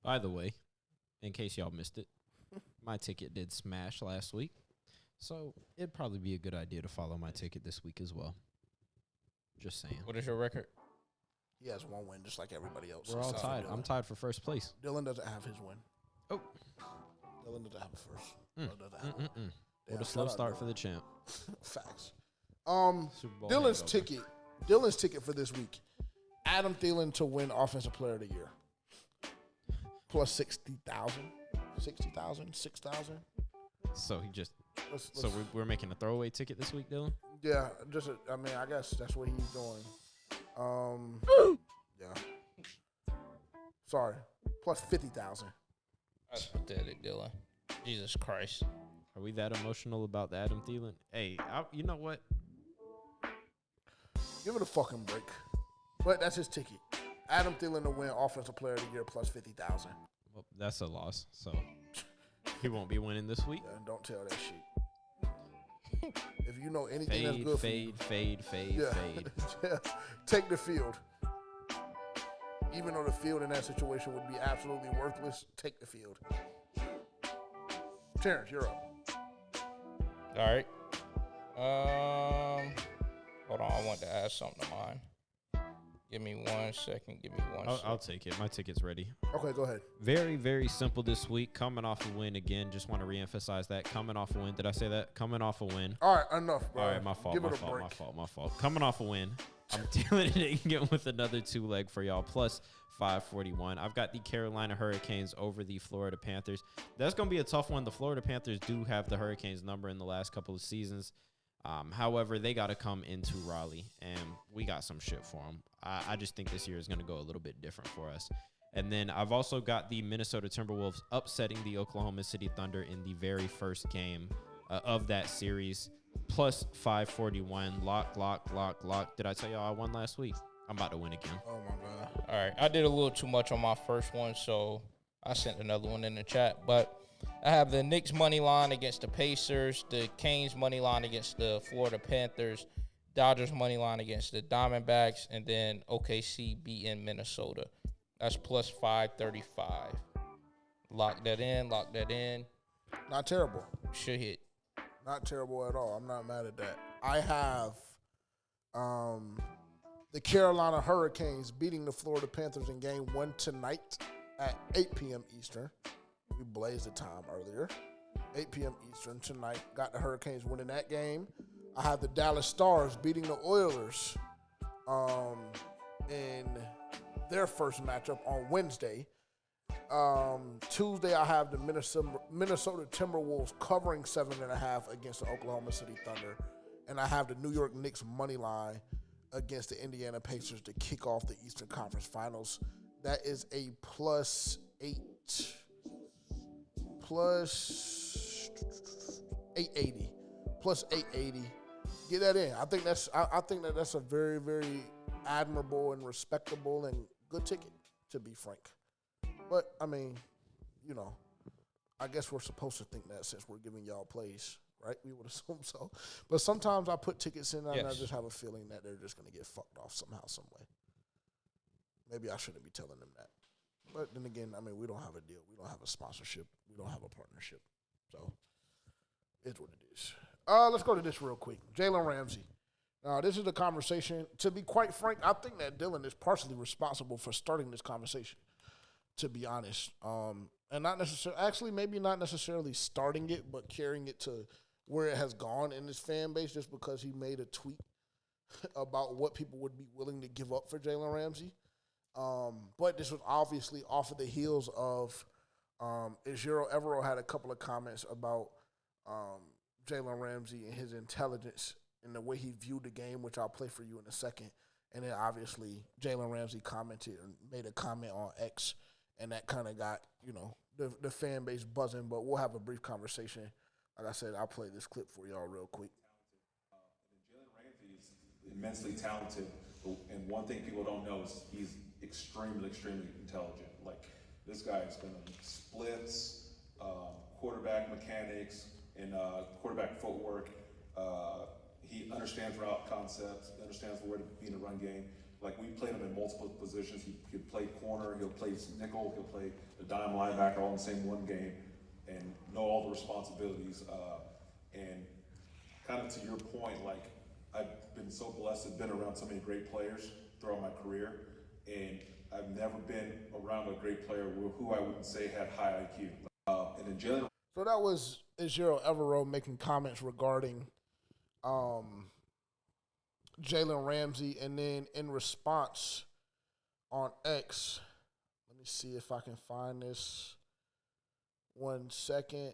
By the way, in case y'all missed it, my ticket did smash last week. So it'd probably be a good idea to follow my ticket this week as well. Just saying. What is your record? He has 1 win, just like everybody else. We're all tied. I'm tied for first place. Dylan doesn't have his win. Oh. Dylan doesn't have a first. Dylan doesn't have one. What a slow start for the champ. Facts. Super Bowl Dylan's hangover. ticket for this week. Adam Thielen to win Offensive Player of the Year. Plus 60,000. 60,000? 6,000? So he just. Let's We're making a throwaway ticket this week, Dylan? Yeah, I guess that's what he's doing. Yeah. Sorry. Plus 50,000. That's pathetic, Dylan. Jesus Christ. Are we that emotional about the Adam Thielen? Hey, you know what? Give it a fucking break. But that's his ticket. Adam Thielen to win Offensive Player of the Year plus 50,000. Well, that's a loss, so he won't be winning this week. Yeah, don't tell that shit. If you know anything that's good fade. Yeah. Take the field. Even though the field in that situation would be absolutely worthless, take the field. Terrence, you're up. All right. Hold on. I want to add something to mine. Give me 1 second. I'll take it. My ticket's ready. Okay, go ahead. Very, very simple this week. Coming off a win again. Just want to reemphasize that. Coming off a win. Did I say that? Coming off a win. All right, enough, bro. All right, my fault. Give My it a fault. break. My fault. Coming off a win. I'm dealing it again with another 2-leg for y'all. Plus 541. I've got the Carolina Hurricanes over the Florida Panthers. That's going to be a tough one. The Florida Panthers do have the Hurricanes number in the last couple of seasons. However, they got to come into Raleigh, and we got some shit for them. I just think this year is going to go a little bit different for us. And then I've also got the Minnesota Timberwolves upsetting the Oklahoma City Thunder in the very first game of that series. Plus 541. Lock. Did I tell y'all I won last week? I'm about to win again. Oh, my God. All right. I did a little too much on my first one, so I sent another one in the chat. But I have the Knicks money line against the Pacers, the Canes money line against the Florida Panthers, Dodgers money line against the Diamondbacks, and then OKC beating Minnesota. That's plus 535. Lock that in. Not terrible. Should hit. Not terrible at all. I'm not mad at that. I have the Carolina Hurricanes beating the Florida Panthers in Game 1 tonight at 8 p.m. Eastern. We blazed the time earlier. 8 p.m. Eastern tonight. Got the Hurricanes winning that game. I have the Dallas Stars beating the Oilers in their first matchup on Wednesday. Tuesday, I have the Minnesota Timberwolves covering 7.5 against the Oklahoma City Thunder. And I have the New York Knicks money line against the Indiana Pacers to kick off the Eastern Conference Finals. That is a plus 880. Plus 880. Get that in. I think that's a very, very admirable and respectable and good ticket, to be frank. But, I mean, you know, I guess we're supposed to think that since we're giving y'all plays, right? We would assume so. But sometimes I put tickets in and I just have a feeling that they're just going to get fucked off somehow, some way. Maybe I shouldn't be telling them that. But then again, I mean, we don't have a deal. We don't have a sponsorship. We don't have a partnership. So it's what it is. Let's go to this real quick. Jalen Ramsey. Now, this is a conversation. To be quite frank, I think that Dylan is partially responsible for starting this conversation, to be honest. And not necessarily, actually, maybe not necessarily starting it, but carrying it to where it has gone in this fan base just because he made a tweet about what people would be willing to give up for Jalen Ramsey. But this was obviously off of the heels of Ejiro Evero had a couple of comments about Jalen Ramsey and his intelligence and the way he viewed the game, which I'll play for you in a second. And then obviously Jalen Ramsey commented and made a comment on X, and that kind of got, you know, the fan base buzzing. But we'll have a brief conversation. Like I said, I'll play this clip for y'all real quick. Jalen Ramsey is immensely talented, and one thing people don't know is he's extremely, extremely intelligent. Like, this guy is going to splits, quarterback mechanics, and quarterback footwork. He understands route concepts, understands where to be in the run game. Like, we played him in multiple positions. He could play corner, he'll play nickel, he'll play the dime linebacker all in the same one game, and know all the responsibilities. And kind of to your point, like, I've been so blessed to have been around so many great players throughout my career, and I've never been around a great player who I wouldn't say had high IQ. And then Jalen. So that was Ejiro Evero making comments regarding Jalen Ramsey, and then in response on X, let me see if I can find this. 1 second.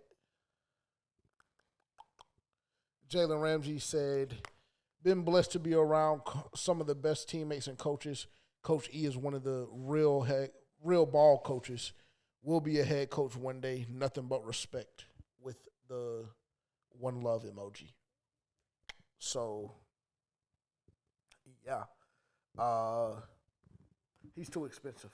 Jalen Ramsey said, "Been blessed to be around some of the best teammates and coaches. Coach E is one of the real ball coaches. Will be a head coach one day. Nothing but respect," with the one love emoji. So, yeah. He's too expensive.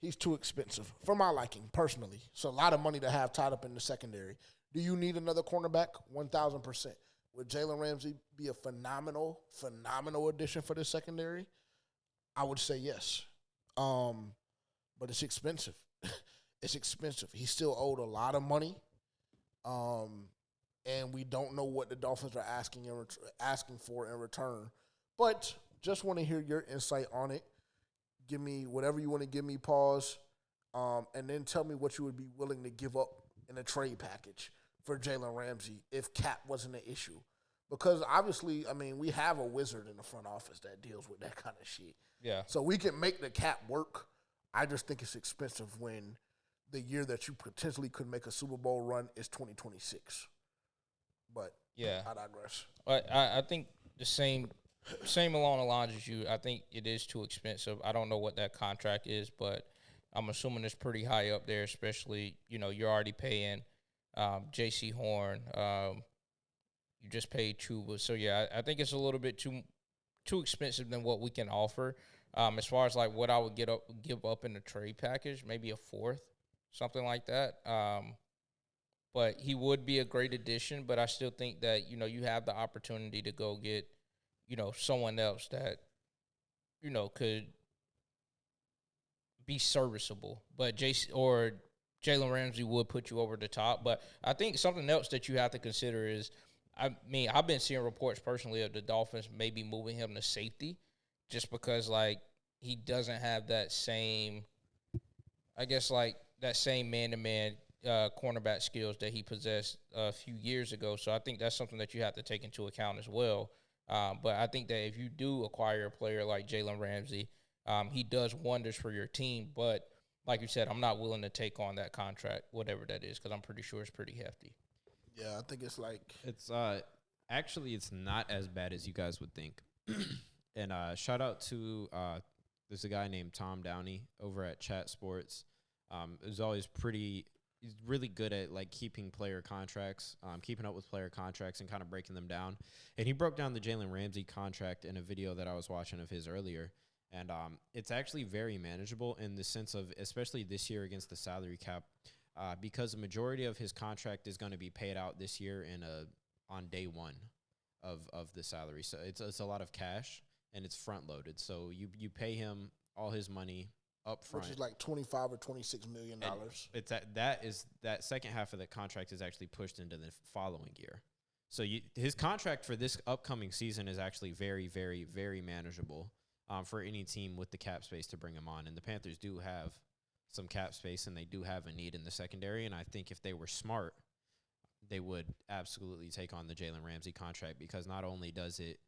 He's too expensive for my liking, personally. It's a lot of money to have tied up in the secondary. Do you need another cornerback? 1,000%. Would Jalen Ramsey be a phenomenal addition for the secondary? I would say yes. But it's expensive. It's expensive. He's still owed a lot of money. And we don't know what the Dolphins are asking for in return. But just want to hear your insight on it. Give me whatever you want to give me, pause, and then tell me what you would be willing to give up in a trade package for Jalen Ramsey if cap wasn't an issue. Because obviously, I mean, we have a wizard in the front office that deals with that kind of shit. Yeah. So we can make the cap work. I just think it's expensive when the year that you potentially could make a Super Bowl run is 2026. But yeah, I digress. I think the same along the lines as you. I think it is too expensive. I don't know what that contract is, but I'm assuming it's pretty high up there, especially, you know, you're already paying Jaycee Horn. You just paid Chuba. So, yeah, I think it's a little bit too expensive than what we can offer. As far as, like, what I would give up in the trade package, maybe a fourth, something like that. But he would be a great addition, but I still think that, you know, you have the opportunity to go get, you know, someone else that, you know, could be serviceable. But Jalen Ramsey would put you over the top. But I think something else that you have to consider is, I mean, I've been seeing reports personally of the Dolphins maybe moving him to safety just because, like, he doesn't have that same, I guess, like, that same man-to-man cornerback skills that he possessed a few years ago. So I think that's something that you have to take into account as well. But I think that if you do acquire a player like Jalen Ramsey, he does wonders for your team. But like you said, I'm not willing to take on that contract, whatever that is, because I'm pretty sure it's pretty hefty. Yeah, I think it's like It's actually it's not as bad as you guys would think. And shout out to there's a guy named Tom Downey over at Chat Sports. It was always pretty he's really good at like keeping player contracts, keeping up with player contracts and kind of breaking them down. And he broke down the Jalen Ramsey contract in a video that I was watching of his earlier. And it's actually very manageable in the sense of, especially this year against the salary cap, because the majority of his contract is going to be paid out this year on day one of the salary. So it's a lot of cash and it's front loaded. So you pay him all his money up front, which is like $25 or $26 million. It's that second half of the contract is actually pushed into the following year. So his contract for this upcoming season is actually very, very, very manageable for any team with the cap space to bring him on. And the Panthers do have some cap space, and they do have a need in the secondary. And I think if they were smart, they would absolutely take on the Jalen Ramsey contract, because not only does it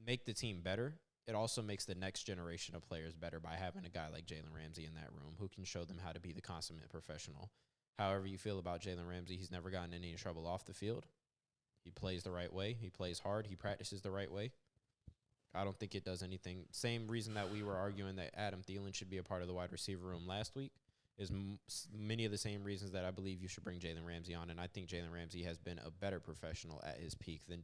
make the team better, it also makes the next generation of players better by having a guy like Jalen Ramsey in that room who can show them how to be the consummate professional. However you feel about Jalen Ramsey, he's never gotten in any trouble off the field. He plays the right way. He plays hard. He practices the right way. I don't think it does anything. Same reason that we were arguing that Adam Thielen should be a part of the wide receiver room last week is many of the same reasons that I believe you should bring Jalen Ramsey on. And I think Jalen Ramsey has been a better professional at his peak than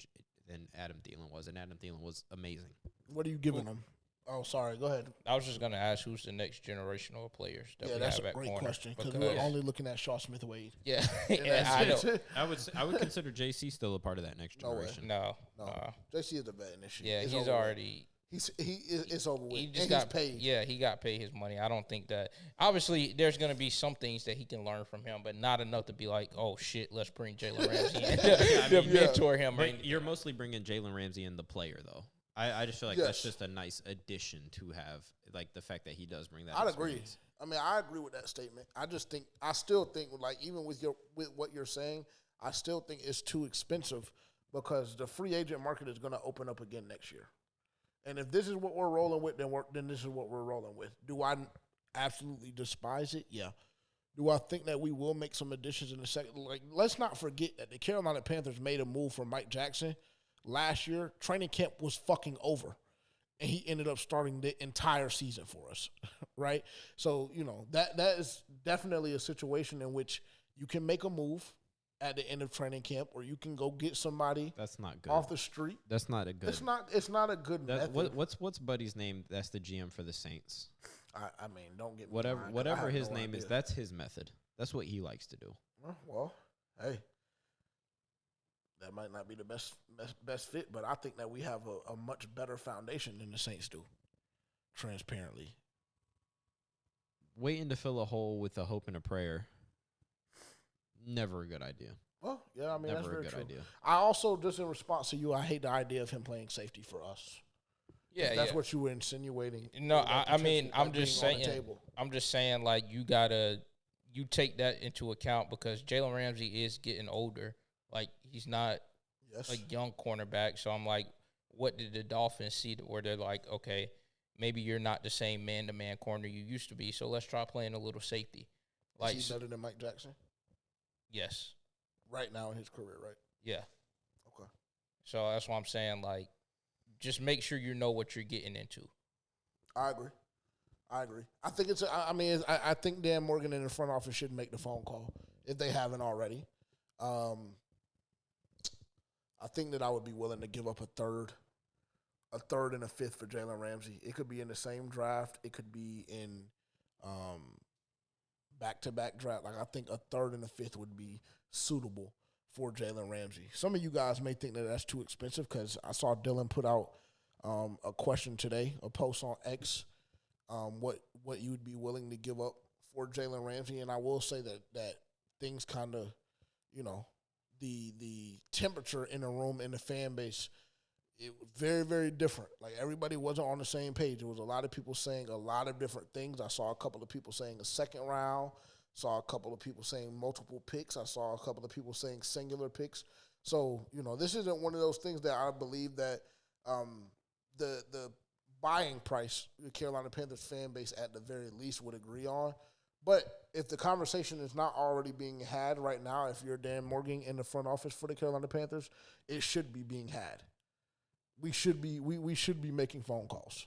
Adam Thielen was. And Adam Thielen was amazing. What are you giving him? Oh, sorry. Go ahead. I was just going to ask who's the next generation of players that we that's have a at great corner. question, because we're only looking at Shaw Smith-Wade. Yeah, I know. I would consider Jaycee still a part of that next generation. No. Jaycee is a vet in this shit. Yeah, it's he's already. It's over with. He's paid. Yeah, he got paid his money. I don't think that. Obviously, there's going to be some things that he can learn from him, but not enough to be like, oh shit, let's bring Jalen Ramsey in to mentor him. But you're mostly bringing Jalen Ramsey in the player, though. I just feel like that's just a nice addition to have, like the fact that he does bring that. I'd agree. I mean, I agree with that statement. I still think, like, even with what you're saying, I still think it's too expensive, because the free agent market is going to open up again next year. And if this is what we're rolling with, then this is what we're rolling with. Do I absolutely despise it? Yeah. Do I think that we will make some additions in the second? Like, let's not forget that the Carolina Panthers made a move for Mike Jackson last year. Training camp was fucking over, and he ended up starting the entire season for us, right? So, that is definitely a situation in which you can make a move at the end of training camp, or you can go get somebody that's not good off the street. That's not a good. It's not a good method. What's Buddy's name? That's the GM for the Saints. I mean, don't get me whatever his name is. That's his method. That's what he likes to do. Well, hey, that might not be the best fit, but I think that we have a much better foundation than the Saints do. Transparently, waiting to fill a hole with a hope and a prayer. Never a good idea. Well, yeah, I mean, that's very true. Idea. I also, just in response to you, I hate the idea of him playing safety for us. Yeah, that's what you were insinuating. No, I mean, I'm just saying, like, you take that into account, because Jalen Ramsey is getting older. Like, he's not a young cornerback. So I'm like, what did the Dolphins see where they're like, okay, maybe you're not the same man-to-man corner you used to be, so let's try playing a little safety. Like, is he better than Mike Jackson? Yes. Right now in his career, right? Yeah. Okay. So that's what I'm saying. Like, just make sure you know what you're getting into. I agree. I think I think Dan Morgan in the front office should make the phone call if they haven't already. I think that I would be willing to give up a third and a fifth for Jalen Ramsey. It could be in the same draft. It could be in back-to-back draft. Like, I think a third and a fifth would be suitable for Jalen Ramsey. Some of you guys may think that that's too expensive, because I saw Dylan put out a question today, a post on X, what you would be willing to give up for Jalen Ramsey. And I will say that things kind of, the temperature in the room, in the fan base, it was very, very different. Like, everybody wasn't on the same page. There was a lot of people saying a lot of different things. I saw a couple of people saying a second round. Saw a couple of people saying multiple picks. I saw a couple of people saying singular picks. So, this isn't one of those things that I believe that the buying price the Carolina Panthers fan base at the very least would agree on. But if the conversation is not already being had right now, if you're Dan Morgan in the front office for the Carolina Panthers, it should be being had. We should be making phone calls,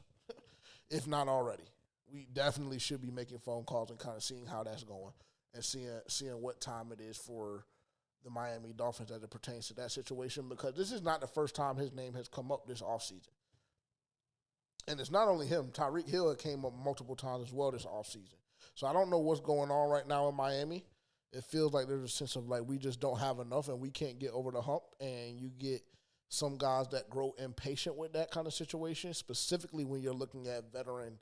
if not already. We definitely should be making phone calls and kind of seeing how that's going. and seeing what time it is for the Miami Dolphins as it pertains to that situation, because this is not the first time his name has come up this offseason. And it's not only him. Tyreek Hill came up multiple times as well this offseason. So I don't know what's going on right now in Miami. It feels like there's a sense of like we just don't have enough and we can't get over the hump, and you get some guys that grow impatient with that kind of situation, specifically when you're looking at veteran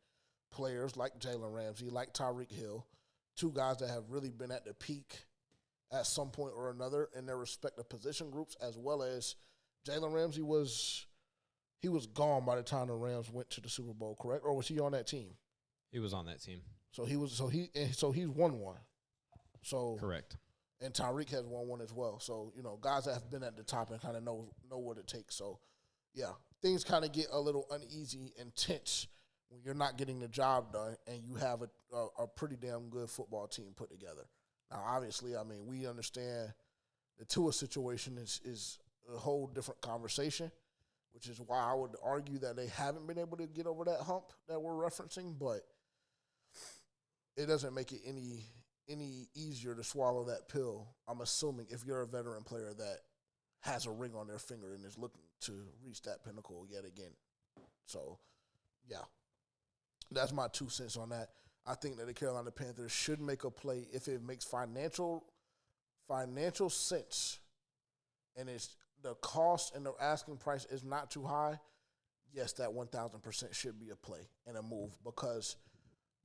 players like Jalen Ramsey, like Tyreek Hill, two guys that have really been at the peak at some point or another in their respective position groups, as well as Jalen Ramsey was gone by the time the Rams went to the Super Bowl, correct? Or was he on that team? He was on that team. So he's won one. So correct. And Tyreek has won one as well. So, guys that have been at the top and kind of know what it takes. So, yeah, things kind of get a little uneasy and tense when you're not getting the job done and you have a pretty damn good football team put together. Now, obviously, we understand the Tua situation is a whole different conversation, which is why I would argue that they haven't been able to get over that hump that we're referencing, but it doesn't make it any easier to swallow that pill, I'm assuming, if you're a veteran player that has a ring on their finger and is looking to reach that pinnacle yet again. So, yeah, that's my 2 cents on that. I think that the Carolina Panthers should make a play if it makes financial sense and it's the cost and the asking price is not too high. Yes, that 1,000% should be a play and a move, because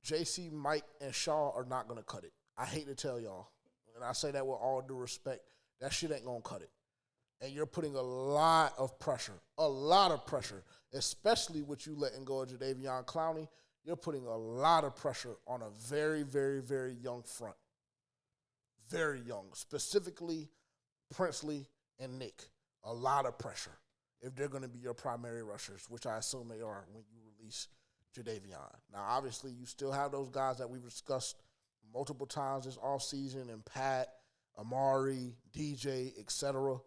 JC, Mike, and Shaw are not going to cut it. I hate to tell y'all, and I say that with all due respect, that shit ain't going to cut it. And you're putting a lot of pressure, especially with you letting go of Jadeveon Clowney. You're putting a lot of pressure on a very, very, very young front. Very young. Specifically, Princely and Nick. A lot of pressure if they're going to be your primary rushers, which I assume they are when you release Jadeveon. Now, obviously, you still have those guys that we've discussed multiple times this offseason, and Pat, Amari, DJ, etc.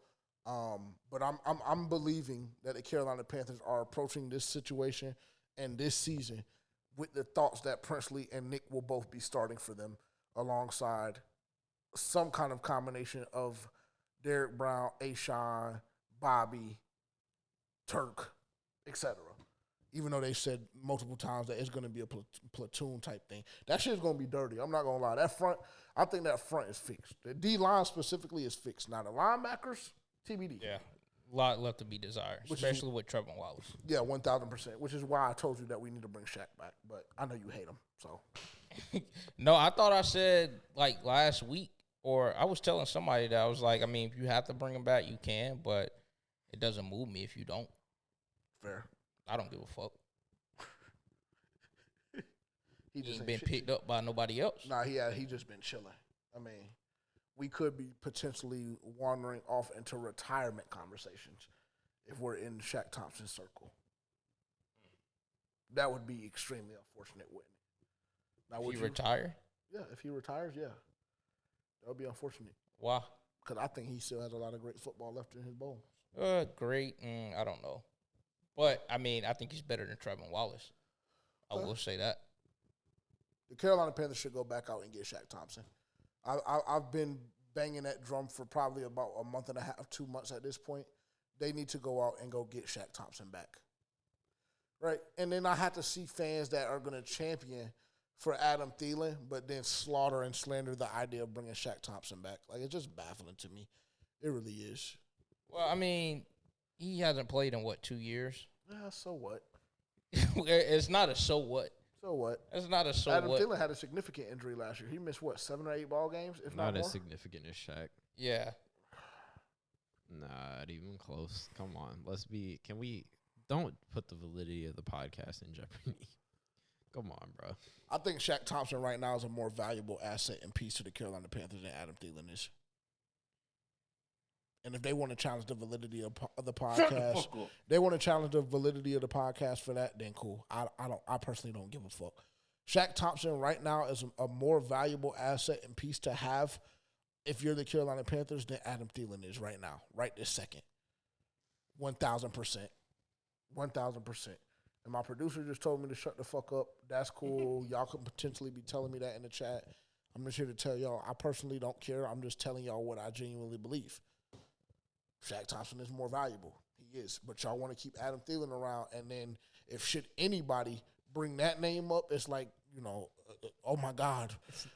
But I'm believing that the Carolina Panthers are approaching this situation and this season with the thoughts that Princely and Nick will both be starting for them alongside some kind of combination of Derek Brown, Ashawn, Bobby, Turk, etc. Even though they said multiple times that it's going to be a platoon type thing. That shit's going to be dirty. I'm not going to lie. That front, I think that front is fixed. The D-line specifically is fixed. Now, the linebackers, TBD. Yeah, a lot left to be desired, especially with Trevor Wallace. Yeah, 1,000%, which is why I told you that we need to bring Shaq back. But I know you hate him, so. No, I thought I said, like, last week, or I was telling somebody that I was like, if you have to bring him back, you can, but it doesn't move me if you don't. Fair. I don't give a fuck. He ain't been picked up by nobody else. Nah, he just been chilling. We could be potentially wandering off into retirement conversations if we're in Shaq Thompson's circle. That would be extremely unfortunate, wouldn't it? Now, if he retire? Yeah, if he retires, yeah. That would be unfortunate. Why? Because I think he still has a lot of great football left in his bones. Great. I don't know. But, I think he's better than Trevor Wallace. I will say that. The Carolina Panthers should go back out and get Shaq Thompson. I've been banging that drum for probably about a month and a half, 2 months at this point. They need to go out and go get Shaq Thompson back. Right? And then I have to see fans that are going to champion for Adam Thielen, but then slaughter and slander the idea of bringing Shaq Thompson back. Like, it's just baffling to me. It really is. Well, he hasn't played in, 2 years? Yeah, so what? It's not a so what. So what? It's not a so Adam what. Thielen had a significant injury last year. He missed, 7 or 8 ball games, if not more? Not as significant as Shaq. Yeah. Not even close. Come on. Don't put the validity of the podcast in jeopardy. Come on, bro. I think Shaq Thompson right now is a more valuable asset and piece to the Carolina Panthers than Adam Thielen is. And if they want to challenge the validity of the podcast, they want to challenge the validity of the podcast for that, then cool. I personally don't give a fuck. Shaq Thompson right now is a more valuable asset and piece to have if you're the Carolina Panthers than Adam Thielen is right now, right this second. 1,000%. 1,000%. And my producer just told me to shut the fuck up. That's cool. Y'all could potentially be telling me that in the chat. I'm just here to tell y'all, I personally don't care. I'm just telling y'all what I genuinely believe. Shaq Thompson is more valuable. He is. But y'all want to keep Adam Thielen around, and then if should anybody bring that name up, it's like, you know, oh my God,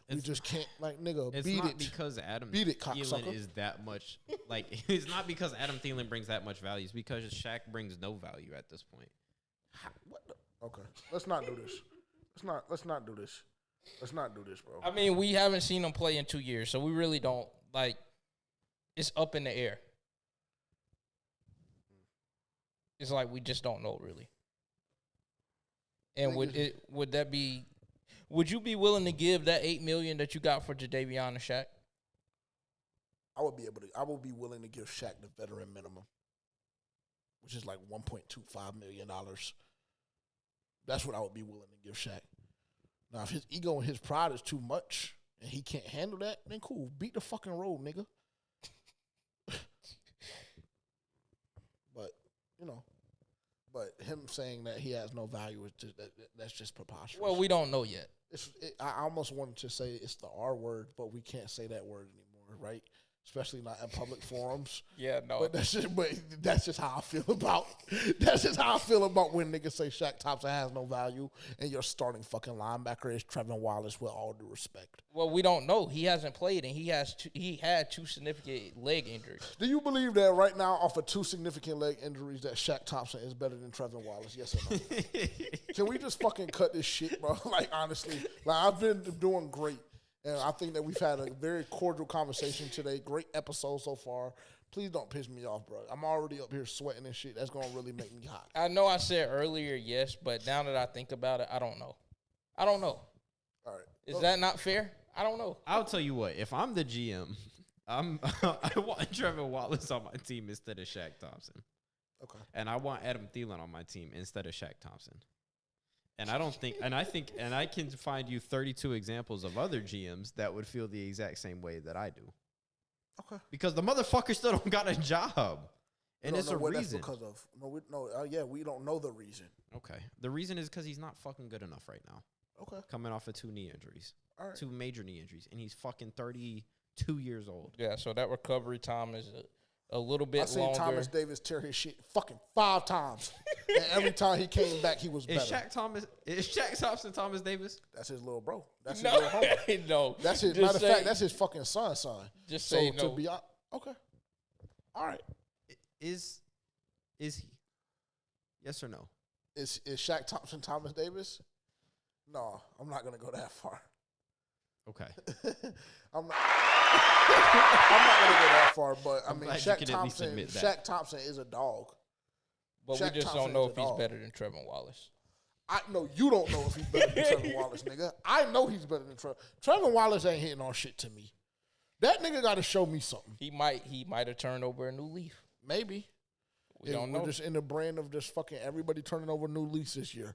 we just can't, like, nigga, it's beat not it. Because Adam Beat it, Thielen cocksucker. is that much, like, it's not because Adam Thielen brings that much value. It's because Shaq brings no value at this point. What the? Okay, let's not do this. Let's not do this. Let's not do this, bro. I mean, we haven't seen him play in 2 years, so we really don't, like, it's up in the air. It's like we just don't know, really. And would you be willing to give that $8 million that you got for Jadeveon and Shaq? I would be willing to give Shaq the veteran minimum, which is like $1.25 million. That's what I would be willing to give Shaq. Now, if his ego and his pride is too much and he can't handle that, then cool. Beat the fucking road, nigga. But, you know, him saying that he has no value, is just, that's just preposterous. Well, we don't know yet. I almost wanted to say it's the R word, but we can't say that word anymore, right? Especially not in public forums. Yeah, no. But that's just how I feel about when niggas say Shaq Thompson has no value and your starting fucking linebacker is Trevin Wallace, with all due respect. Well, we don't know. He hasn't played, and he had 2 significant leg injuries. Do you believe that right now, off of 2 significant leg injuries, that Shaq Thompson is better than Trevin Wallace? Yes or no? Can we just fucking cut this shit, bro? Like, honestly, like, I've been doing great. And I think that we've had a very cordial conversation today. Great episode so far. Please don't piss me off, bro. I'm already up here sweating and shit. That's going to really make me hot. I know I said earlier yes, but now that I think about it, I don't know. All right. Is that not fair? I don't know. I'll tell you what. If I'm the GM, I want Trevor Wallace on my team instead of Shaq Thompson. Okay. And I want Adam Thielen on my team instead of Shaq Thompson. And I can find you 32 examples of other GMs that would feel the exact same way that I do. Okay. Because the motherfucker still don't got a job. And it's a reason. That's because of. We don't know the reason. Okay. The reason is because he's not fucking good enough right now. Okay. Coming off of 2 knee injuries. All right. 2 major knee injuries. And he's fucking 32 years old. Yeah, so that recovery time is a little bit longer. I seen Thomas Davis tear his shit fucking 5 times. And every time he came back, he was better. Is Shaq Thompson Thomas Davis? That's his little bro. That's his little homie. No. That's his, matter of fact, that's his fucking son. Just say no. To be honest, okay. All right. Is he? Yes or no? Is Shaq Thompson Thomas Davis? No, I'm not going to go that far. Okay. I'm not going to go that far, but I mean, Shaq Thompson is a dog. But Shaq we just Thompson don't know is if a he's dog. better than Trevin Wallace. I know you don't know if he's better than Trevin Wallace, nigga. I know he's better than Trevin. Trevin Wallace ain't hitting on shit to me. That nigga got to show me something. He might have turned over a new leaf. Maybe. We don't know. We're just in the brand of just fucking everybody turning over new leaves this year.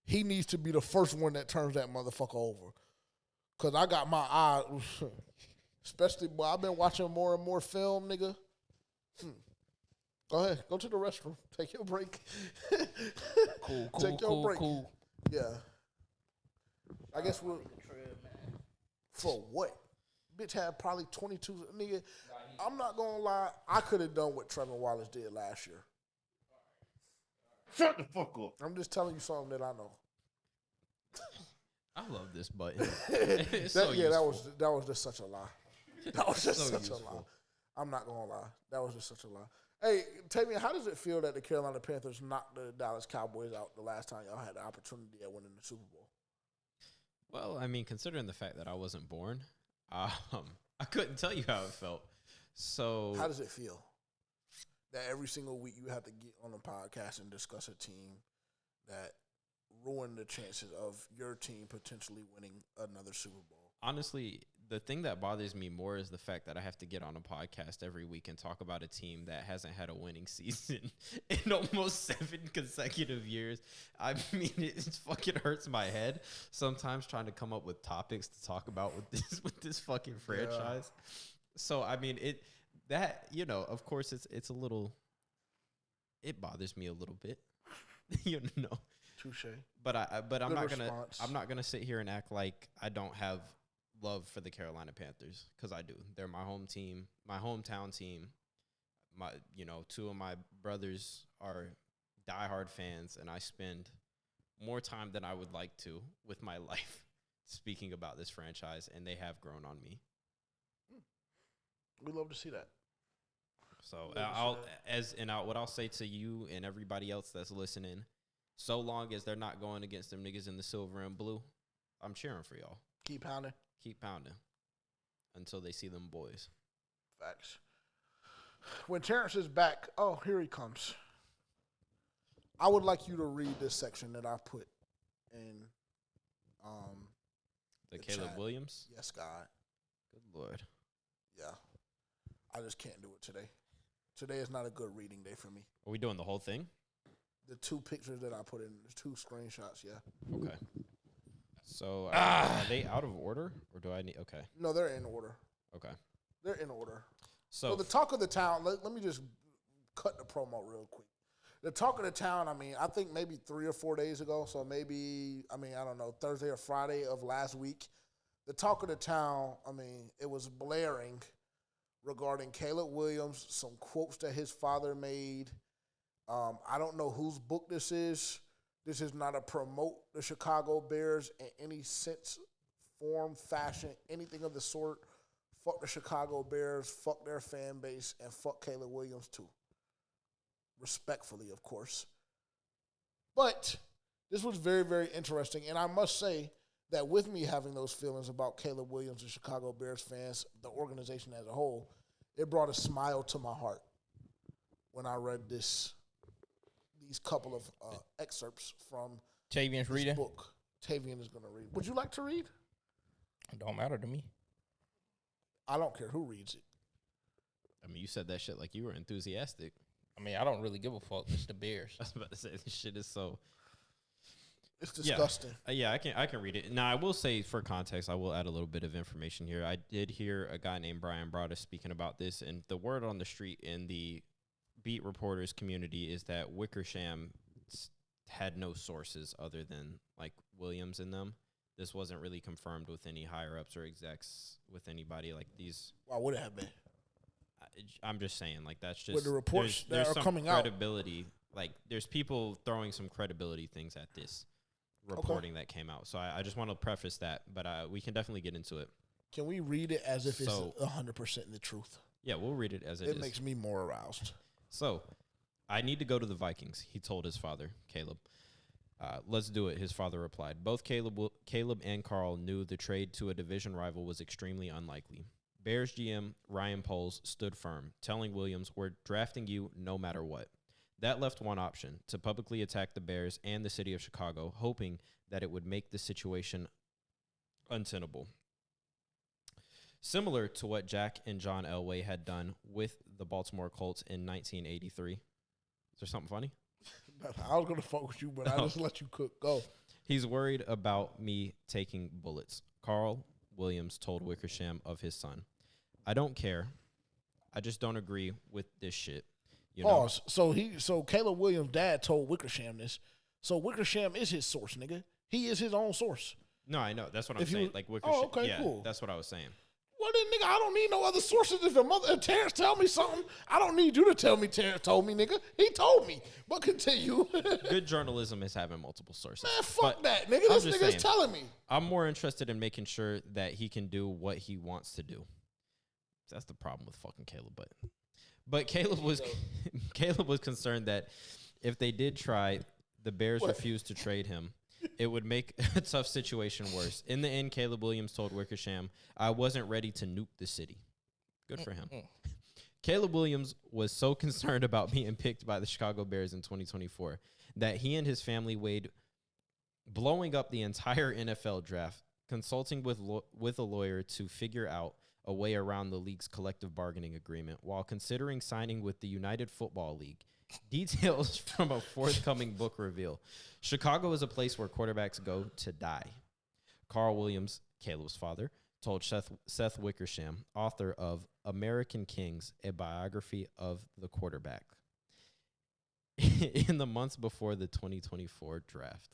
He needs to be the first one that turns that motherfucker over. Because I got my eye, especially, boy, I've been watching more and more film, nigga. Go ahead. Go to the restroom. Take your break. Cool. Yeah. I guess we'll. For what? Bitch had probably 22. Nigga, I'm not going to lie. I could have done what Trevin Wallace did last year. Shut the fuck up. I'm just telling you something that I know. I love this button. That was just such a lie. That was just such a lie. I'm not gonna lie. That was just such a lie. Hey, Tavion, how does it feel that the Carolina Panthers knocked the Dallas Cowboys out the last time y'all had the opportunity at winning the Super Bowl? Well, I mean, considering the fact that I wasn't born, I couldn't tell you how it felt. So how does it feel that every single week you have to get on a podcast and discuss a team that ruin the chances of your team potentially winning another Super Bowl? Honestly, the thing that bothers me more is the fact that I have to get on a podcast every week and talk about a team that hasn't had a winning season in almost 7 consecutive years. I mean, it fucking hurts my head sometimes trying to come up with topics to talk about with this fucking franchise. Yeah. So, I mean, of course it's a little, it bothers me a little bit, Touche. But I'm not gonna sit here and act like I don't have love for the Carolina Panthers because I do. They're my home team, my hometown team. Two of my brothers are diehard fans, and I spend more time than I would like to with my life speaking about this franchise, and they have grown on me. We love to see that. So what I'll say to you and everybody else that's listening, so long as they're not going against them niggas in the silver and blue, I'm cheering for y'all. Keep pounding. Keep pounding until they see them boys. Facts. When Terrence is back, oh, here he comes. I would like you to read this section that I put in the Caleb chat. Williams? Yes, God. Good Lord. Yeah. I just can't do it today. Today is not a good reading day for me. Are we doing the whole thing? The 2 pictures that I put in, the 2 screenshots, yeah. Okay. So are they out of order, or do I need? Okay. No, they're in order. Okay. They're in order. So the talk of the town, let me just cut the promo real quick. The talk of the town, I think maybe 3 or 4 days ago, so maybe, I don't know, Thursday or Friday of last week, the talk of the town, it was blaring regarding Caleb Williams, some quotes that his father made. I don't know whose book this is. This is not a promote the Chicago Bears in any sense, form, fashion, anything of the sort. Fuck the Chicago Bears, fuck their fan base, and fuck Caleb Williams too. Respectfully, of course. But this was very, very interesting, and I must say that with me having those feelings about Caleb Williams and Chicago Bears fans, the organization as a whole, it brought a smile to my heart when I read these couple of excerpts from Tavion's reading. book. Tavion is going to read. Would you like to read? It don't matter to me. I don't care who reads it. You said that shit like you were enthusiastic. I don't really give a fuck. It's the Bears. I was about to say this shit is so. It's disgusting. Yeah, I can read it. Now I will say for context, I will add a little bit of information here. I did hear a guy named Brian Broaddus speaking about this, and the word on the street in the beat reporters community is that Wickersham had no sources other than like Williams in them. This wasn't really confirmed with any higher ups or execs with anybody like these. Why would it have been? I'm just saying, like that's just with the reports there's that are some coming credibility. Like there's people throwing some credibility things at this reporting that came out. So I just want to preface that, but we can definitely get into it. Can we read it as if it's 100% the truth? Yeah, we'll read it as it is. It makes me more aroused. So, I need to go to the Vikings, he told his father, Caleb. Let's do it, his father replied. Both Caleb and Carl knew the trade to a division rival was extremely unlikely. Bears GM Ryan Poles stood firm, telling Williams, "We're drafting you no matter what." That left one option, to publicly attack the Bears and the city of Chicago, hoping that it would make the situation untenable. Similar to what Jack and John Elway had done with the Baltimore Colts in 1983. Is there something funny? I was going to fuck with you, but I just let you cook. Go. He's worried about me taking bullets. Carl Williams told Wickersham of his son, "I don't care. I just don't agree with this shit." Pause. So Caleb Williams' dad told Wickersham this. So Wickersham is his source, nigga. He is his own source. No, I know. That's what I'm saying. Like Wickersham. Oh, okay, cool. That's what I was saying. Well, then, nigga, I don't need no other sources. If Terrence tell me something, I don't need you to tell me Terrence told me, nigga. He told me. But continue. Good journalism is having multiple sources. Man, fuck that, nigga. This nigga's telling me. I'm more interested in making sure that he can do what he wants to do. That's the problem with fucking Caleb. But Caleb was concerned that if they did try, the Bears refused to trade him. It would make a tough situation worse. In the end, Caleb Williams told Wickersham, "I wasn't ready to nuke the city." Good for him. Caleb Williams was so concerned about being picked by the Chicago Bears in 2024 that he and his family weighed blowing up the entire NFL draft, consulting with a lawyer to figure out a way around the league's collective bargaining agreement while considering signing with the United Football League. Details from a forthcoming book reveal. Chicago is a place where quarterbacks go to die. Carl Williams, Caleb's father, told Seth Wickersham, author of American Kings, a biography of the quarterback, in the months before the 2024 draft.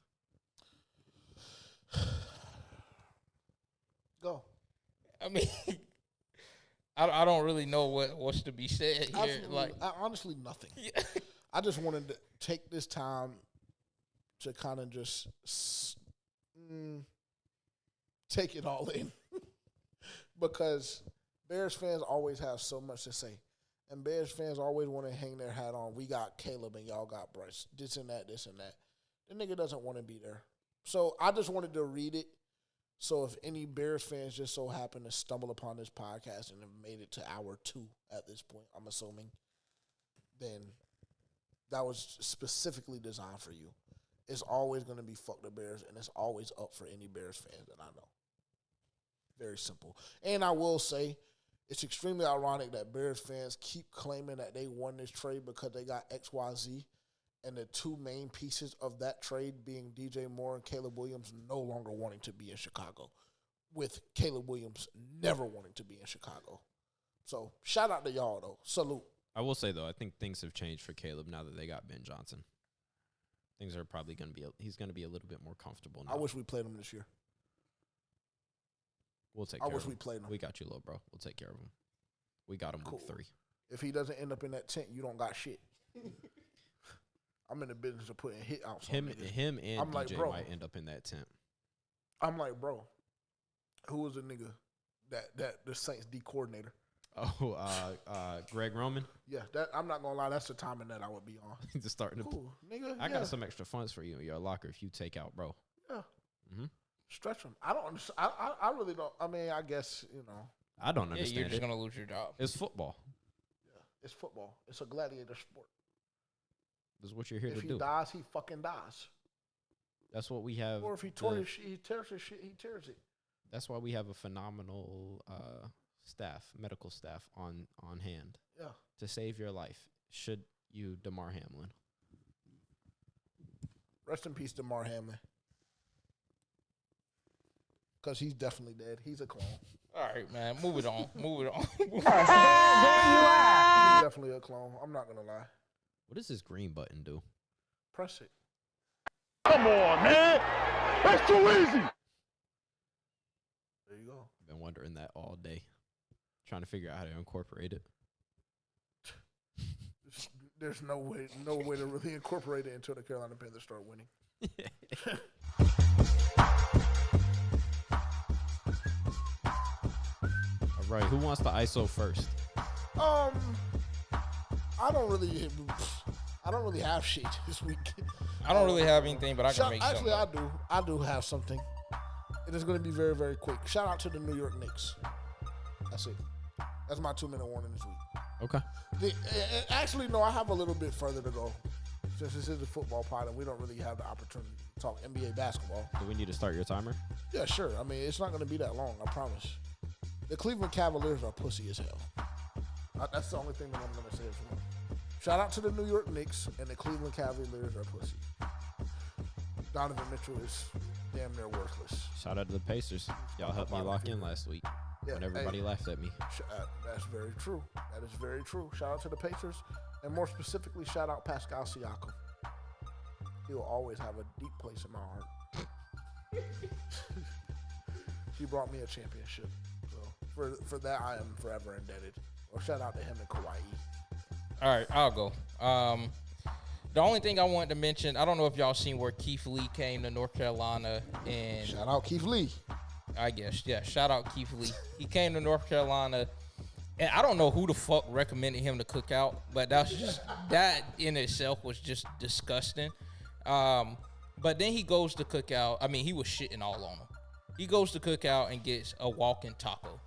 Go. I mean, I don't really know what's to be said here. Absolutely, Like, honestly, nothing. yeah. I just wanted to take this time to kind of just take it all in because Bears fans always have so much to say. And Bears fans always want to hang their hat on, we got Caleb and y'all got Bryce, this and that, this and that. The nigga doesn't want to be there. So I just wanted to read it. So if any Bears fans just so happen to stumble upon this podcast and have made it to hour 2 at this point, I'm assuming, then that was specifically designed for you. It's always going to be fuck the Bears, and it's always up for any Bears fan that I know. Very simple. And I will say, it's extremely ironic that Bears fans keep claiming that they won this trade because they got XYZ, and the two main pieces of that trade being DJ Moore and Caleb Williams no longer wanting to be in Chicago, with Caleb Williams never wanting to be in Chicago. So, shout out to y'all, though. Salute. I will say, though, I think things have changed for Caleb now that they got Ben Johnson. Things are probably going to be he's going to be a little bit more comfortable now. I wish we played him this year. We'll take care of him. I wish we played him. We got you, little bro. We'll take care of him. We got him Cool. week 3. If he doesn't end up in that tent, you don't got shit. I'm in the business of putting hit outs on niggas. Him and I'm DJ like, bro. might end up in that tent. I'm like, bro, who was the nigga that the Saints D coordinator? Oh, Greg Roman. Yeah, that I'm not gonna lie, that's the timing that I would be on. Just starting to. Cool, nigga. I got some extra funds for you in your locker if you take out, bro. Yeah. Mm-hmm. Stretch them. I don't understand. I really don't. I mean, I guess, you know. I don't Yeah, understand. you're just it. gonna lose your job. It's football. Yeah, it's football. It's a gladiator sport. That's what you're here If to he do. dies, he fucking dies. That's what we have. Or if he tore his shit, he tears his shit, he tears it. That's why we have a phenomenal medical staff on hand Yeah. to save your life. Should you, DeMar Hamlin? Rest in peace, DeMar Hamlin. Because he's definitely dead. He's a clone. All right, man. Move it on. Move it on. He's definitely a clone. I'm not going to lie. What does this green button do? Press it. Come on, man. That's too easy. There you go. I've been wondering that all day. Trying to figure out how to incorporate it. There's no way to really incorporate it until the Carolina Panthers start winning. All right, who wants the ISO first? I don't really have shit this week. I don't really have anything, but I can make Actually, something. I do have something. It is going to be very, very quick. Shout out to the New York Knicks. That's it. That's my 2-minute warning this week. Okay. Actually, no, I have a little bit further to go. Since this is a football pod and we don't really have the opportunity to talk NBA basketball. Do we need to start your timer? Yeah, sure. I mean, it's not going to be that long, I promise. The Cleveland Cavaliers are pussy as hell. That's the only thing that I'm going to say as well. Shout out to the New York Knicks, and the Cleveland Cavaliers are pussy. Donovan Mitchell is damn near worthless. Shout out to the Pacers. Y'all helped me lock in last week when everybody laughed at me. That's very true. That is very true. Shout out to the Pacers, and more specifically, shout out Pascal Siakam. He will always have a deep place in my heart. He brought me a championship. So for that, I am forever indebted. Or shout out to him and Kawhi. All right, I'll go. The only thing I wanted to mention, I don't know if y'all seen where Keith Lee came to North Carolina, and Shout out Keith Lee. I guess, yeah, shout out Keith Lee. He came to North Carolina, and I don't know who the fuck recommended him to cook out, but that in itself was just disgusting. But then he goes to cook out. I mean, he was shitting all on him. He goes to cook out and gets a walking taco.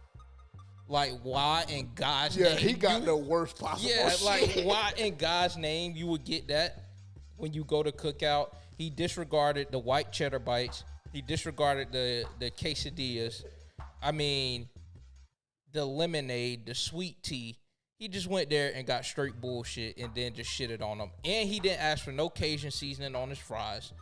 Like, why in God's name? Yeah, he got the worst possible shit. Like, why in God's name you would get that when you go to cookout? He disregarded the white cheddar bites. He disregarded the quesadillas. I mean, the lemonade, the sweet tea. He just went there and got straight bullshit and then just shitted on them. And he didn't ask for no Cajun seasoning on his fries.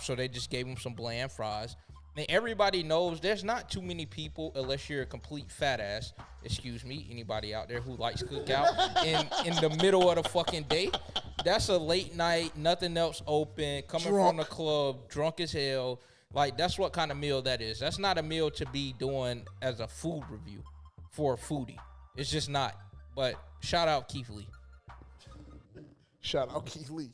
So they just gave him some bland fries. And everybody knows there's not too many people, unless you're a complete fat ass, excuse me, anybody out there who likes cookout, in the middle of the fucking day. That's a late night, nothing else open, coming from the club, drunk as hell, Like, that's what kind of meal that is. That's not a meal to be doing as a food review for a foodie. It's just not. But shout out Keith Lee. Shout out Keith Lee.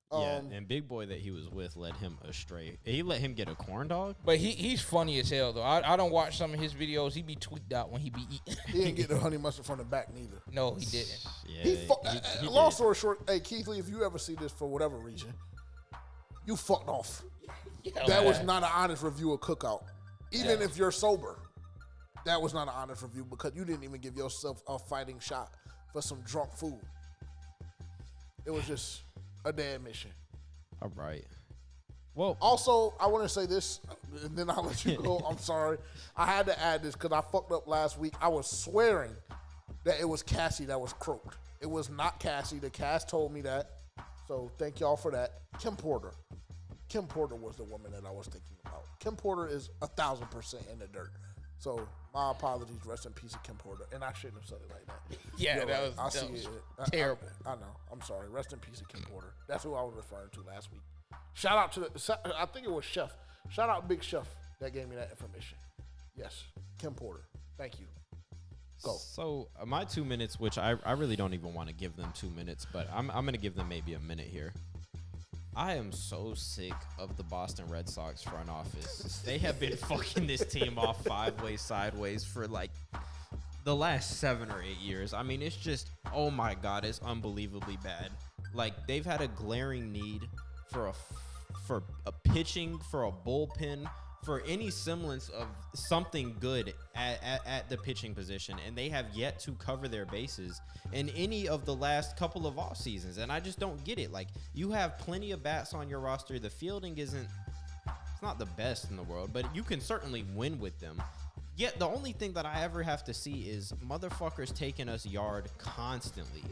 Yeah, and Big Boy that he was with led him astray. He let him get a corn dog. But he's funny as hell, though. I don't watch some of his videos. He be tweaked out when he be eating. He didn't get the honey mustard from the back neither. No, he didn't. Yeah, long story short, hey, Keith Lee, if you ever see this for whatever reason, you fucked off. That was not an honest review of Cookout. Even if you're sober, that was not an honest review because you didn't even give yourself a fighting shot for some drunk food. It was just a damn mission. All right. Well, also, I want to say this, and then I'll let you go. I'm sorry. I had to add this because I fucked up last week. I was swearing that it was Cassie that was croaked. It was not Cassie. The cast told me that. So thank y'all for that. Kim Porter. Kim Porter was the woman that I was thinking about. Kim Porter is 1,000% in the dirt. So my apologies. Rest in peace of Kim Porter. And I shouldn't have said it like that. Yeah, that was terrible. I know. I'm sorry. Rest in peace of Kim Porter. That's who I was referring to last week. Shout out to I think it was Chef. Shout out Big Chef that gave me that information. Yes, Kim Porter. Thank you. Go. So my 2 minutes, which I really don't even want to give them 2 minutes, but I'm going to give them maybe a minute here. I am so sick of the Boston Red Sox front office. They have been fucking this team off 5-way sideways for like the last 7 or 8 years. I mean, it's just, oh my God, it's unbelievably bad. Like, they've had a glaring need for a pitching, for a bullpen, for any semblance of something good at the pitching position, and they have yet to cover their bases in any of the last couple of off seasons. And I just don't get it. Like, you have plenty of bats on your roster. The fielding it's not the best in the world, but you can certainly win with them. Yet the only thing that I ever have to see is motherfuckers taking us yard constantly.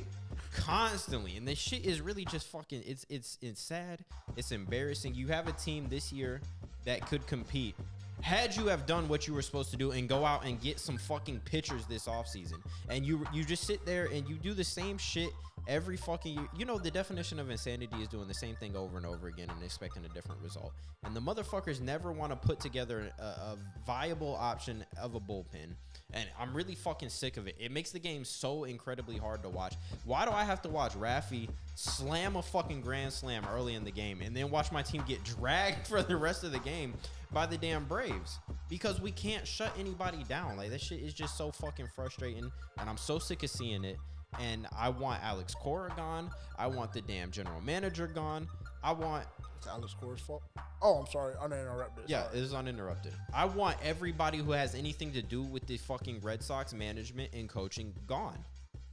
And this shit is really just fucking, it's sad. It's embarrassing. You have a team this year that could compete. Had you have done what you were supposed to do and go out and get some fucking pitchers this offseason, and you just sit there and you do the same shit every fucking year. You know, the definition of insanity is doing the same thing over and over again and expecting a different result. And the motherfuckers never want to put together a viable option of a bullpen. And I'm really fucking sick of it. It makes the game so incredibly hard to watch. Why do I have to watch Rafi slam a fucking grand slam early in the game and then watch my team get dragged for the rest of the game by the damn Braves? Because we can't shut anybody down. Like, that shit is just so fucking frustrating, and I'm so sick of seeing it. And I want Alex Cora gone. I want the damn general manager gone. I want... It's Alex Cora's fault? Oh, I'm sorry. Uninterrupted. Yeah, it is uninterrupted. I want everybody who has anything to do with the fucking Red Sox management and coaching gone.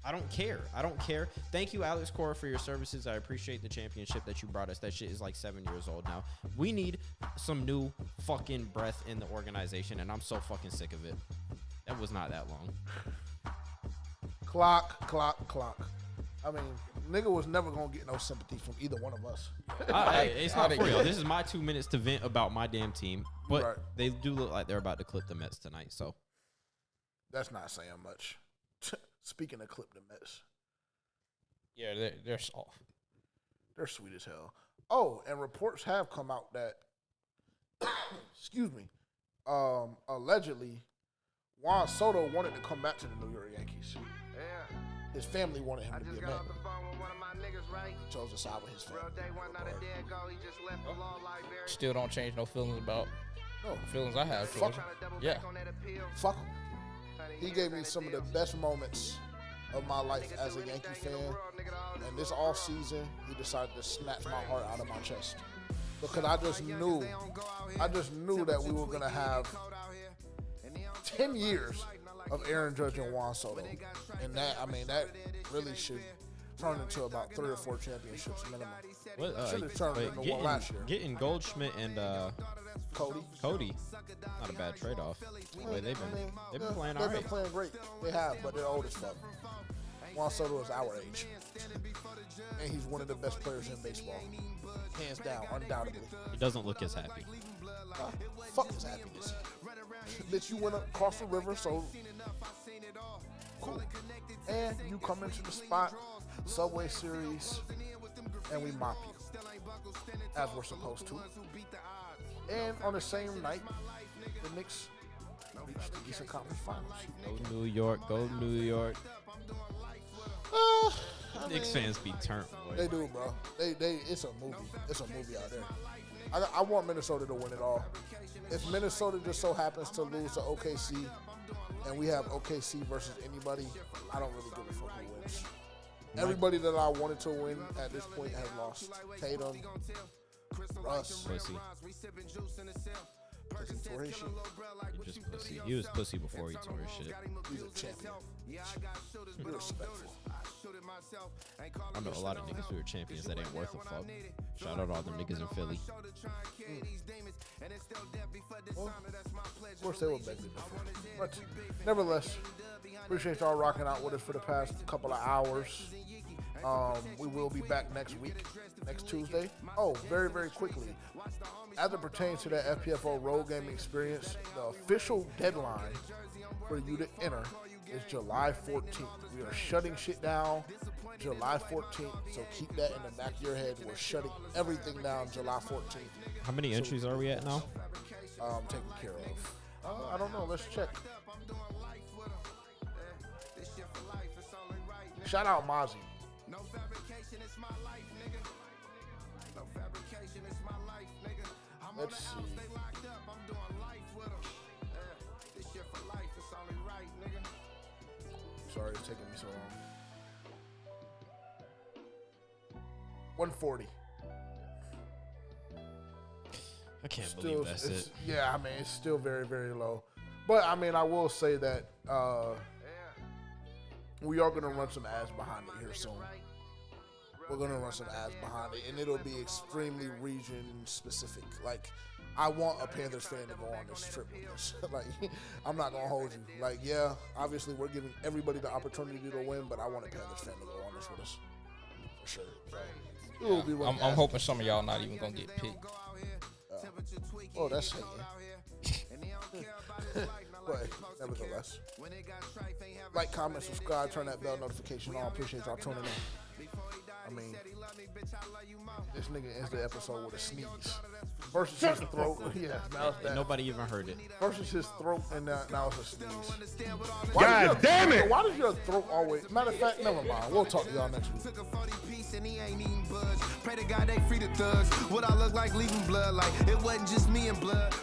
I don't care. Thank you, Alex Cora, for your services. I appreciate the championship that you brought us. That shit is like 7 years old now. We need some new fucking breath in the organization, and I'm so fucking sick of it. That was not that long. Clock. I mean, nigga was never going to get no sympathy from either one of us. It's not for real. This is my 2 minutes to vent about my damn team. But They do look like they're about to clip the Mets tonight, so. That's not saying much. Speaking of clip the Mets. Yeah, they're soft. They're sweet as hell. Oh, and reports have come out that, excuse me, allegedly, Juan Soto wanted to come back to the New York Yankees. Yeah. His family wanted him I to just be a got Met. off the phone with one of my niggas, right? He chose to side with his family. Real day one, not a day ago, he just left the law library. Still don't change no feelings about No. feelings I have. Fuck Towards him. him. Yeah. Fuck him. He gave me some of the best moments of my life as a Yankee fan. And this off season, he decided to snatch my heart out of my chest. Because I just knew that we were going to have 10 years of Aaron Judge and Juan Soto. And that really should turn into about 3 or 4 championships minimum. Should have turned into one last year. Getting Goldschmidt and Cody, not a bad trade-off. They've been playing all right. They've been playing great. They have, but they're old as fuck. Juan Soto is our age. And he's one of the best players in baseball. Hands down, undoubtedly. He doesn't look as happy. Fuck his happiness. Bitch, you went across the river, so cool. And you come into the spot, Subway Series, and we mop you. As we're supposed to. And on the same night, the Knicks reached the Eastern Conference Finals. Go New York, go New York. Knicks fans be turned, boy. They do, bro. It's a movie. It's a movie out there. I want Minnesota to win it all. If Minnesota just so happens to lose to OKC, and we have OKC versus anybody, I don't really give a fuck who wins. Everybody that I wanted to win at this point has lost. Tatum, Russ, Pussy. Pussy tore his shit. He just pussy. He was pussy before he tore his shit. He's a champion. Be respectful. I know a lot of niggas who are champions that ain't worth a fuck. Shout out all the niggas in Philly. Well, of course they will beg to differ. But nevertheless, appreciate y'all rocking out with us for the past couple of hours. We will be back next week, next Tuesday. Oh, very, very quickly. As it pertains to that FPFO road game experience, the official deadline for you to enter is July 14th. We are shutting shit down July 14th, so keep that in the back of your head. We're shutting everything down July 14th. How many entries are we at now? Taken care of. I don't know. Let's check. Shout out Mozzie. Let's see. Sorry, it's taking me so long. 140. I can't believe that's it. Yeah, I mean, it's still very, very low. But, I mean, I will say that we are going to run some ads behind it here soon. We're going to run some ads behind it, and it'll be extremely region-specific. Like, I want a Panthers fan to go on this trip with us. Like, I'm not going to hold you. Like, yeah, obviously we're giving everybody the opportunity to win, but I want a Panthers fan to go on this with us. For sure. So, it will be I'm hoping some of y'all not even going to get picked. Oh, that's hating. But nevertheless, like, comment, subscribe, turn that bell notification on. Appreciate y'all tuning in. I mean, this nigga ends the episode with a sneeze. Versus his throat. Yeah, now it's that. Nobody even heard it. Versus his throat, and now it's a sneeze. God damn it! Why does your throat always... Matter of fact, never mind. We'll talk to y'all next week. Took a 40 piece and he ain't even budge. Pray to God they free the thugs. What I look like leaving blood, like it wasn't just me and blood.